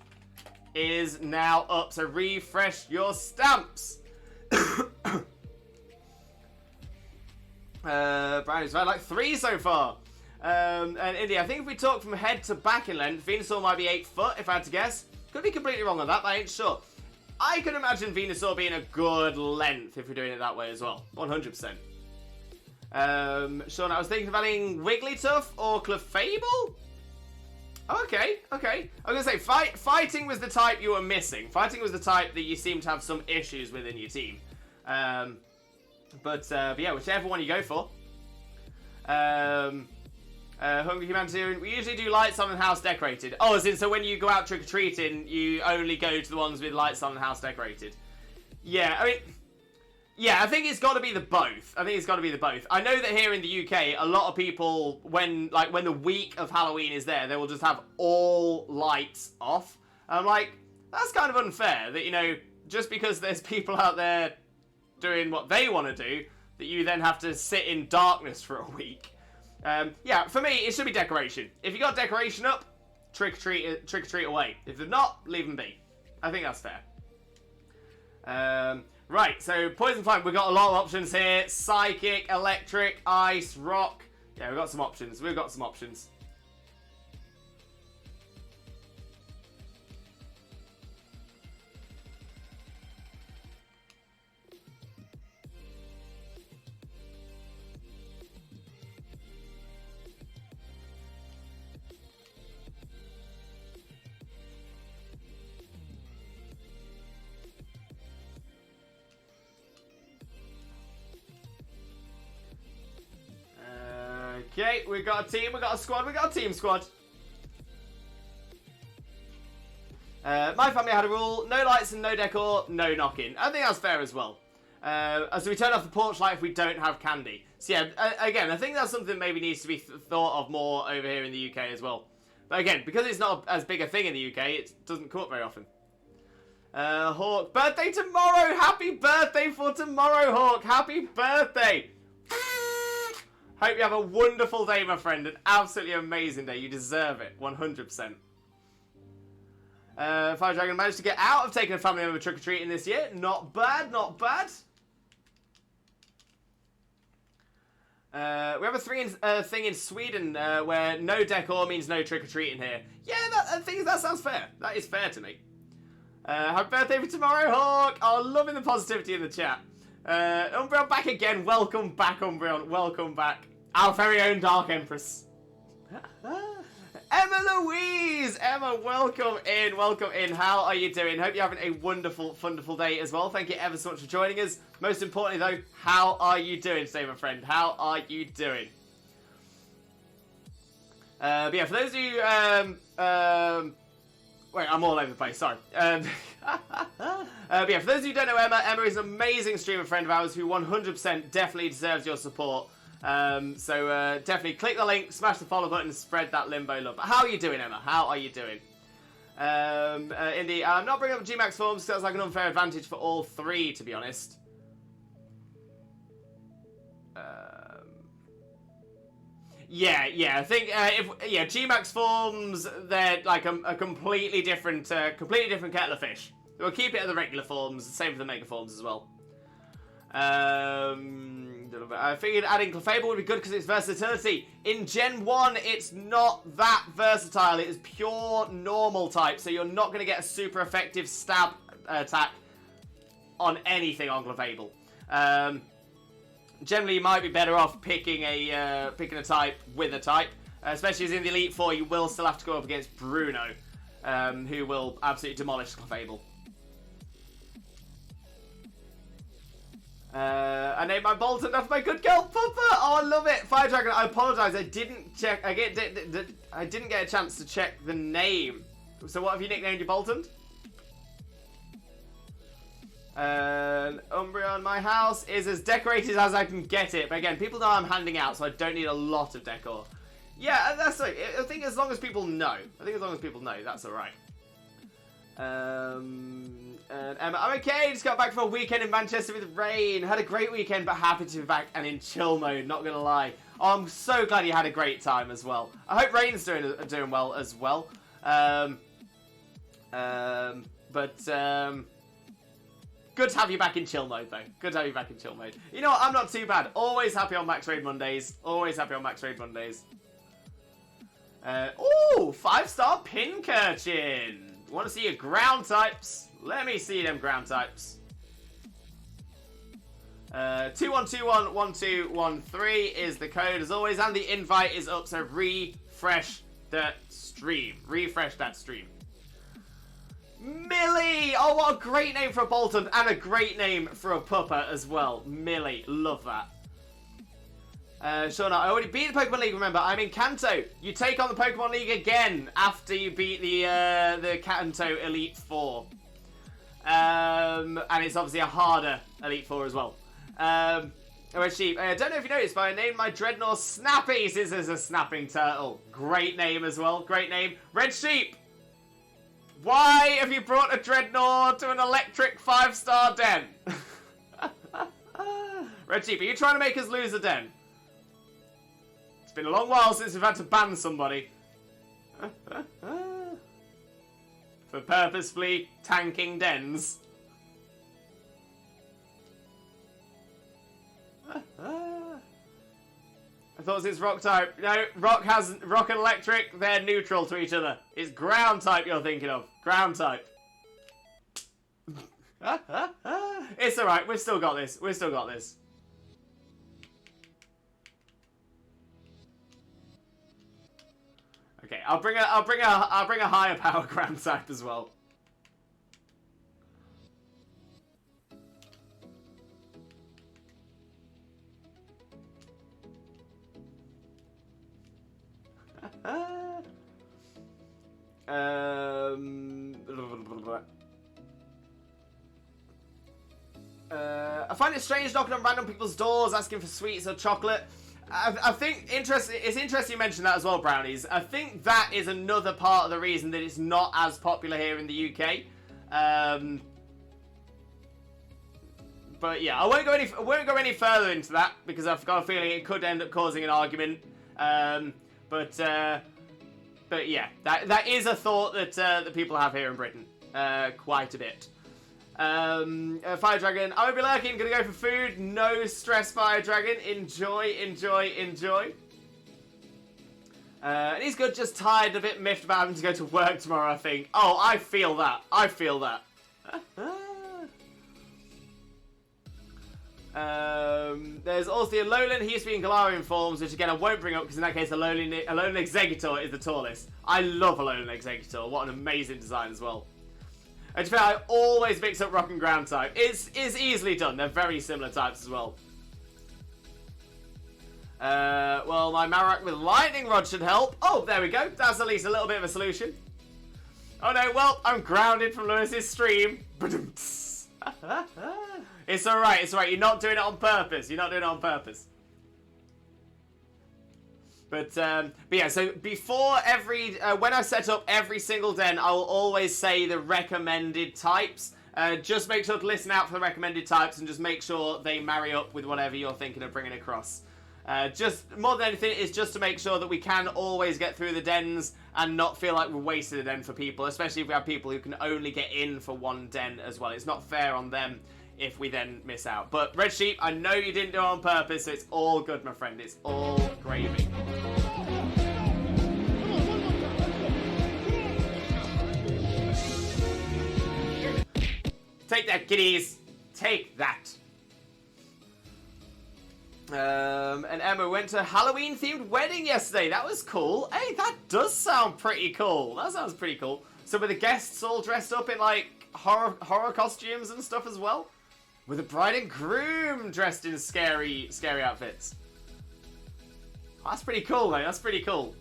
is now up, so refresh your stamps. Brownie's had like 3 so far. And Indy, I think if we talk from head to back in length, Venusaur might be 8 foot, if I had to guess. Could be completely wrong on that, but I ain't sure. I can imagine Venusaur being a good length if we're doing it that way as well. 100%. Sean, I was thinking of adding Wigglytuff or Clefable? Okay. I was going to say, fighting was the type you were missing. Fighting was the type that you seem to have some issues within your team. But yeah, whichever one you go for. Hungry Humanitarian, we usually do lights on and house decorated. Oh, as in, so when you go out trick-or-treating, you only go to the ones with lights on and house decorated. Yeah, I mean... Yeah, I think it's got to be the both. I know that here in the UK, a lot of people, when the week of Halloween is there, they will just have all lights off. And I'm like, that's kind of unfair that, you know, just because there's people out there doing what they want to do, that you then have to sit in darkness for a week. Yeah, for me, it should be decoration. If you got decoration up, trick or treat away. If they're not, leave them be. I think that's fair. Right, so Poison Flame, we've got a lot of options here. Psychic, Electric, Ice, Rock. Yeah, we've got some options. Okay, we've got a team, we've got a squad, we've got a team squad. My family had a rule, no lights and no decor, no knocking. I think that's fair as well. So we turn off the porch light if we don't have candy. So yeah, again, I think that's something that maybe needs to be thought of more over here in the UK as well. But again, because it's not as big a thing in the UK, it doesn't come up very often. Hawk, birthday tomorrow! Happy birthday for tomorrow, Hawk! Happy birthday! Hope you have a wonderful day, my friend. An absolutely amazing day. You deserve it. 100%. Fire Dragon managed to get out of taking a family member trick-or-treating this year. Not bad, not bad. We have a thing in Sweden where no decor means no trick-or-treating here. Yeah, that sounds fair. That is fair to me. Happy birthday for tomorrow, Hawk. Oh, loving the positivity in the chat. Umbreon back again. Welcome back, Umbreon. Welcome back. Our very own Dark Empress. Emma Louise! Emma, welcome in. How are you doing? Hope you're having a wonderful, wonderful day as well. Thank you ever so much for joining us. Most importantly, though, how are you doing today, my friend? How are you doing? But yeah, for those of you... wait, I'm all over the place, sorry. But yeah, for those of you who don't know Emma, Emma is an amazing streamer friend of ours who 100% definitely deserves your support. So definitely click the link, smash the follow button, spread that limbo love. But how are you doing, Emma? How are you doing? Indy, I'm not bringing up G-Max forms because that's like an unfair advantage for all 3, to be honest. Yeah, I think G-Max forms, they're like a completely different kettle of fish. We'll keep it at the regular forms, same for the mega forms as well. I figured adding Clefable would be good because it's versatility. In Gen 1, it's not that versatile. It is pure normal type, so you're not going to get a super effective stab attack on anything on Clefable. Generally, you might be better off picking a type with a type. Especially as in the Elite Four, you will still have to go up against Bruno, who will absolutely demolish Clefable. I named my Bolton after my good girl Puppa. Oh, I love it. Fire Dragon, I apologise. I didn't check. I didn't get a chance to check the name. So what have you nicknamed your Bolton? Umbreon, my house is as decorated as I can get it. But again, people know I'm handing out, so I don't need a lot of decor. Yeah, that's like, I think as long as people know. That's alright. And Emma, I'm okay, just got back from a weekend in Manchester with rain. Had a great weekend, but happy to be back and in chill mode, not gonna lie. Oh, I'm so glad you had a great time as well. I hope Rain's doing well as well. Good to have you back in chill mode, though. Good to have you back in chill mode. You know what? I'm not too bad. Always happy on Max Raid Mondays. Always happy on Max Raid Mondays. Ooh, 5-star Pincurchin. Want to see your ground types? Let me see them ground types. 21211213 is the code as always, and the invite is up. So refresh that stream. Refresh that stream. Millie! Oh, what a great name for a Bolton, and a great name for a pupper as well. Millie, love that. Shauna, I already beat the Pokemon League, remember. I'm in Kanto. You take on the Pokemon League again after you beat the Kanto Elite Four. And it's obviously a harder Elite Four as well. Red Sheep, I don't know if you noticed, but I named my Dreadnought Snappy since there's a snapping turtle. Great name as well, great name. Red Sheep! Why have you brought a Dreadnought to an electric 5-star den? Red Sheep, are you trying to make us lose a den? It's been a long while since we've had to ban somebody. For purposefully tanking dens. I thought it's rock type. No, rock and electric, they're neutral to each other. It's ground type you're thinking of. Ground type. It's alright, we've still got this. We've still got this. Okay, I'll bring a higher power ground type as well. I find it strange knocking on random people's doors asking for sweets or chocolate. I think it's interesting you mentioned that as well, Brownies. I think that is another part of the reason that it's not as popular here in the UK. But yeah, I won't go any further into that because I've got a feeling it could end up causing an argument. But yeah, that is a thought that people have here in Britain, quite a bit. Fire Dragon, I won't be lurking, gonna go for food. No stress, Fire Dragon. Enjoy, enjoy, enjoy. And he's good, just tired, a bit miffed about having to go to work tomorrow, I think. Oh, I feel that. I feel that. There's also the Alolan. He used to be in Galarian forms, which again I won't bring up because in that case Alolan Executor is the tallest. I love Alolan Executor. What an amazing design as well. And to be fair, I always mix up rock and ground type. It's easily done. They're very similar types as well. Well, my Marowak with Lightning Rod should help. Oh, there we go. That's at least a little bit of a solution. Oh no, well, I'm grounded from Lewis's stream. It's alright, it's alright. You're not doing it on purpose. You're not doing it on purpose. But yeah, so before when I set up every single den, I will always say the recommended types. Just make sure to listen out for the recommended types and just make sure they marry up with whatever you're thinking of bringing across. Just more than anything, it's just to make sure that we can always get through the dens and not feel like we're wasting a den for people, especially if we have people who can only get in for one den as well. It's not fair on them if we then miss out. But Red Sheep, I know you didn't do it on purpose, so it's all good, my friend. It's all gravy. Take that, kiddies. Take that. And Emma went to a Halloween-themed wedding yesterday. That was cool. Hey, that does sound pretty cool. That sounds pretty cool. So were the guests all dressed up in, like, horror costumes and stuff as well? With the bride and groom dressed in scary outfits. Oh, that's pretty cool, though. That's pretty cool.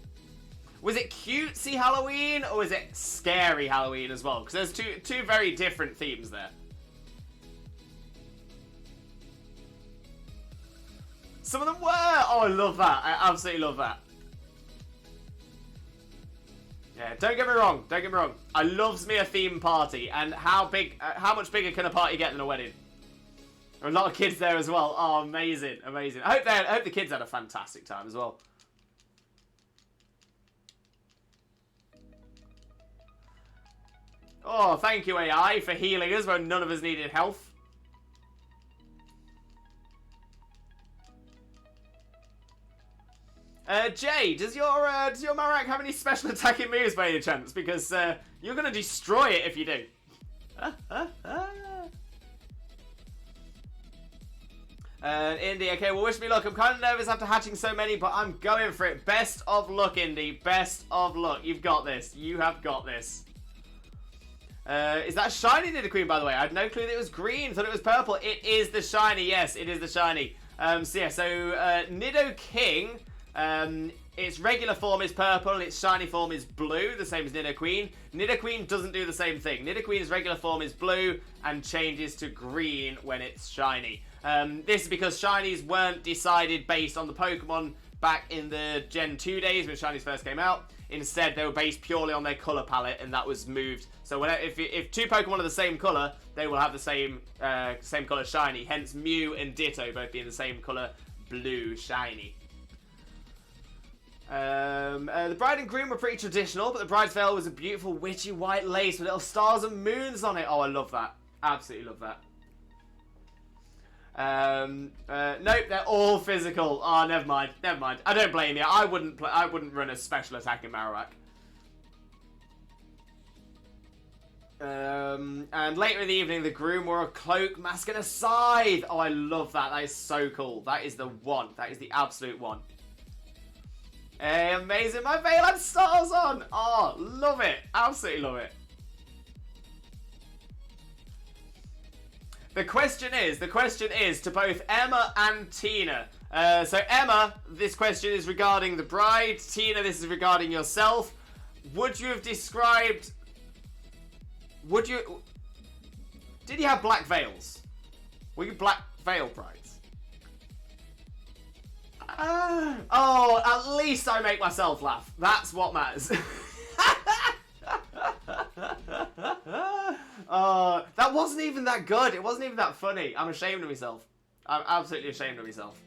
Was it cutesy Halloween, or was it scary Halloween as well? Because there's two very different themes there. Some of them were! Oh, I love that. I absolutely love that. Yeah, don't get me wrong. Don't get me wrong. I loves me a theme party. And how much bigger can a party get than a wedding? There are a lot of kids there as well. Oh, amazing. Amazing. I hope the kids had a fantastic time as well. Oh, thank you, AI, for healing us when none of us needed health. Jay, does your Marak have any special attacking moves by any chance? Because you're gonna destroy it if you do. Indy, okay, well, wish me luck. I'm kind of nervous after hatching so many, but I'm going for it. Best of luck, Indy. Best of luck. You've got this. You have got this. Is that shiny Nidoqueen, by the way? I had no clue that it was green. Thought it was purple. It is the shiny. Yes, it is the shiny. Nidoking, its regular form is purple. Its shiny form is blue, the same as Nidoqueen. Nidoqueen doesn't do the same thing. Nidoqueen's regular form is blue and changes to green when it's shiny. This is because shinies weren't decided based on the Pokemon back in the Gen 2 days when shinies first came out. Instead, they were based purely on their color palette, and that was moved. So if two Pokemon are the same color, they will have the same color shiny. Hence, Mew and Ditto both being the same color blue shiny. The bride and groom were pretty traditional, but the bride's veil was a beautiful witchy white lace with little stars and moons on it. Oh, I love that. Absolutely love that. Nope, they're all physical. Oh, never mind. I don't blame you. I wouldn't run a special attack in Marowak. And later in the evening, the groom wore a cloak, mask, and a scythe. Oh, I love that. That is so cool. That is the one. That is the absolute one. Hey, amazing. My veil had stars on. Oh, love it. Absolutely love it. The question is to both Emma and Tina. So Emma, this question is regarding the bride. Tina, this is regarding yourself. Did you have black veils? Were you black veil brides? Oh, at least I make myself laugh. That's what matters. That wasn't even that good. It wasn't even that funny. I'm ashamed of myself. I'm absolutely ashamed of myself.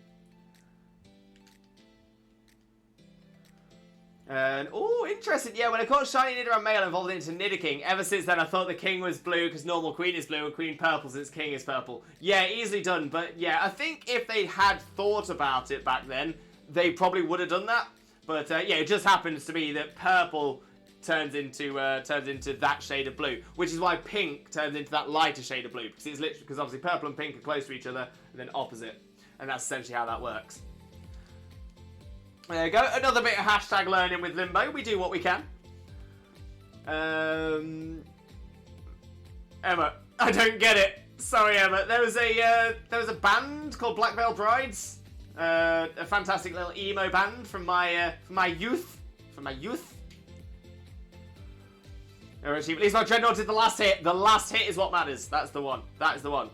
And, oh, interesting. Yeah, when I caught Shiny Nidoran male and evolved into Nidoking, ever since then I thought the king was blue because normal queen is blue and queen purple since king is purple. Yeah, easily done. But, yeah, I think if they had thought about it back then, they probably would have done that. But, yeah, it just happens to be that purple turns into that shade of blue, which is why pink turns into that lighter shade of blue, because it's literally because obviously purple and pink are close to each other and then opposite, and that's essentially how that works. There you go, another bit of hashtag learning with Limbo. We do what we can. Emma, I don't get it. Sorry, Emma. There was a band called Black Veil Brides, a fantastic little emo band from my youth. At least my Dreadnought did the last hit. The last hit is what matters. That's the one. That is the one.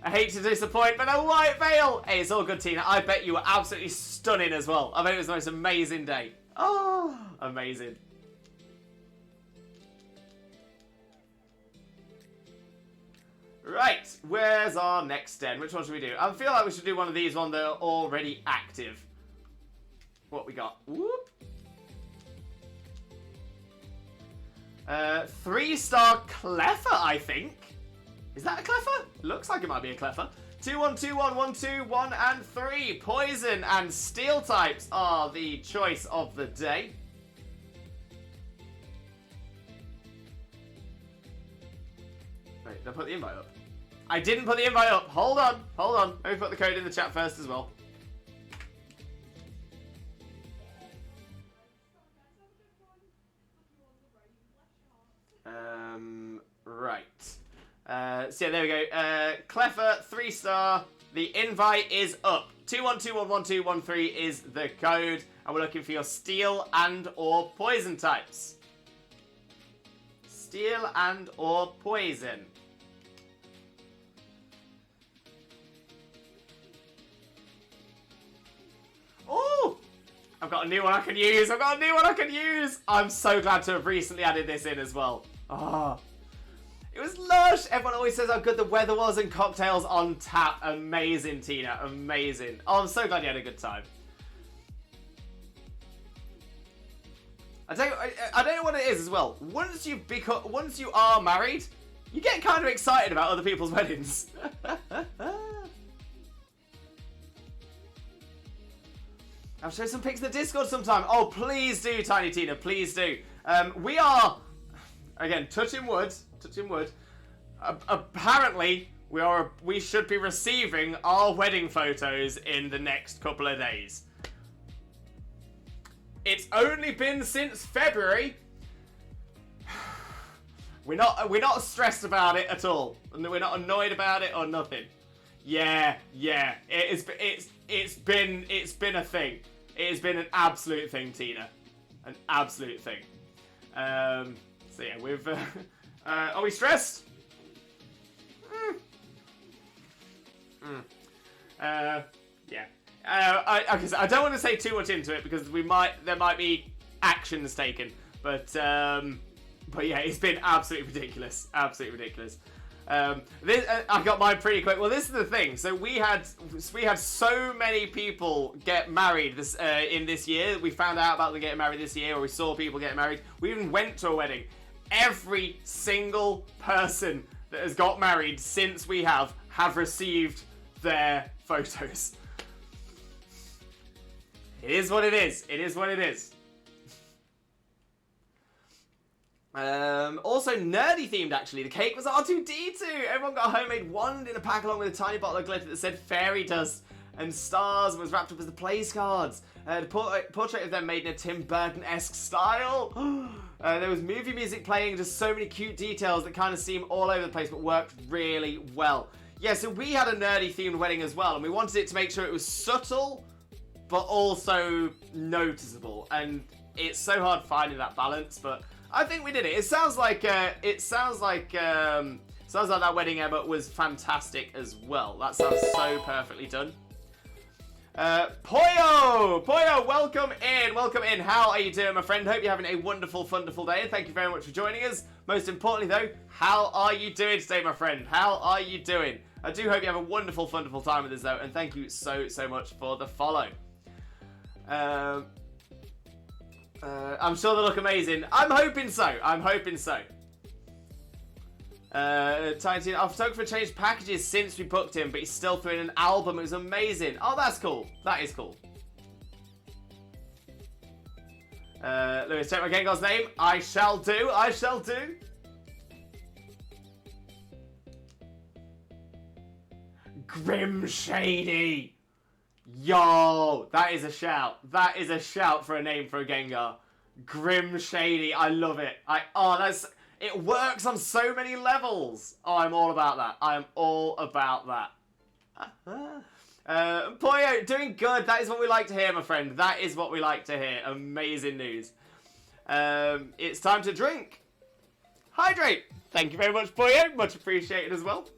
I hate to disappoint, but a white veil! Hey, it's all good, Tina. I bet you were absolutely stunning as well. I bet it was the most amazing day. Oh, amazing. Right, where's our next den? Which one should we do? I feel like we should do one of these ones that are already active. What we got? Whoop. 3-star Cleffer, I think. Is that a Cleffer? Looks like it might be a Cleffer. 2, 1, 2, 1, 1, 2, 1, and 3. Poison and steel types are the choice of the day. Wait, did I put the invite up? I didn't put the invite up. Hold on. Let me put the code in the chat first as well. Right. So yeah, there we go. Cleffer, 3-star. The invite is up. 21211213 is the code, and we're looking for your steel and or poison types. Steel and or poison. Oh! I've got a new one I can use. I'm so glad to have recently added this in as well. Oh. It was lush. Everyone always says how good the weather was and cocktails on tap. Amazing, Tina. Amazing. Oh, I'm so glad you had a good time. I don't know what it is as well. Once you are married, you get kind of excited about other people's weddings. I'll show some pics in the Discord sometime. Oh, please do, Tiny Tina, please do. We are, again, touching wood. Apparently, we should be receiving our wedding photos in the next couple of days. It's only been since February. We're not stressed about it at all. We're not annoyed about it or nothing. Yeah. It's been a thing. It has been an absolute thing, Tina. An absolute thing. So yeah, we've. Are we stressed? Yeah. I don't want to say too much into it because there might be actions taken, but yeah, it's been absolutely ridiculous. I got mine pretty quick. Well, this is the thing. So we had so many people get married in this year. We found out about them getting married this year, or we saw people get married. We even went to a wedding. Every single person that has got married since we have received their photos. It is what it is. It is what it is. Also nerdy themed actually. The cake was R2D2. Everyone got a homemade wand in a pack along with a tiny bottle of glitter that said fairy dust and stars and was wrapped up as the place cards. The portrait of them made in a Tim Burton-esque style. There was movie music playing, just so many cute details that kind of seem all over the place but worked really well. Yeah, so we had a nerdy themed wedding as well, and we wanted it to make sure it was subtle but also noticeable, and it's so hard finding that balance, but I think we did it. It sounds like that wedding, Emma, was fantastic as well. That sounds so perfectly done. Poyo, welcome in. How are you doing, my friend? Hope you're having a wonderful day, and thank you very much for joining us. Most importantly, though, how are you doing today, my friend? How are you doing? I do hope you have a wonderful time with us, though, and thank you so much for the follow. I'm sure they look amazing. I'm hoping so. Tiny, our photographer changed packages since we booked him, but he's still threw in an album. It was amazing. Oh, that's cool. That is cool. Lewis, check my Gengar's name. I shall do. Grim Shady. Yo, that is a shout. That is a shout for a name for a Gengar. Grim Shady. I love it. It works on so many levels. Oh, I'm all about that. Poyo, doing good. That is what we like to hear, my friend. That is what we like to hear. Amazing news. It's time to drink. Hydrate. Thank you very much, Poyo. Much appreciated as well.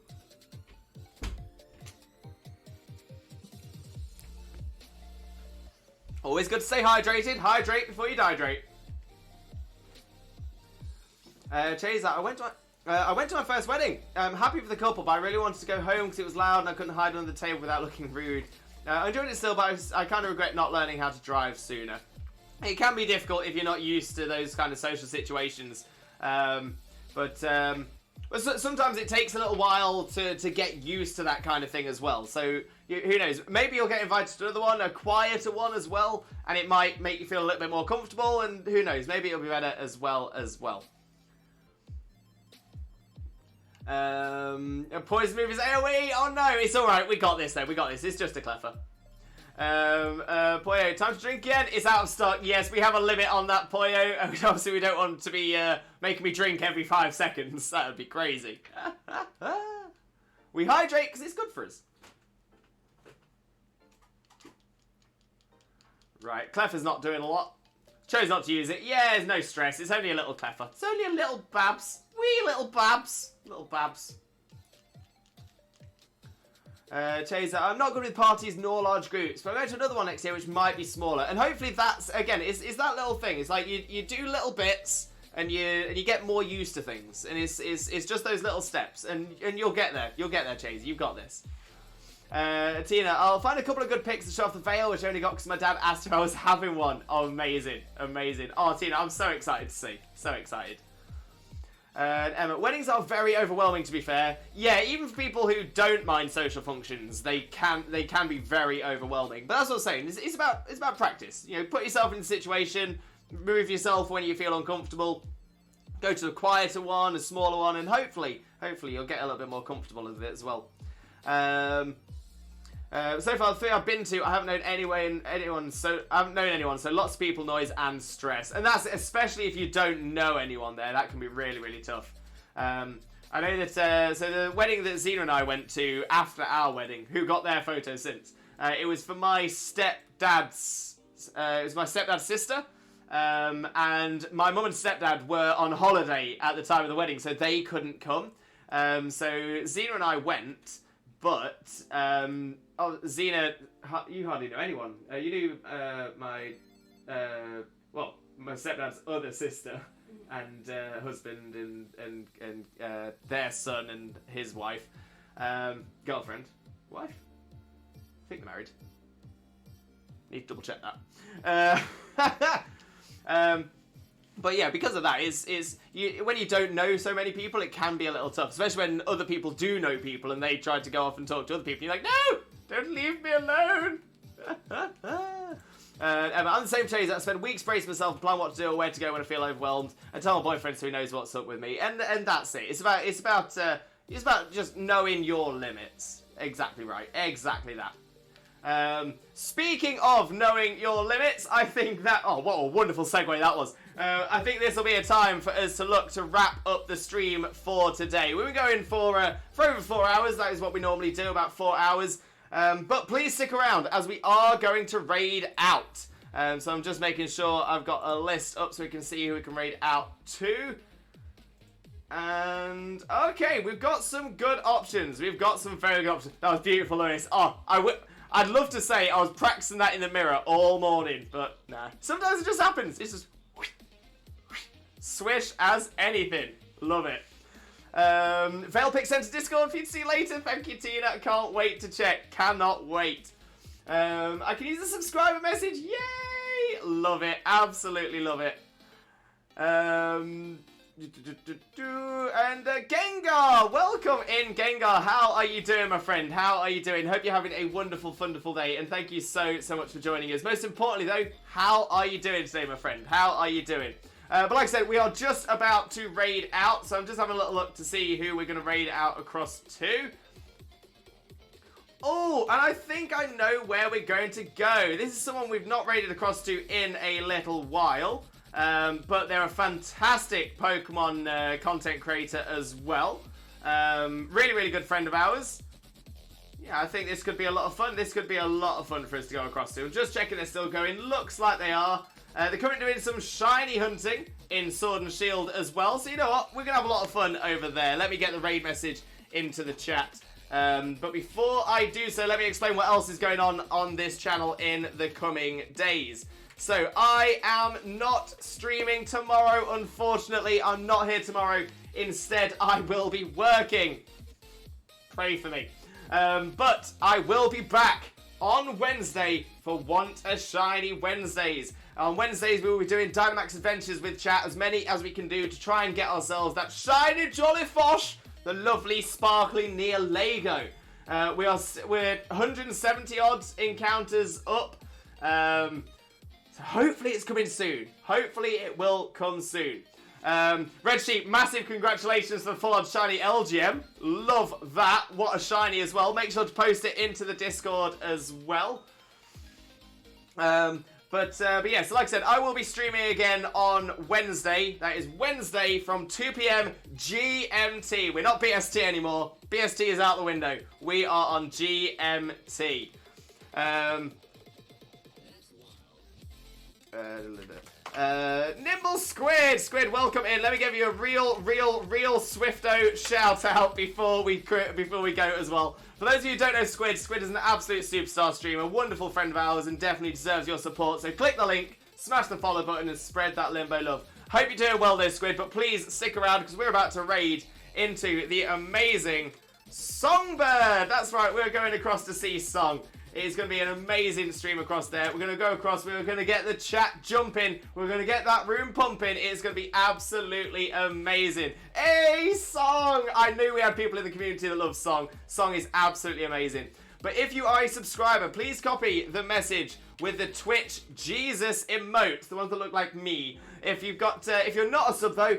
Always good to stay hydrated. Hydrate before you dihydrate. Chaser, I went to my first wedding. I'm happy for the couple, but I really wanted to go home because it was loud and I couldn't hide under the table without looking rude. I enjoyed it still, but I kind of regret not learning how to drive sooner. It can be difficult if you're not used to those kind of social situations. But sometimes it takes a little while to get used to that kind of thing as well. So who knows? Maybe you'll get invited to another one, a quieter one as well, and it might make you feel a little bit more comfortable. And who knows? Maybe it'll be better as well. Poison movies AOE. Oh no, it's all right. We got this though. It's just a clever. Poyo, time to drink again. It's out of stock. Yes, we have a limit on that, Poyo. Obviously, we don't want to be making me drink every 5 seconds. That would be crazy. We hydrate because it's good for us. Right, Cleffer's not doing a lot. Chose not to use it. Yeah, there's no stress. It's only a little Cleffer. It's only a little Babs. Wee little Babs. Little Babs. Chaser, I'm not good with parties nor large groups, but I'm going to another one next year which might be smaller. And hopefully that's, again, it's that little thing. It's like you do little bits and you get more used to things. And it's just those little steps. And you'll get there. You'll get there, Chaser. You've got this. Tina, I'll find a couple of good pics to show off the veil, which I only got because my dad asked if I was having one. Oh, amazing. Amazing. Oh, Tina, I'm so excited to see. So excited. Emma, weddings are very overwhelming, to be fair. Yeah, even for people who don't mind social functions, they can be very overwhelming. But that's what I'm saying. It's about practice. You know, put yourself in a situation, remove yourself when you feel uncomfortable, go to a quieter one, a smaller one, and hopefully you'll get a little bit more comfortable with it as well. So far, the three I've been to, I haven't known anyone, so lots of people, noise, and stress. And that's especially if you don't know anyone there. That can be really, really tough. I know that, so the wedding that Xena and I went to after our wedding, who got their photo since, it was for my stepdad's, sister. And my mum and stepdad were on holiday at the time of the wedding, so they couldn't come. So Xena and I went, but Xena, you hardly know anyone. You knew my stepdad's other sister and husband and their son and his wife, girlfriend, wife. I think they're married. Need to double check that. But yeah, because of that, when you don't know so many people, it can be a little tough, especially when other people do know people and they try to go off and talk to other people. You're like, no, don't leave me alone. I'm the same phase. I spend weeks bracing myself and plan what to do or where to go when I feel overwhelmed, and tell my boyfriend so he knows what's up with me. And that's it. It's about just knowing your limits. Exactly right. Exactly that. Speaking of knowing your limits, I think that... Oh, what a wonderful segue that was. I think this will be a time for us to look to wrap up the stream for today. We were going for over 4 hours. That is what we normally do, about 4 hours. But please stick around, as we are going to raid out. So I'm just making sure I've got a list up so we can see who we can raid out to. And, okay, we've got some good options. We've got some very good options. That was beautiful, Lewis. Oh, I'd love to say I was practicing that in the mirror all morning, but nah. Sometimes it just happens. It's just swish as anything. Love it. Veil Pick sent to Discord for you to see later. Thank you, Tina. Can't wait to check. Cannot wait. I can use a subscriber message. Yay! Love it. Absolutely love it. And Gengar, welcome in, Gengar. How are you doing, my friend? How are you doing? Hope you're having a wonderful, wonderful day, and thank you so much for joining us. Most importantly, though, how are you doing today, my friend? How are you doing? But like I said, we are just about to raid out, so I'm just having a little look to see who we're going to raid out across to. Oh, and I think I know where we're going to go. This is someone we've not raided across to in a little while. But they're a fantastic Pokemon content creator as well. Really, really good friend of ours. Yeah, I think this could be a lot of fun. This could be a lot of fun for us to go across to. Just checking they're still going. Looks like they are. They're currently doing some shiny hunting in Sword and Shield as well. So you know what? We're going to have a lot of fun over there. Let me get the raid message into the chat. But before I do so, let me explain what else is going on this channel in the coming days. So, I am not streaming tomorrow, unfortunately. I'm not here tomorrow. Instead, I will be working. Pray for me. But I will be back on Wednesday for Want a Shiny Wednesdays. On Wednesdays, we will be doing Dynamax adventures with chat, as many as we can do to try and get ourselves that shiny Jollyfosh, the lovely, sparkly Near Lego. We're 170 odds encounters up. Hopefully it's coming soon. Hopefully it will come soon. Red Sheep, massive congratulations for the full-on shiny LGM. Love that. What a shiny as well. Make sure to post it into the Discord as well. But yeah, so like I said, I will be streaming again on Wednesday. That is Wednesday from 2 PM GMT. We're not BST anymore. BST is out the window. We are on GMT. Nimble Squid, welcome in. Let me give you a real Swifto shout out before we go as well. For those of you who don't know Squid is an absolute superstar streamer, wonderful friend of ours, and definitely deserves your support. So click the link, smash the follow button, and spread that limbo love. Hope you're doing well there, Squid, but please stick around because we're about to raid into the amazing Songbird. That's right, we're going across to see Song. It's going to be an amazing stream across there. We're going to go across. We're going to get the chat jumping. We're going to get that room pumping. It's going to be absolutely amazing. Hey, Song! I knew we had people in the community that love Song. Song is absolutely amazing. But if you are a subscriber, please copy the message with the Twitch Jesus emotes, the ones that look like me. If you've got, if you're not a sub though,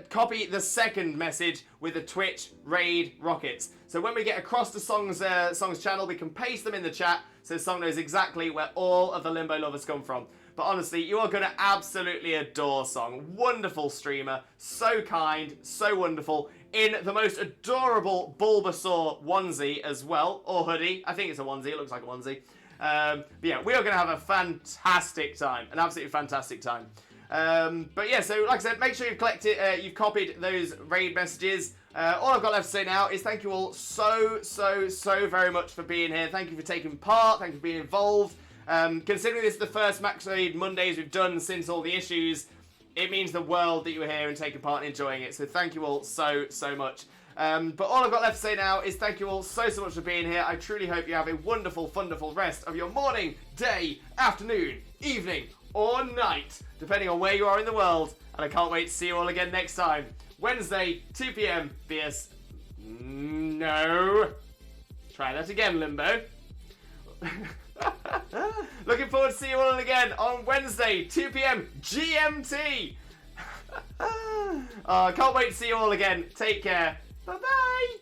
copy the second message with the Twitch raid rockets. So when we get across to Song's channel, we can paste them in the chat so Song knows exactly where all of the Limbo lovers come from. But honestly, you are going to absolutely adore Song. Wonderful streamer, so kind, so wonderful. In the most adorable Bulbasaur onesie as well, or hoodie. I think it's a onesie, it looks like a onesie. But yeah, we are going to have a fantastic time, an absolutely fantastic time. But yeah, so like I said, make sure you've copied those raid messages. All I've got left to say now is thank you all so very much for being here. Thank you for taking part, thank you for being involved. Considering this is the first Max Raid Mondays we've done since all the issues, it means the world that you were here and taking part and enjoying it. So thank you all so much. But all I've got left to say now is thank you all so much for being here. I truly hope you have a wonderful rest of your morning, day, afternoon, evening, or night, depending on where you are in the world. And I can't wait to see you all again next time. Wednesday, 2 p.m. BS. No. Try that again, Limbo. Looking forward to seeing you all again on Wednesday, 2 p.m. GMT. I can't wait to see you all again. Take care. Bye-bye.